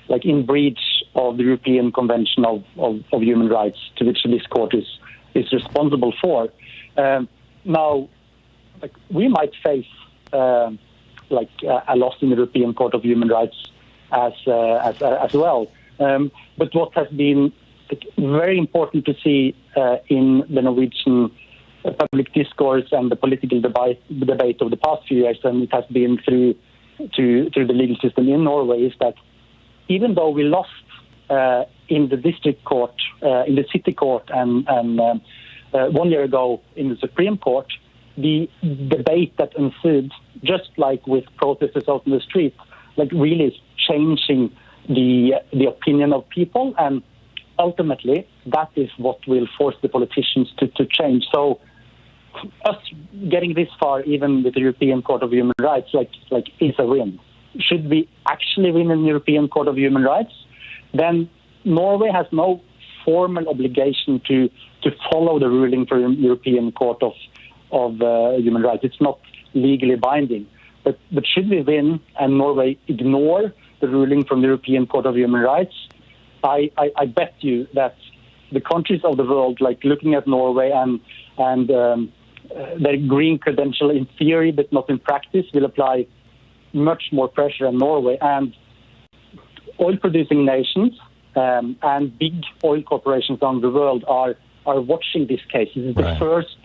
like in breach of the European Convention of Human Rights, to which this court is responsible for. Now, like we might face like a loss in the European Court of Human Rights as well. But what has been very important to see in the Norwegian public discourse and the political debate of the past few years, and it has been through the legal system in Norway, is that even though we lost in the district court, in the city court, and 1 year ago in the Supreme Court, the debate that ensued, just like with protesters out in the street, like really is changing the opinion of people, and ultimately that is what will force the politicians to change. So us getting this far, even with the European Court of Human Rights, like is a win. Should we actually win in the European Court of Human Rights, then Norway has no formal obligation to follow the ruling from the European Court of Human Rights. It's not legally binding. But should we win and Norway ignore the ruling from the European Court of Human Rights, I bet you that the countries of the world, like looking at Norway and their green credential in theory but not in practice, will apply much more pressure on Norway. And oil-producing nations and big oil corporations around the world are watching this case. This is the first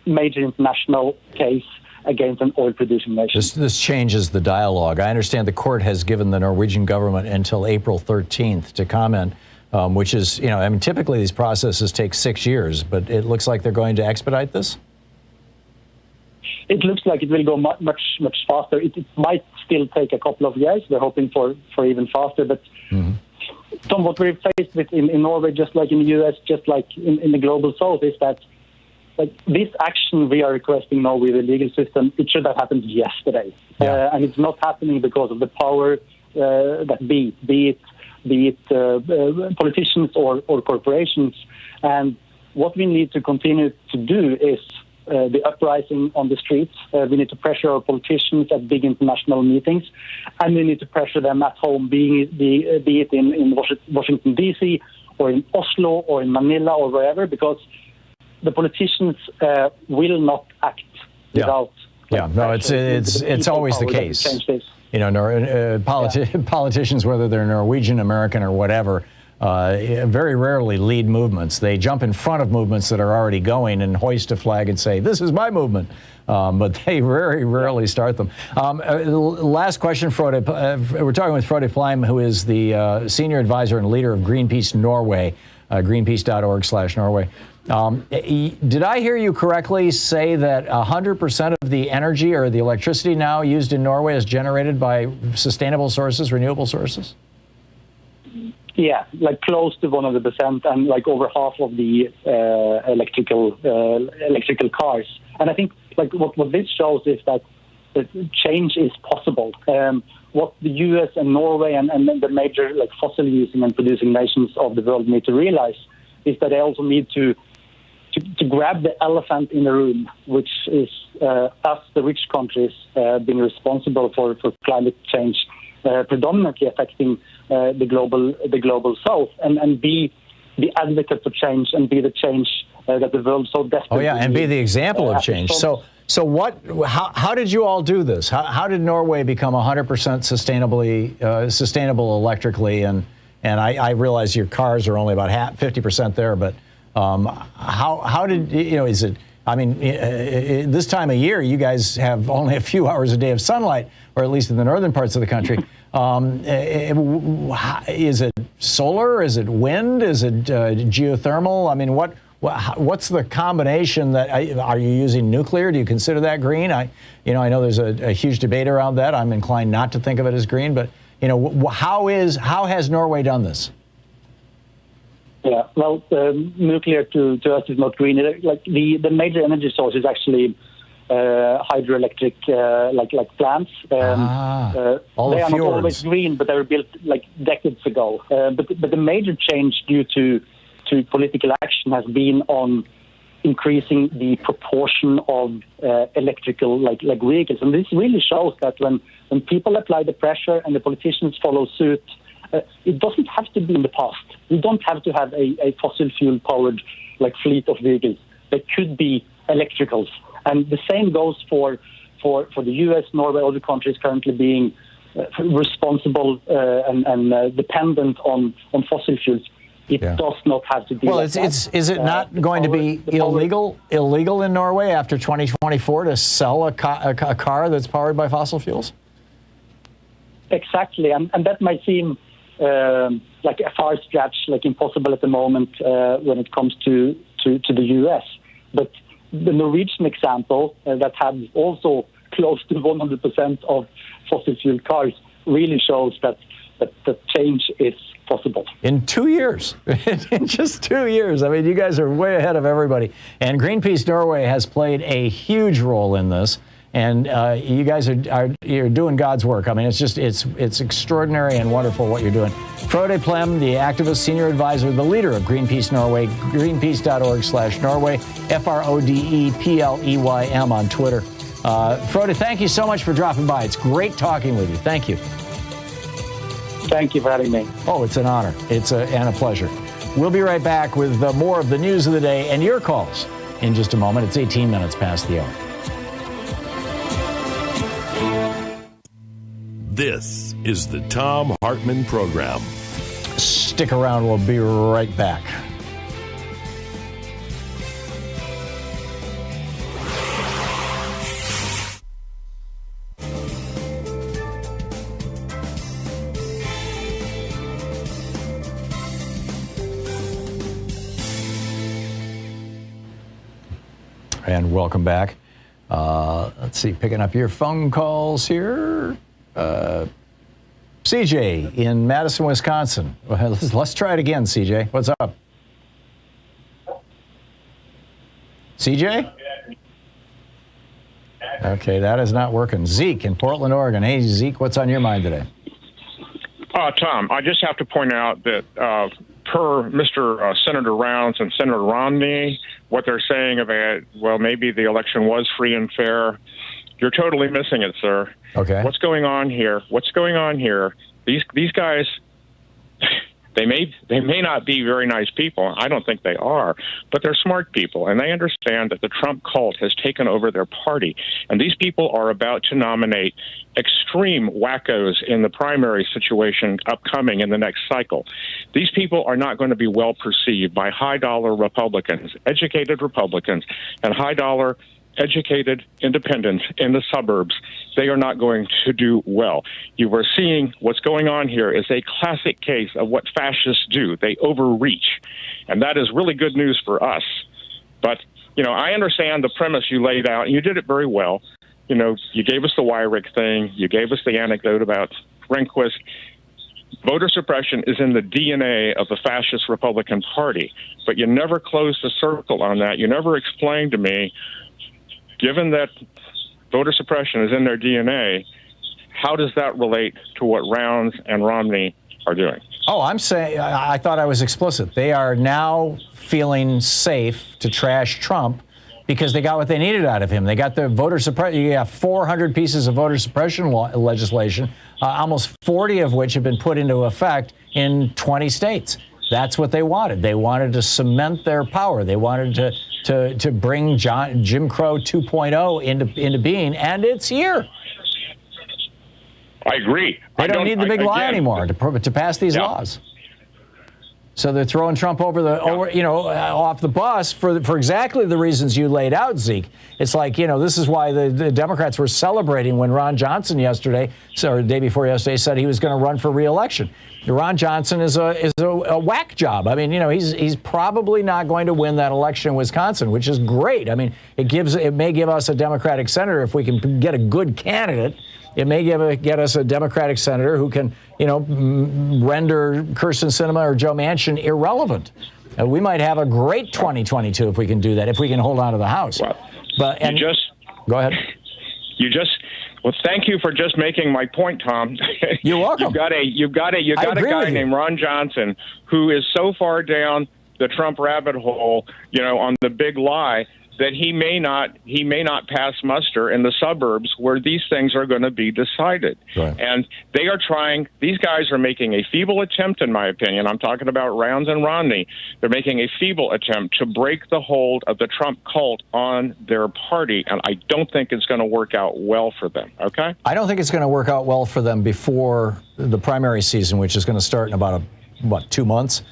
major international case against an oil-producing nation. This changes the dialogue. I understand the court has given the Norwegian government until April 13th to comment, which is, typically these processes take 6 years, but it looks like they're going to expedite this? It looks like it will go much faster. It might still take a couple of years. We're hoping for even faster, but Tom, what we're faced with in Norway, just like in the US, just like in the global south, is that like this action we are requesting now with the legal system, it should have happened yesterday. And it's not happening because of the power that be it politicians or corporations. And what we need to continue to do is the uprising on the streets. We need to pressure our politicians at big international meetings, and we need to pressure them at home, be it in Washington, D.C., or in Oslo, or in Manila, or wherever, because the politicians will not act without. Yeah, no, it's always the case. You know, politicians, whether they're Norwegian, American, or whatever, very rarely lead movements. They jump in front of movements that are already going and hoist a flag and say, "This is my movement," but they very rarely start them. Last question, Frode. We're talking with Frode Pleim, who is the senior advisor and leader of Greenpeace Norway, greenpeace.org/Norway. Did I hear you correctly say that 100% of the energy or the electricity now used in Norway is generated by sustainable sources, renewable sources? Yeah, like close to 100%, and like over half of the electrical cars. And I think like what this shows is that change is possible. What the U.S. and Norway and the major like fossil using and producing nations of the world need to realize is that they also need to grab the elephant in the room, which is us, the rich countries, being responsible for climate change, predominantly affecting the global south, and be the advocate for change and be the change that the world so desperately needs. And be the example of change. So how did you all do this? How did Norway become 100% sustainable electrically? And I realize your cars are only about 50% there, but how did, is it, I mean, this time of year, you guys have only a few hours a day of sunlight, or at least in the northern parts of the country. Is it solar? Is it wind? Is it geothermal? I mean, what's the combination that, are you using nuclear? Do you consider that green? I know there's a huge debate around that. I'm inclined not to think of it as green, but, how has Norway done this? Yeah, well, nuclear to us is not green. Like the major energy source is actually hydroelectric like plants. All they the are fjords. Not always green, but they were built like decades ago. But the major change due to political action has been on increasing the proportion of electrical like vehicles, and this really shows that when people apply the pressure and the politicians follow suit. It doesn't have to be in the past. You don't have to have a fossil fuel powered like fleet of vehicles. They could be electricals, and the same goes for the U.S., Norway, other countries currently being responsible and dependent on fossil fuels. It does not have to be. Well, like is it not going to be illegal in Norway after 2024 to sell a car that's powered by fossil fuels? Exactly, and that might seem like a far stretch, like impossible at the moment when it comes to the U.S. But the Norwegian example that had also close to 100% of fossil fuel cars really shows that change is possible. In 2 years, in just 2 years. I mean, you guys are way ahead of everybody. And Greenpeace Norway has played a huge role in this. And you guys you're doing God's work. I mean, it's extraordinary and wonderful what you're doing. Frode Pleim, the activist senior advisor, the leader of Greenpeace Norway, greenpeace.org/Norway, FRODEPLEYM on Twitter. Frode, thank you so much for dropping by. It's great talking with you. Thank you. Thank you for having me. Oh, it's an honor. And a pleasure. We'll be right back with more of the news of the day and your calls in just a moment. It's 18 minutes past the hour. This is the Thom Hartmann Program. Stick around. We'll be right back. And welcome back. Let's see, picking up your phone calls here. CJ in Madison, Wisconsin. Let's try it again, CJ. What's up? CJ? Okay, that is not working. Zeke in Portland, Oregon. Hey, Zeke, what's on your mind today? Tom, I just have to point out that per Mr. Senator Rounds and Senator Romney, what they're saying about, well, maybe the election was free and fair, you're totally missing it, sir. Okay. What's going on here? These guys, they may not be very nice people. I don't think they are, but they're smart people, and they understand that the Trump cult has taken over their party. And these people are about to nominate extreme wackos in the primary situation upcoming in the next cycle. These people are not going to be well perceived by high-dollar Republicans, educated Republicans, and high-dollar educated independents in the suburbs. They are not going to do well. You are seeing what's going on here is a classic case of what fascists do. They overreach, and that is really good news for us. But, I understand the premise you laid out, and you did it very well. You gave us the Wyrick thing. You gave us the anecdote about Rehnquist. Voter suppression is in the DNA of the fascist Republican Party, but you never closed the circle on that. You never explained to me, given that voter suppression is in their DNA, how does that relate to what Rounds and Romney are doing? Oh, I'm saying, I thought I was explicit. They are now feeling safe to trash Trump because they got what they needed out of him. They got the voter suppression. You got 400 pieces of voter suppression legislation, almost 40 of which have been put into effect in 20 states. That's what they wanted. They wanted to cement their power. They wanted to bring Jim Crow 2.0 into being, and it's here. I agree. They don't need the big lie anymore to pass these laws. So they're throwing Trump off the bus for exactly the reasons you laid out, Zeke. It's like, this is why the Democrats were celebrating when Ron Johnson yesterday, or the day before yesterday, said he was going to run for re-election. Ron Johnson is a whack job. I mean, he's probably not going to win that election in Wisconsin, which is great. I mean, it may give us a Democratic senator if we can get a good candidate. It may get us a Democratic senator who can, render Kyrsten Sinema or Joe Manchin irrelevant. We might have a great 2022 if we can do that, if we can hold on to the House. Well, go ahead. Well, thank you for just making my point, Tom. You're welcome. You've got a guy named Ron Johnson who is so far down the Trump rabbit hole, on the big lie, that he may not pass muster in the suburbs where these things are going to be decided. Right. And these guys are making a feeble attempt, in my opinion. I'm talking about Rounds and Romney. They're making a feeble attempt to break the hold of the Trump cult on their party, and I don't think it's going to work out well for them, okay? I don't think it's going to work out well for them before the primary season, which is going to start in about 2 months.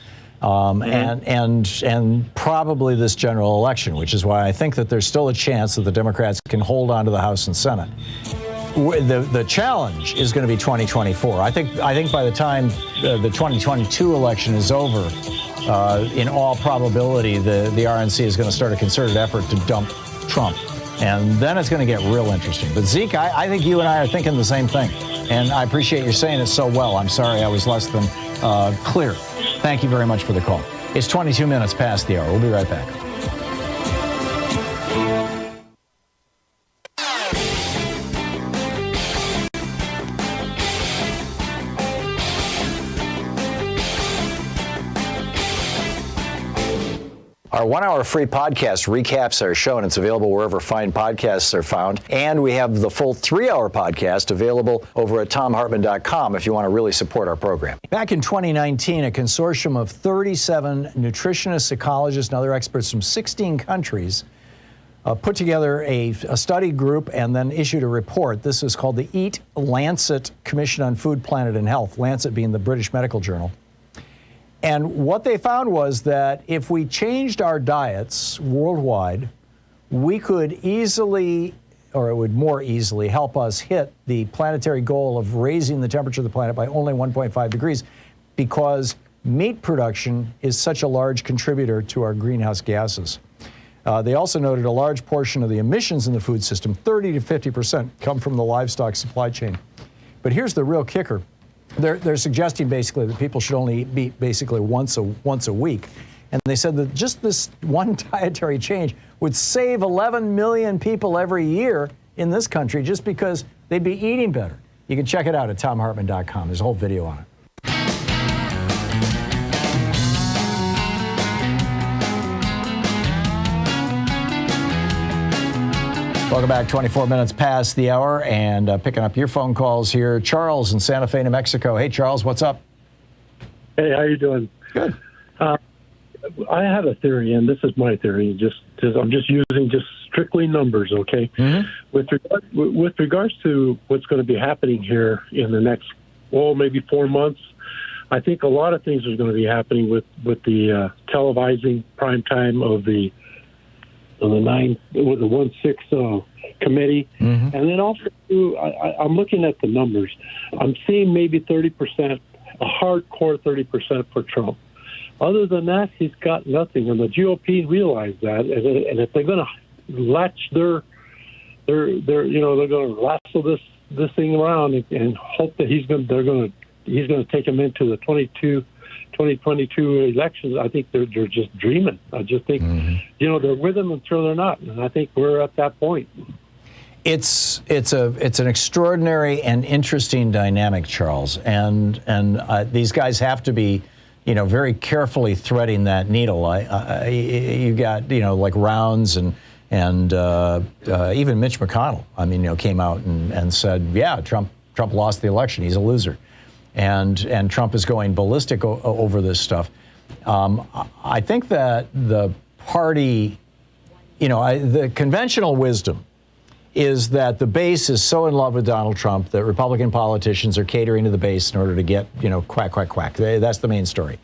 And probably this general election, which is why I think that there's still a chance that the Democrats can hold on to the House and Senate. The challenge is going to be 2024. I think by the time the 2022 election is over, in all probability, the RNC is going to start a concerted effort to dump Trump. And then it's going to get real interesting. But Zeke, I think you and I are thinking the same thing. And I appreciate you saying it so well. I'm sorry I was less than clear. Thank you very much for the call. It's 22 minutes past the hour. We'll be right back. Our 1-hour free podcast recaps our show, and it's available wherever fine podcasts are found. And we have the full 3-hour podcast available over at thomhartmann.com if you want to really support our program. Back in 2019, a consortium of 37 nutritionists, psychologists, and other experts from 16 countries put together a study group and then issued a report. This is called the Eat Lancet Commission on Food, Planet, and Health, Lancet being the British medical journal. And what they found was that if we changed our diets worldwide, we could easily, or it would more easily, help us hit the planetary goal of raising the temperature of the planet by only 1.5 degrees, because meat production is such a large contributor to our greenhouse gases. They also noted a large portion of the emissions in the food system, 30 to 50%, come from the livestock supply chain. But here's the real kicker. They're suggesting basically that people should only eat basically once a week. And they said that just this one dietary change would save 11 million people every year in this country just because they'd be eating better. You can check it out at thomhartmann.com. There's a whole video on it. Welcome back. 24 minutes past the hour, and picking up your phone calls here. Charles in Santa Fe, New Mexico. Hey, Charles, what's up? Hey, how you doing? Good. I have a theory, and this is my theory. I'm just using strictly numbers, okay? Mm-hmm. With regards to what's going to be happening here in the next, maybe 4 months, I think a lot of things are going to be happening with the televising prime time of the 1-6 committee, and then also I'm looking at the numbers. I'm seeing maybe 30%, a hardcore 30% for Trump. Other than that, he's got nothing, and the GOP realize that. And if they're going to latch they're going to lasso this thing around and hope that he's going to take him into the 2022 elections. I think they're just dreaming. I just think they're with him until they're not, and I think we're at that point. It's an extraordinary and interesting dynamic, Charles, and these guys have to be, very carefully threading that needle. You got like Rounds and even Mitch McConnell. Came out and said, yeah, Trump lost the election. He's a loser, and Trump is going ballistic over this stuff. I think that the party, the conventional wisdom is that the base is so in love with Donald Trump that Republican politicians are catering to the base in order to get, quack, quack, quack. That's the main story.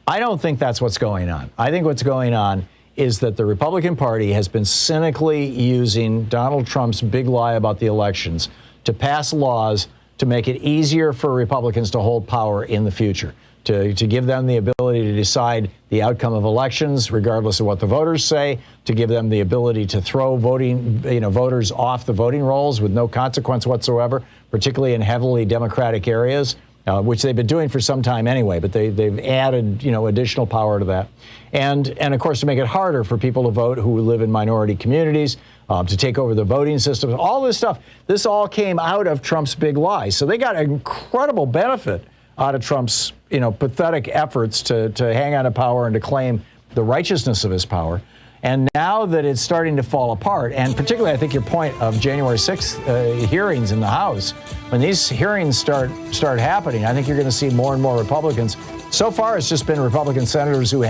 I don't think that's what's going on. I think what's going on is that the Republican Party has been cynically using Donald Trump's big lie about the elections to pass laws to make it easier for Republicans to hold power in the future, to give them the ability to decide the outcome of elections, regardless of what the voters say, to give them the ability to throw voters off the voting rolls with no consequence whatsoever, particularly in heavily Democratic areas, which they've been doing for some time anyway, but they've added, additional power to that. And of course, to make it harder for people to vote who live in minority communities, to take over the voting systems, all this stuff. This all came out of Trump's big lie. So they got an incredible benefit out of Trump's, pathetic efforts to hang on to power and to claim the righteousness of his power. And now that it's starting to fall apart, and particularly I think your point of January 6th hearings in the House, when these hearings start happening, I think you're going to see more and more Republicans. So far, it's just been Republican senators who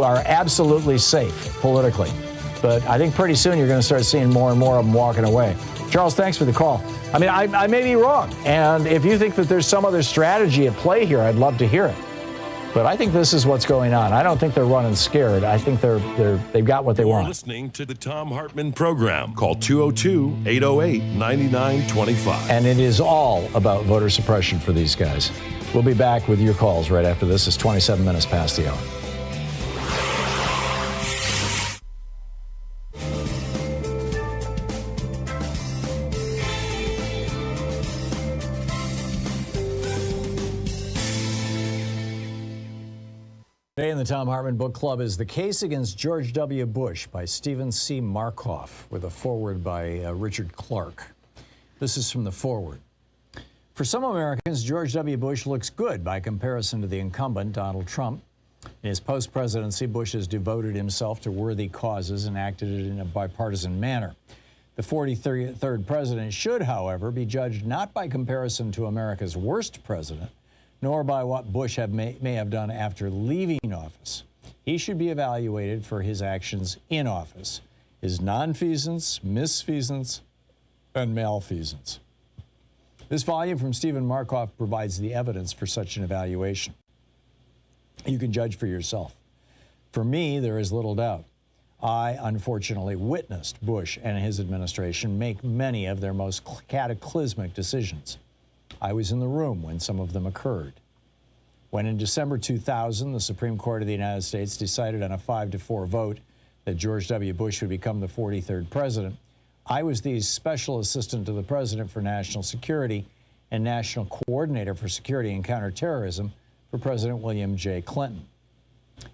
are absolutely safe politically. But I think pretty soon you're going to start seeing more and more of them walking away. Charles, thanks for the call. I may be wrong, and if you think that there's some other strategy at play here, I'd love to hear it. But I think this is what's going on. I don't think they're running scared. I think they've got what they want. You're listening to the Thom Hartmann Program. Call 202-808-9925. And it is all about voter suppression for these guys. We'll be back with your calls right after this. It's 27 minutes past the hour. Today in the Thom Hartmann Book Club is The Case Against George W. Bush by Stephen C. Markoff, with a foreword by Richard Clark. This is from the foreword. For some Americans, George W. Bush looks good by comparison to the incumbent, Donald Trump. In his post-presidency, Bush has devoted himself to worthy causes and acted in a bipartisan manner. The 43rd president should, however, be judged not by comparison to America's worst president, nor by what Bush may have done after leaving office. He should be evaluated for his actions in office, his nonfeasance, misfeasance, and malfeasance. This volume from Stephen Markoff provides the evidence for such an evaluation. You can judge for yourself. For me, there is little doubt. I, unfortunately, witnessed Bush and his administration make many of their most cataclysmic decisions. I was in the room when some of them occurred. When in December 2000, the Supreme Court of the United States decided on a 5-4 vote that George W. Bush would become the 43rd president, I was the Special Assistant to the President for National Security and National Coordinator for Security and Counterterrorism for President William J. Clinton.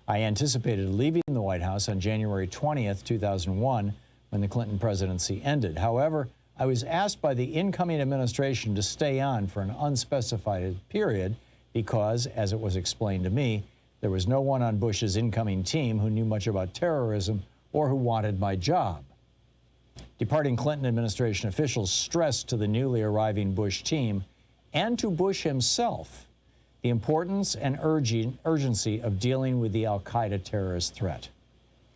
I anticipated leaving the White House on January 20th, 2001, when the Clinton presidency ended. However, I was asked by the incoming administration to stay on for an unspecified period because, as it was explained to me, there was no one on Bush's incoming team who knew much about terrorism or who wanted my job. Departing Clinton administration officials stressed to the newly arriving Bush team and to Bush himself the importance and urgency of dealing with the al-Qaeda terrorist threat.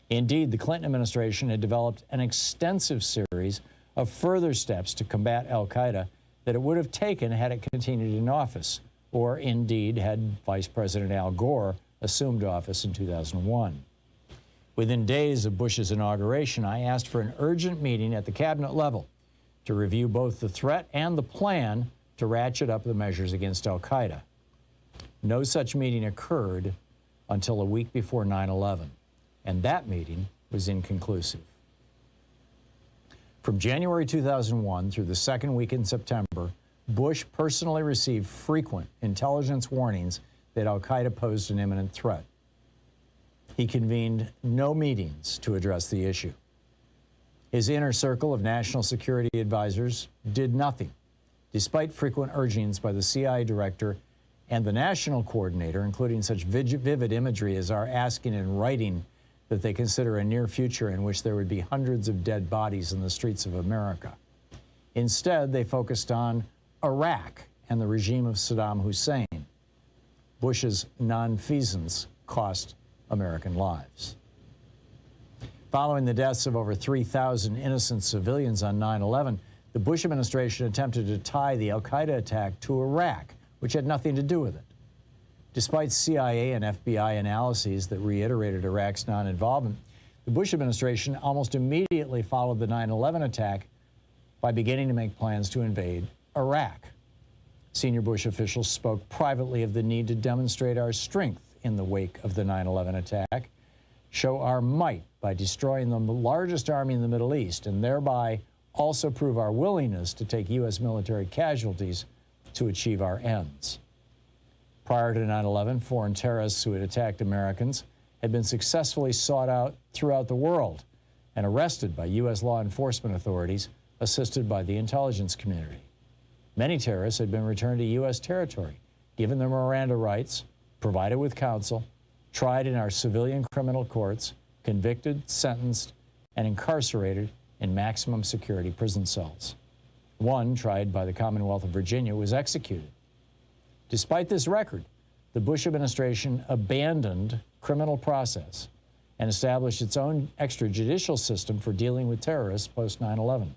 Indeed, the Clinton administration had developed an extensive series of further steps to combat al-Qaeda that it would have taken had it continued in office, or indeed had Vice President Al Gore assumed office in 2001. Within days of Bush's inauguration, I asked for an urgent meeting at the cabinet level to review both the threat and the plan to ratchet up the measures against al-Qaeda. No such meeting occurred until a week before 9/11, and that meeting was inconclusive. From January 2001 through the second week in September, Bush personally received frequent intelligence warnings that al-Qaeda posed an imminent threat. He convened no meetings to address the issue. His inner circle of national security advisors did nothing, despite frequent urgings by the CIA director and the national coordinator, including such vivid imagery as our asking in writing that they consider a near future in which there would be hundreds of dead bodies in the streets of America. Instead, they focused on Iraq and the regime of Saddam Hussein. Bush's nonfeasance cost American lives. Following the deaths of over 3,000 innocent civilians on 9/11, the Bush administration attempted to tie the al-Qaeda attack to Iraq, which had nothing to do with it. Despite CIA and FBI analyses that reiterated Iraq's non-involvement, the Bush administration almost immediately followed the 9/11 attack by beginning to make plans to invade Iraq. Senior Bush officials spoke privately of the need to demonstrate our strength in the wake of the 9/11 attack, show our might by destroying the largest army in the Middle East, and thereby also prove our willingness to take U.S. military casualties to achieve our ends. Prior to 9/11, foreign terrorists who had attacked Americans had been successfully sought out throughout the world and arrested by U.S. law enforcement authorities, assisted by the intelligence community. Many terrorists had been returned to U.S. territory, given their Miranda rights, provided with counsel, tried in our civilian criminal courts, convicted, sentenced, and incarcerated in maximum security prison cells. One, tried by the Commonwealth of Virginia, was executed. Despite this record, the Bush administration abandoned criminal process and established its own extrajudicial system for dealing with terrorists post 9/11.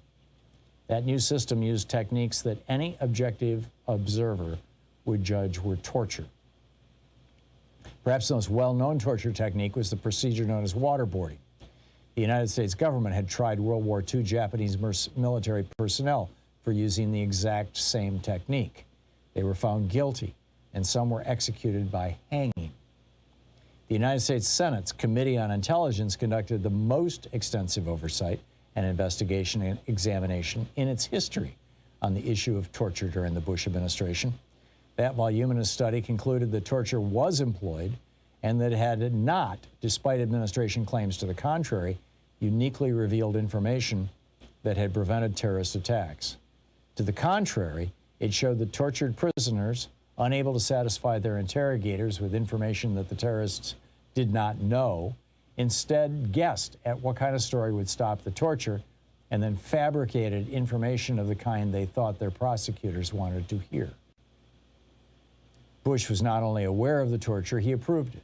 That new system used techniques that any objective observer would judge were torture. Perhaps the most well-known torture technique was the procedure known as waterboarding. The United States government had tried World War II Japanese military personnel for using the exact same technique. They were found guilty, and some were executed by hanging. The United States Senate's Committee on Intelligence conducted the most extensive oversight and investigation and examination in its history on the issue of torture during the Bush administration. That voluminous study concluded that torture was employed and that it had not, despite administration claims to the contrary, uniquely revealed information that had prevented terrorist attacks. To the contrary, it showed that tortured prisoners, unable to satisfy their interrogators with information that the terrorists did not know, instead guessed at what kind of story would stop the torture and then fabricated information of the kind they thought their prosecutors wanted to hear. Bush was not only aware of the torture, he approved it.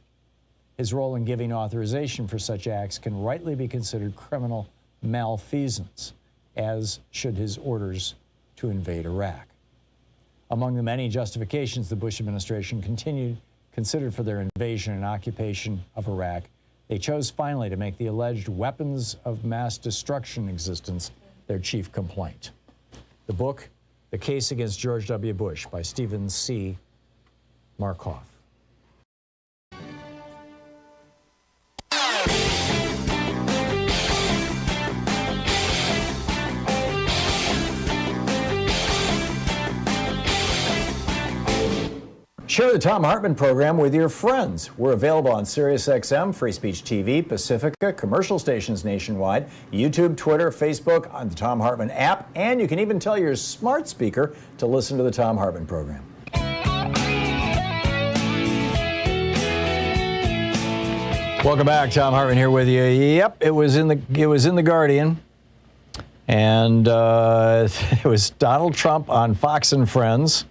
His role in giving authorization for such acts can rightly be considered criminal malfeasance, as should his orders to invade Iraq. Among the many justifications the Bush administration considered for their invasion and occupation of Iraq, they chose finally to make the alleged weapons of mass destruction existence their chief complaint. The book, The Case Against George W. Bush by Stephen C. Markoff. Share the Thom Hartmann Program with your friends. We're available on SiriusXM, Free Speech TV, Pacifica, commercial stations nationwide, YouTube, Twitter, Facebook, on the Thom Hartmann app, and you can even tell your smart speaker to listen to the Thom Hartmann Program. Welcome back. Thom Hartmann here with you. Yep, it was in the Guardian. And it was Donald Trump on Fox and Friends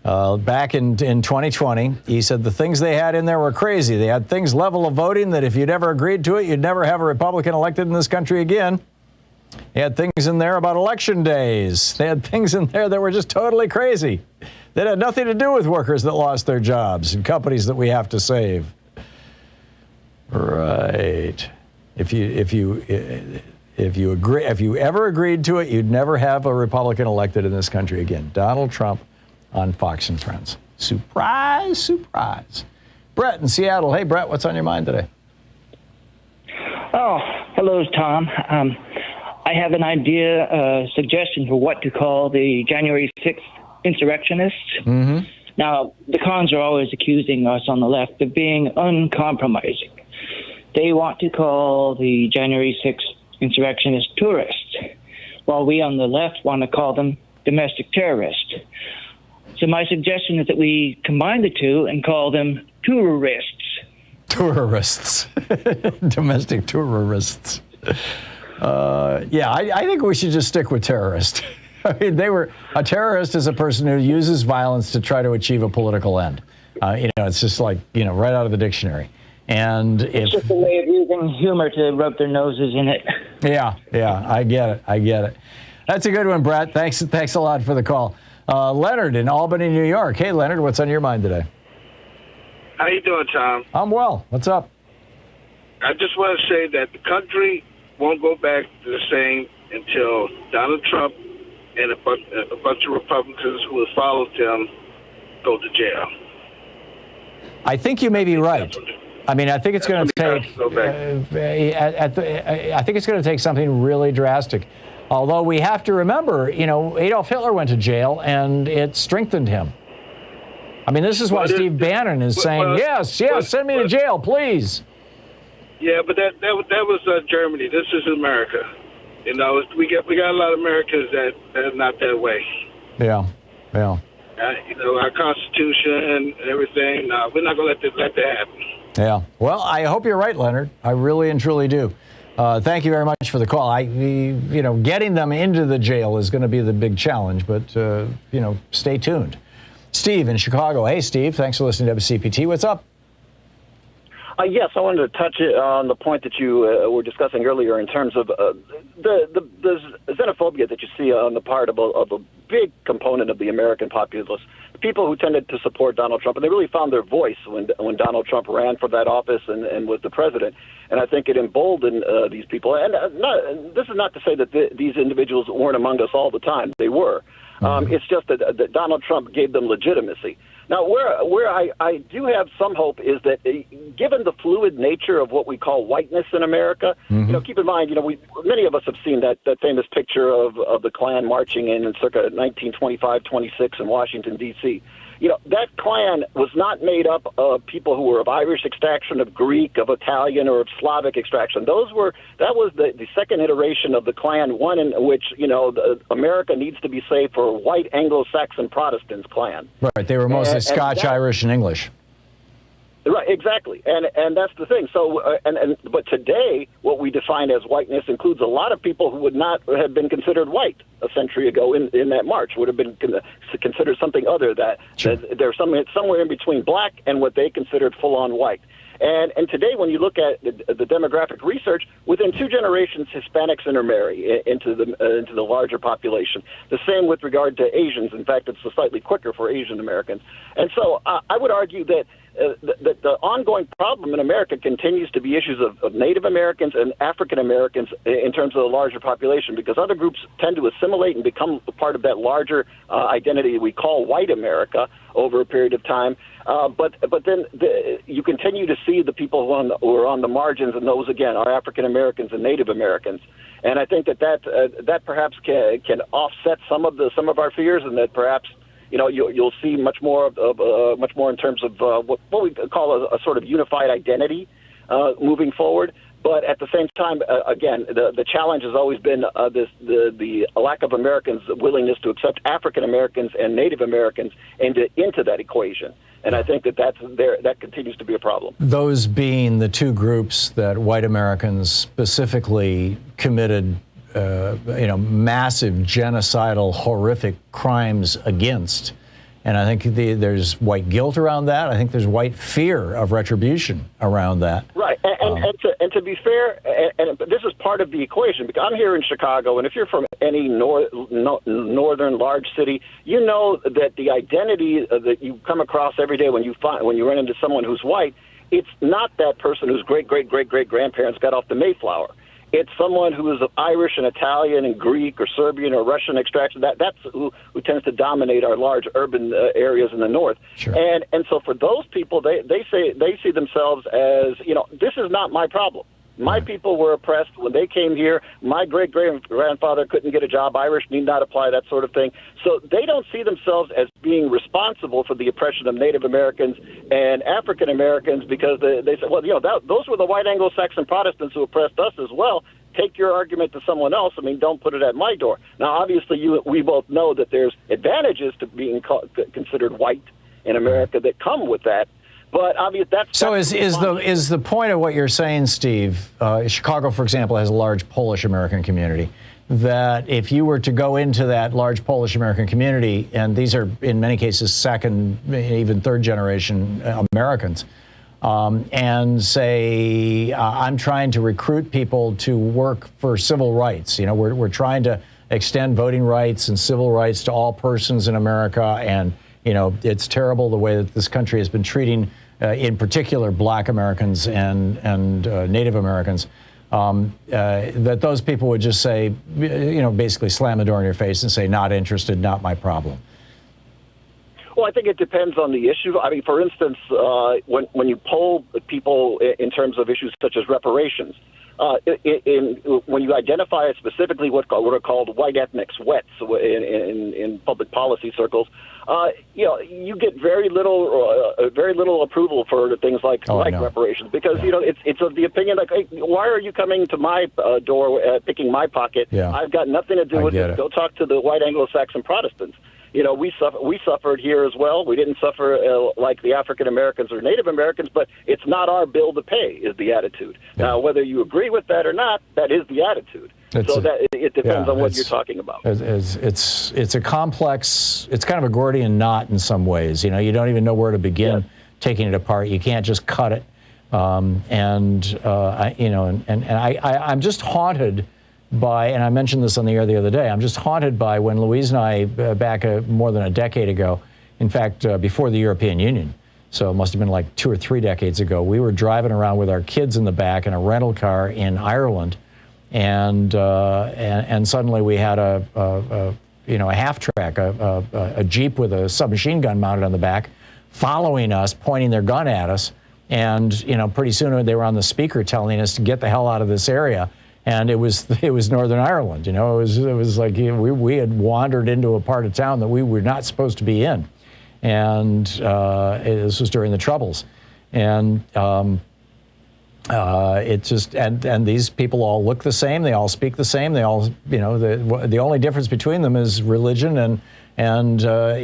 back in 2020. He said the things they had in there were crazy. They had things level of voting that if you'd ever agreed to it, you'd never have a Republican elected in this country again. They had things in there about election days. They had things in there that were just totally crazy. That had nothing to do with workers that lost their jobs and companies that we have to save. Right. If you ever agreed to it, you'd never have a Republican elected in this country again. Donald Trump on Fox and Friends. Surprise, surprise. Brett in Seattle. Hey, Brett, what's on your mind today? Oh, hello, Tom. I have an idea, suggestion for what to call the January 6th insurrectionists. Mm-hmm. Now, the cons are always accusing us on the left of being uncompromising. They want to call the January 6th insurrectionists tourists, while we on the left want to call them domestic terrorists. So my suggestion is that we combine the two and call them tourists. Tourists. Domestic tourists. Yeah, I think we should just stick with terrorist. I mean, a terrorist is a person who uses violence to try to achieve a political end. It's just like, right out of the dictionary. And it's just a way of using humor to rub their noses in it. Yeah, I get it. That's a good one, Brett. Thanks a lot for the call. Leonard in Albany, New York. Hey, Leonard, what's on your mind today? How you doing, Tom? I'm well. What's up? I just want to say that the country won't go back to the same until Donald Trump and a bunch of Republicans who have followed him go to jail. I think you may be right. I mean, I think it's going to take. I think it's going to take something really drastic. Although we have to remember, Adolf Hitler went to jail, and it strengthened him. I mean, this is why Steve Bannon is saying, yes, send me to jail, please. Yeah, but that was Germany. This is America. We got a lot of Americans that are not that way. Yeah. Our Constitution and everything. No, we're not going to let that happen. Yeah. Well, I hope you're right, Leonard. I really and truly do. Thank you very much for the call. Getting them into the jail is going to be the big challenge, but stay tuned. Steve in Chicago. Hey, Steve. Thanks for listening to WCPT. What's up? Yes, I wanted to touch on the point that you were discussing earlier in terms of the xenophobia that you see on the part of a big component of the American populace, people who tended to support Donald Trump, and they really found their voice when Donald Trump ran for that office and was the president. And I think it emboldened these people. And this is not to say that these individuals weren't among us all the time. They were. It's just that Donald Trump gave them legitimacy. Now, where I do have some hope is that, given the fluid nature of what we call whiteness in America, keep in mind, many of us have seen that famous picture of the Klan marching in circa 1925-26 in Washington, D.C. That Klan was not made up of people who were of Irish extraction, of Greek, of Italian, or of Slavic extraction. That was the second iteration of the Klan, one in which, America needs to be saved for white Anglo-Saxon Protestants Klan. Right, they were mostly Scotch, Irish, and English. Right, exactly, and that's the thing. So, but today, what we define as whiteness includes a lot of people who would not have been considered white a century ago in that march. Would have been considered something other that they're somewhere in between black and what they considered full-on white. And today, when you look at the demographic research, within 2 generations, Hispanics intermarry into the larger population. The same with regard to Asians. In fact, it's slightly quicker for Asian Americans. And so I would argue that the ongoing problem in America continues to be issues of Native Americans and African Americans in terms of the larger population, because other groups tend to assimilate and become part of that larger identity we call white America over a period of time. But then you continue to see the people who are on the margins, and those, again, are African Americans and Native Americans. And I think that perhaps can offset some of our fears, and that perhaps you'll see much more in terms of what we call a sort of unified identity moving forward. But at the same time, again, the challenge has always been the lack of Americans' willingness to accept African Americans and Native Americans into that equation. And I think that continues to be a problem. Those being the 2 groups that white Americans specifically committed massive genocidal, horrific crimes against. And I think there's white guilt around that. I think there's white fear of retribution around that. Right, and to be fair, and this is part of the equation, because I'm here in Chicago, and if you're from any northern large city, you know that the identity that you come across every day when you run into someone who's white, it's not that person whose great-great-great-great-grandparents got off the Mayflower. It's someone who is of Irish and Italian and Greek or Serbian or Russian extraction. That's who tends to dominate our large urban areas in the north. Sure. And so for those people, they see themselves as, this is not my problem. My people were oppressed when they came here. My great-grandfather couldn't get a job. Irish need not apply, that sort of thing. So they don't see themselves as being responsible for the oppression of Native Americans and African Americans, because they say, well, those were the white Anglo-Saxon Protestants who oppressed us as well. Take your argument to someone else. Don't put it at my door. Now, obviously, we both know that there's advantages to being considered white in America that come with that. But obviously, is the point of what you're saying, Steve? Chicago, for example, has a large Polish American community. That if you were to go into that large Polish American community, and these are in many cases second, even third generation Americans, and say, I'm trying to recruit people to work for civil rights. We're trying to extend voting rights and civil rights to all persons in America, and it's terrible the way that this country has been treating, in particular, Black Americans and Native Americans. That those people would just say, basically slam the door in your face and say, not interested, not my problem. Well, I think it depends on the issue. For instance, when you poll people in terms of issues such as reparations, when you identify specifically what are called white ethnics, WETs, in public policy circles, you get very little approval for things like reparations, because it's of the opinion like, hey, why are you coming to my door, picking my pocket? Yeah. I've got nothing to do with it. Go talk to the white Anglo-Saxon Protestants. We suffered here as well. We didn't suffer like the African Americans or Native Americans, but it's not our bill to pay is the attitude. Yeah. Now, whether you agree with that or not, that is the attitude. It depends on what you're talking about. It's a complex, it's kind of a Gordian knot in some ways. You don't even know where to begin taking it apart. You can't just cut it. I'm just haunted by, and I mentioned this on the air the other day, I'm just haunted by when Louise and I, back more than a decade ago, in fact, before the European Union, so it must have been like 2 or 3 decades ago, we were driving around with our kids in the back in a rental car in Ireland, and suddenly we had a half-track, a Jeep with a submachine gun mounted on the back, following us, pointing their gun at us, and pretty soon they were on the speaker telling us to get the hell out of this area. And it was Northern Ireland, it was like we had wandered into a part of town that we were not supposed to be in, and this was during the Troubles, and it just and these people all look the same, they all speak the same, they all the only difference between them is religion and a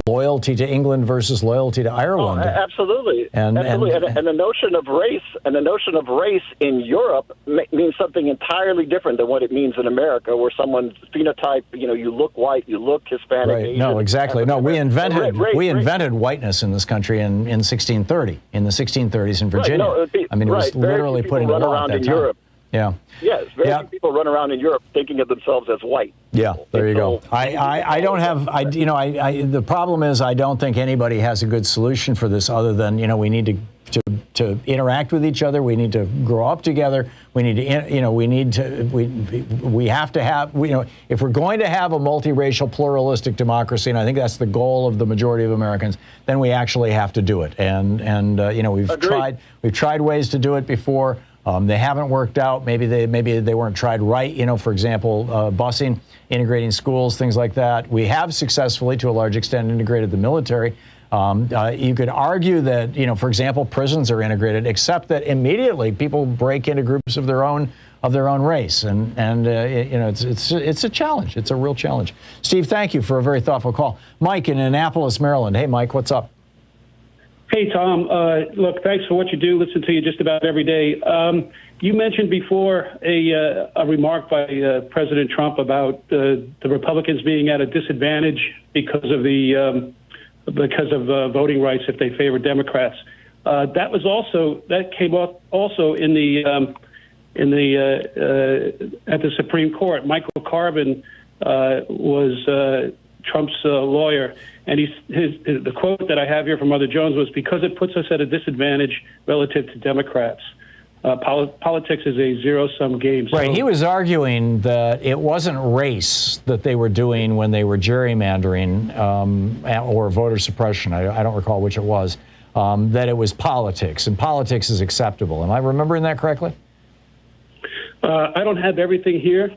loyalty to England versus loyalty to Ireland. Oh, absolutely. And the notion of race in Europe means something entirely different than what it means in America, where someone's phenotype, you look white, you look Hispanic. Right. Asian, no, exactly. No, we invented race. whiteness in this country in 1630, in the 1630s in Virginia. Right, it was literally putting a law at that time. Europe. Yeah. Yes, very few people run around in Europe thinking of themselves as white. Yeah, there you go. I don't have, the problem is I don't think anybody has a good solution for this other than, we need to interact with each other. We need to grow up together. We need to, we have to have, if we're going to have a multiracial, pluralistic democracy, and I think that's the goal of the majority of Americans, then we actually have to do it. And we've tried ways to do it before. They haven't worked out. Maybe they weren't tried right. For example, busing, integrating schools, things like that. We have successfully, to a large extent, integrated the military. You could argue that, for example, prisons are integrated, except that immediately people break into groups of their own race, and it's a challenge. It's a real challenge. Steve, thank you for a very thoughtful call. Mike in Annapolis, Maryland. Hey, Mike, what's up? Hey, Tom. Look, thanks for what you do. Listen to you just about every day. You mentioned before a remark by President Trump about the Republicans being at a disadvantage because of voting rights if they favor Democrats. That came up also in the at the Supreme Court. Michael Carbon was Trump's lawyer, and the quote that I have here from Mother Jones was, "Because it puts us at a disadvantage relative to Democrats. Politics is a zero-sum game." Right. He was arguing that it wasn't race that they were doing when they were gerrymandering or voter suppression. I don't recall which it was. That it was politics, and politics is acceptable. Am I remembering that correctly? I don't have everything here,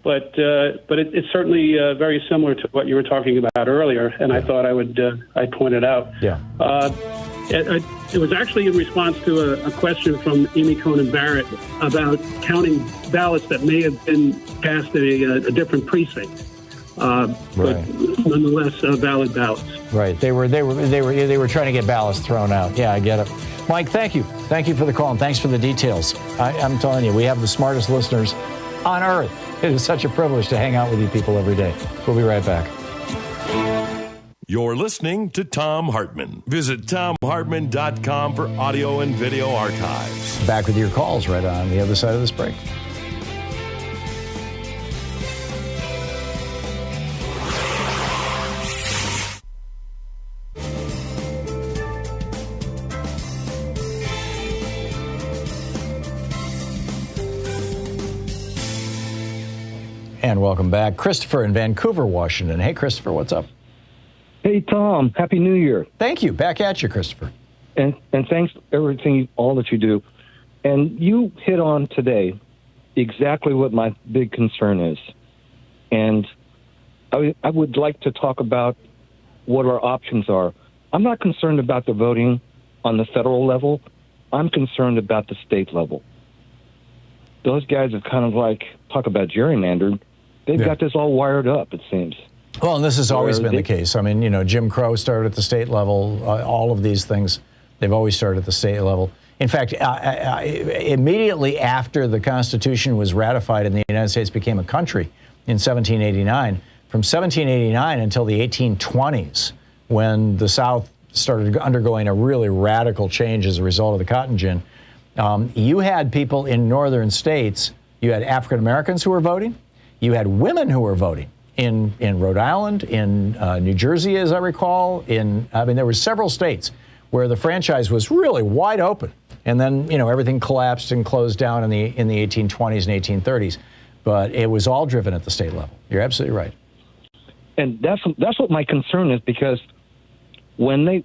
but it's certainly very similar to what you were talking about earlier, and I thought I'd point it out. Yeah. It was actually in response to a question from Amy Coney Barrett about counting ballots that may have been cast in a different precinct, but nonetheless valid ballots. Right. They were trying to get ballots thrown out. Yeah, I get it. Mike, thank you. Thank you for the call, and thanks for the details. I'm telling you, we have the smartest listeners on earth. It is such a privilege to hang out with you people every day. We'll be right back. You're listening to Thom Hartmann. Visit thomhartmann.com for audio and video archives. Back with your calls right on the other side of this break. And welcome back. Christopher in Vancouver, Washington. Hey, Christopher, what's up? Hey, Tom. Happy New Year. Thank you. Back at you, Christopher. And thanks for everything, all that you do. And you hit on today exactly what my big concern is. And I would like to talk about what our options are. I'm not concerned about the voting on the federal level. I'm concerned about the state level. Those guys are kind of like, talk about gerrymandered. They've got this all wired up, it seems. Well, and this has always been the case. I mean, Jim Crow started at the state level. All of these things, they've always started at the state level. In fact, immediately after the Constitution was ratified and the United States became a country in 1789, from 1789 until the 1820s, when the South started undergoing a really radical change as a result of the cotton gin, you had people in northern states, you had African Americans who were voting, you had women who were voting in Rhode Island, in New Jersey, as I recall. There were several states where the franchise was really wide open. And then, everything collapsed and closed down in the 1820s and 1830s. But it was all driven at the state level. You're absolutely right. And that's what my concern is, because when this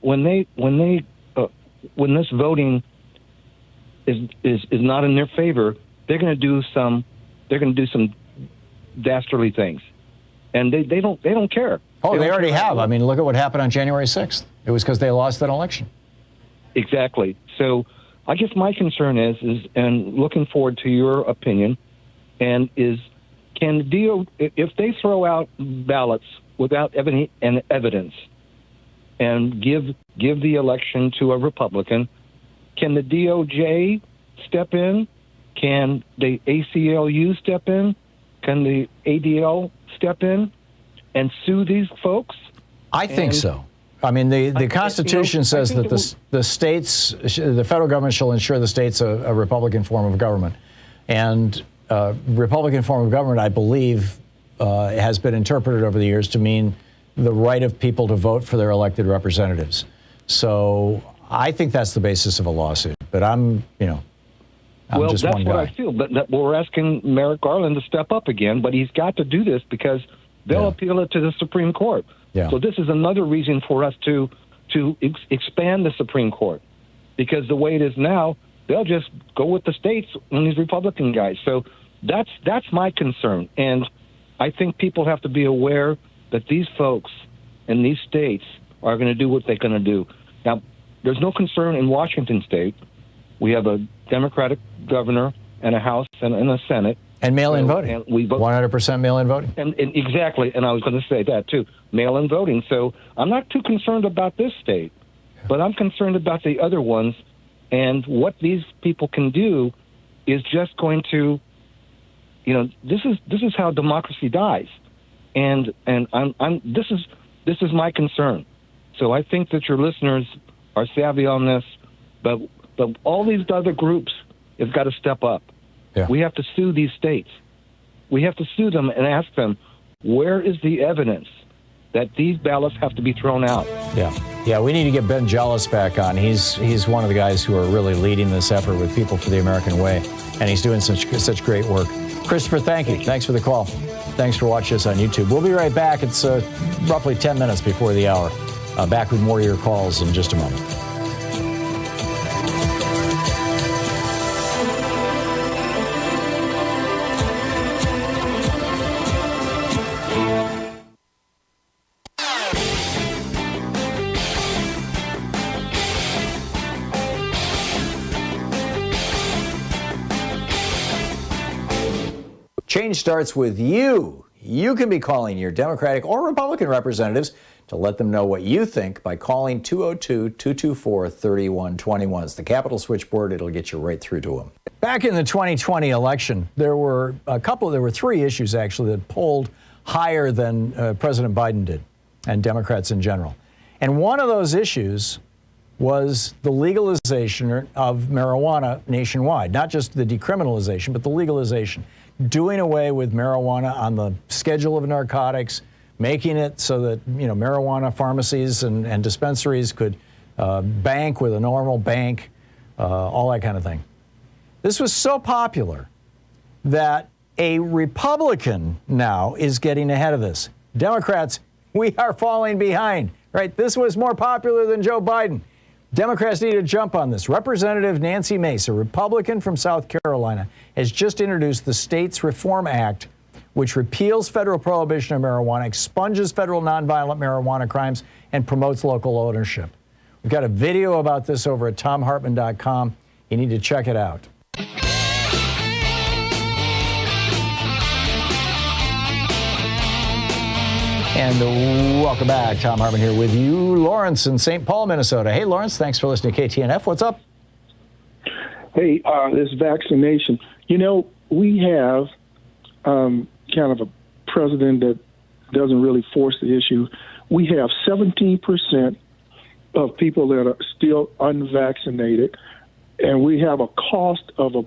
voting is not in their favor, they're going to do some dastardly things, and they don't care. Oh, they already have. I mean, look at what happened on January 6th. It was because they lost that election. Exactly. So I guess my concern is, and looking forward to your opinion, and is, can if they throw out ballots without evidence and give the election to a Republican, can the DOJ step in? Can the ACLU step in? Can the ADL step in and sue these folks? I think so. I mean, the Constitution says that the states, the federal government shall ensure the states a Republican form of government. And Republican form of government, I believe, has been interpreted over the years to mean the right of people to vote for their elected representatives. So I think that's the basis of a lawsuit. But I'm just one guy. What I feel. But we're asking Merrick Garland to step up again, but he's got to do this because they'll appeal it to the Supreme Court. Yeah. So this is another reason for us to expand the Supreme Court, because the way it is now, they'll just go with the states and these Republican guys. So that's my concern, and I think people have to be aware that these folks in these states are going to do what they're going to do. Now, there's no concern in Washington State. We have a Democratic governor and a House and a Senate. And mail-in voting. And we vote 100% mail-in voting. And exactly. And I was going to say that, too. Mail-in voting. So I'm not too concerned about this state, but I'm concerned about the other ones and what these people can do is just going to, this is how democracy dies, and this is my concern. So I think that your listeners are savvy on this, but all these other groups have got to step up. Yeah. We have to sue these states. We have to sue them and ask them, where is the evidence that these ballots have to be thrown out? Yeah, we need to get Ben Jealous back on. He's one of the guys who are really leading this effort with People for the American Way, and he's doing such great work. Christopher, thank you. Thanks for the call. Thanks for watching us on YouTube. We'll be right back. It's roughly 10 minutes before the hour. Back with more of your calls in just a moment. Change starts with you. You can be calling your Democratic or Republican representatives to let them know what you think by calling 202-224-3121. It's the Capitol switchboard. It'll get you right through to them. Back in the 2020 election, there were three issues actually that polled higher than President Biden did and Democrats in general. And one of those issues was the legalization of marijuana nationwide, not just the decriminalization, but the legalization. Doing away with marijuana on the schedule of narcotics, making it so that marijuana pharmacies and dispensaries could bank with a normal bank, all that kind of thing. This was so popular that a Republican now is getting ahead of this. Democrats, we are falling behind, right? This was more popular than Joe Biden. Democrats need to jump on this. Representative Nancy Mace, a Republican from South Carolina, has just introduced the States Reform Act, which repeals federal prohibition of marijuana, expunges federal nonviolent marijuana crimes, and promotes local ownership. We've got a video about this over at thomhartmann.com. You need to check it out. And welcome back. Thom Hartmann here with you. Lawrence in St. Paul, Minnesota. Hey, Lawrence, thanks for listening to KTNF. What's up? Hey, this vaccination. We have kind of a president that doesn't really force the issue. We have 17% of people that are still unvaccinated, and we have a cost of $1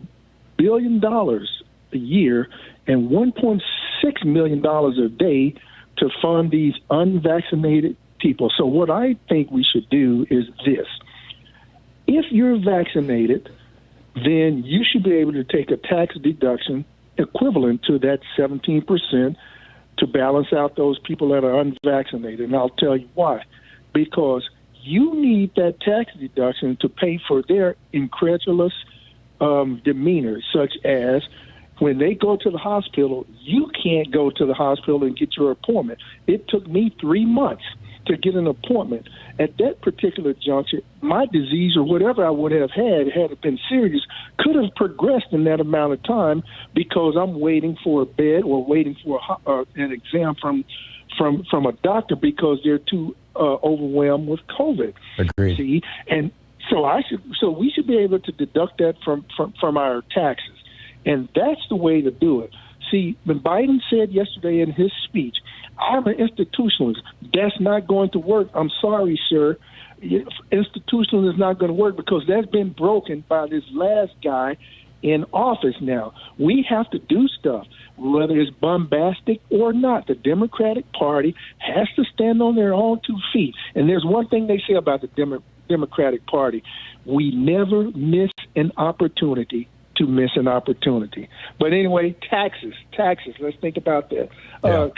billion a year and $1.6 million a day to fund these unvaccinated people. So what I think we should do is this. If you're vaccinated, then you should be able to take a tax deduction equivalent to that 17% to balance out those people that are unvaccinated. And I'll tell you why. Because you need that tax deduction to pay for their incredulous demeanor, such as when they go to the hospital, you can't go to the hospital and get your appointment. It took me 3 months to get an appointment. At that particular juncture, my disease or whatever I would have had it been serious, could have progressed in that amount of time because I'm waiting for a bed or waiting for an exam from a doctor because they're too overwhelmed with COVID. Agreed. See, and so we should be able to deduct that from our taxes. And that's the way to do it. See, when Biden said yesterday in his speech, I'm an institutionalist, that's not going to work. I'm sorry, sir. Institutionalism is not going to work because that's been broken by this last guy in office now. We have to do stuff, whether it's bombastic or not. The Democratic Party has to stand on their own 2 feet. And there's one thing they say about the Democratic Party. We never miss an opportunity to miss an opportunity. But anyway, taxes. Let's think about that.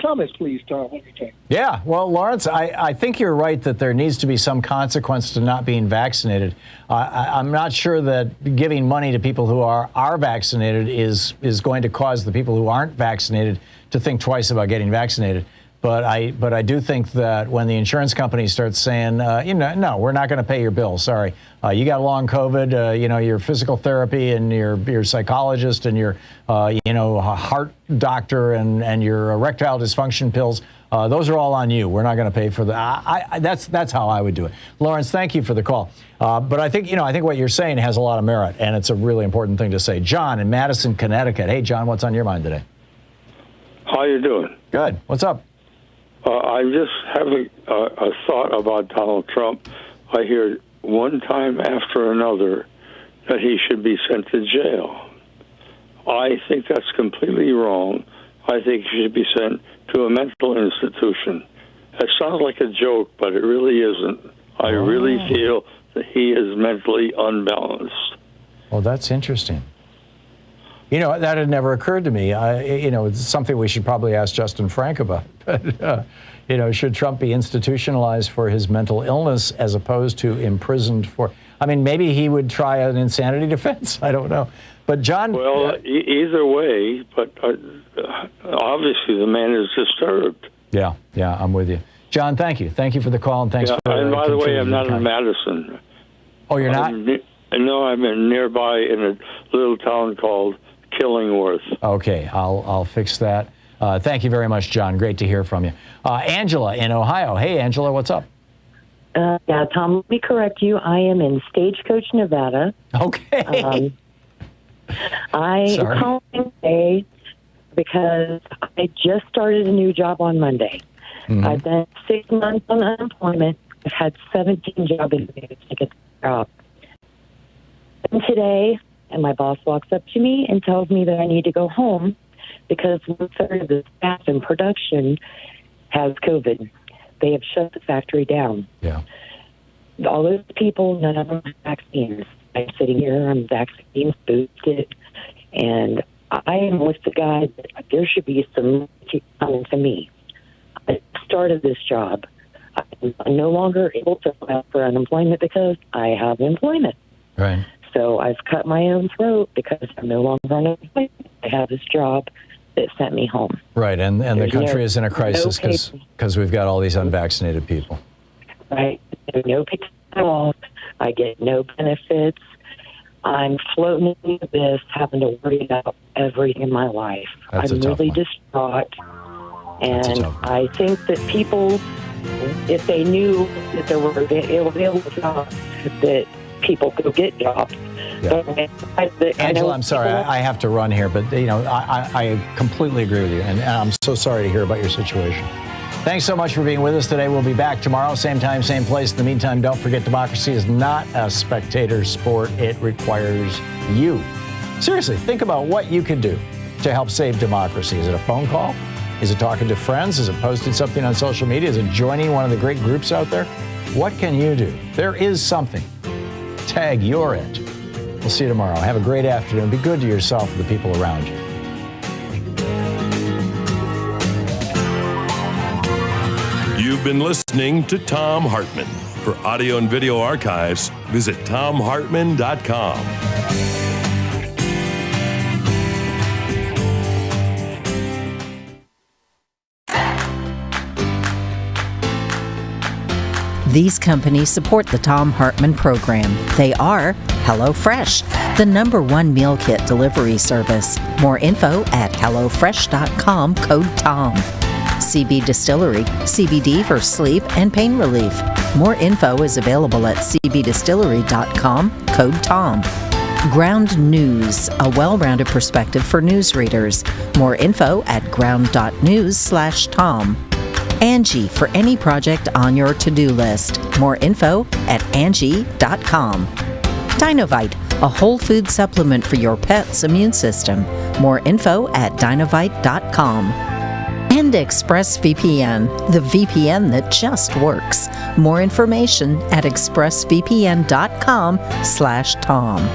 Comments, please, Tom. What do you think? Yeah, well, Lawrence, I think you're right that there needs to be some consequence to not being vaccinated. I'm not sure that giving money to people who are vaccinated is going to cause the people who aren't vaccinated to think twice about getting vaccinated. But I do think that when the insurance company starts saying, no, we're not going to pay your bill. Sorry, you got long COVID. Your physical therapy and your psychologist and your heart doctor and your erectile dysfunction pills those are all on you. We're not going to pay for that. That's how I would do it. Lawrence, thank you for the call. But I think what you're saying has a lot of merit, and it's a really important thing to say. John in Madison, Connecticut. Hey, John, what's on your mind today? How you doing? Good. What's up? I just have a thought about Donald Trump. I hear one time after another that he should be sent to jail. I think that's completely wrong. I think he should be sent to a mental institution. It sounds like a joke, but it really isn't. I really feel that he is mentally unbalanced. Well, that's interesting. That had never occurred to me. It's something we should probably ask Justin Frank about. But, should Trump be institutionalized for his mental illness as opposed to imprisoned for... maybe he would try an insanity defense. I don't know. But John... Well, either way, but obviously the man is disturbed. Yeah, I'm with you. John, thank you. Thank you for the call, and thanks for... And by the way, I'm not in Madison. Oh, you're not? No, I'm nearby in a little town called Killingworth. Okay, I'll fix that. Thank you very much, John. Great to hear from you. Angela in Ohio. Hey, Angela, what's up? Yeah, Tom, let me correct you. I am in Stagecoach, Nevada. Okay. I'm calling today because I just started a new job on Monday. Mm-hmm. I've been 6 months on unemployment. I've had 17 job interviews to get the job. And today, my boss walks up to me and tells me that I need to go home because 1/3 of the staff in production has COVID. They have shut the factory down. Yeah. All those people, none of them have vaccines. I'm sitting here, I'm vaccine boosted, and I am with the guy that there should be some coming to me. I started this job. I'm no longer able to file for unemployment because I have employment. Right. So I've cut my own throat because I'm no longer unemployed. I have this job that sent me home. Right, and the country is in a crisis because we've got all these unvaccinated people. Right. There's no pay at all. I get no benefits. I'm floating in the abyss, having to worry about everything in my life. That's I'm really distraught. And I think that people, if they knew that there were available jobs, that people could get jobs. Yeah. Angela, I'm sorry, I have to run here, but I completely agree with you, and I'm so sorry to hear about your situation. Thanks so much for being with us today. We'll be back tomorrow, same time, same place. In the meantime, don't forget, democracy is not a spectator sport. It requires you. Seriously, think about what you could do to help save democracy. Is it a phone call? Is it talking to friends? Is it posting something on social media? Is it joining one of the great groups out there? What can you do? There is something. Tag you're it. We'll see you tomorrow. Have a great afternoon. Be good to yourself and the people around you. You've been listening to Thom Hartmann. For audio and video archives, visit thomhartmann.com. These companies support the Thom Hartmann Program. They are HelloFresh, the #1 meal kit delivery service. More info at HelloFresh.com, code TOM. CB Distillery, CBD for sleep and pain relief. More info is available at cbdistillery.com, code TOM. Ground News, a well-rounded perspective for news readers. More info at ground.news/Tom. Angie, for any project on your to-do list. More info at Angie.com. Dinovite, a whole food supplement for your pet's immune system. More info at Dinovite.com. And ExpressVPN, the VPN that just works. More information at expressvpn.com/Tom.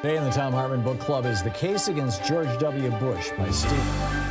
Today in the Thom Hartmann Book Club is The Case Against George W. Bush by Stephen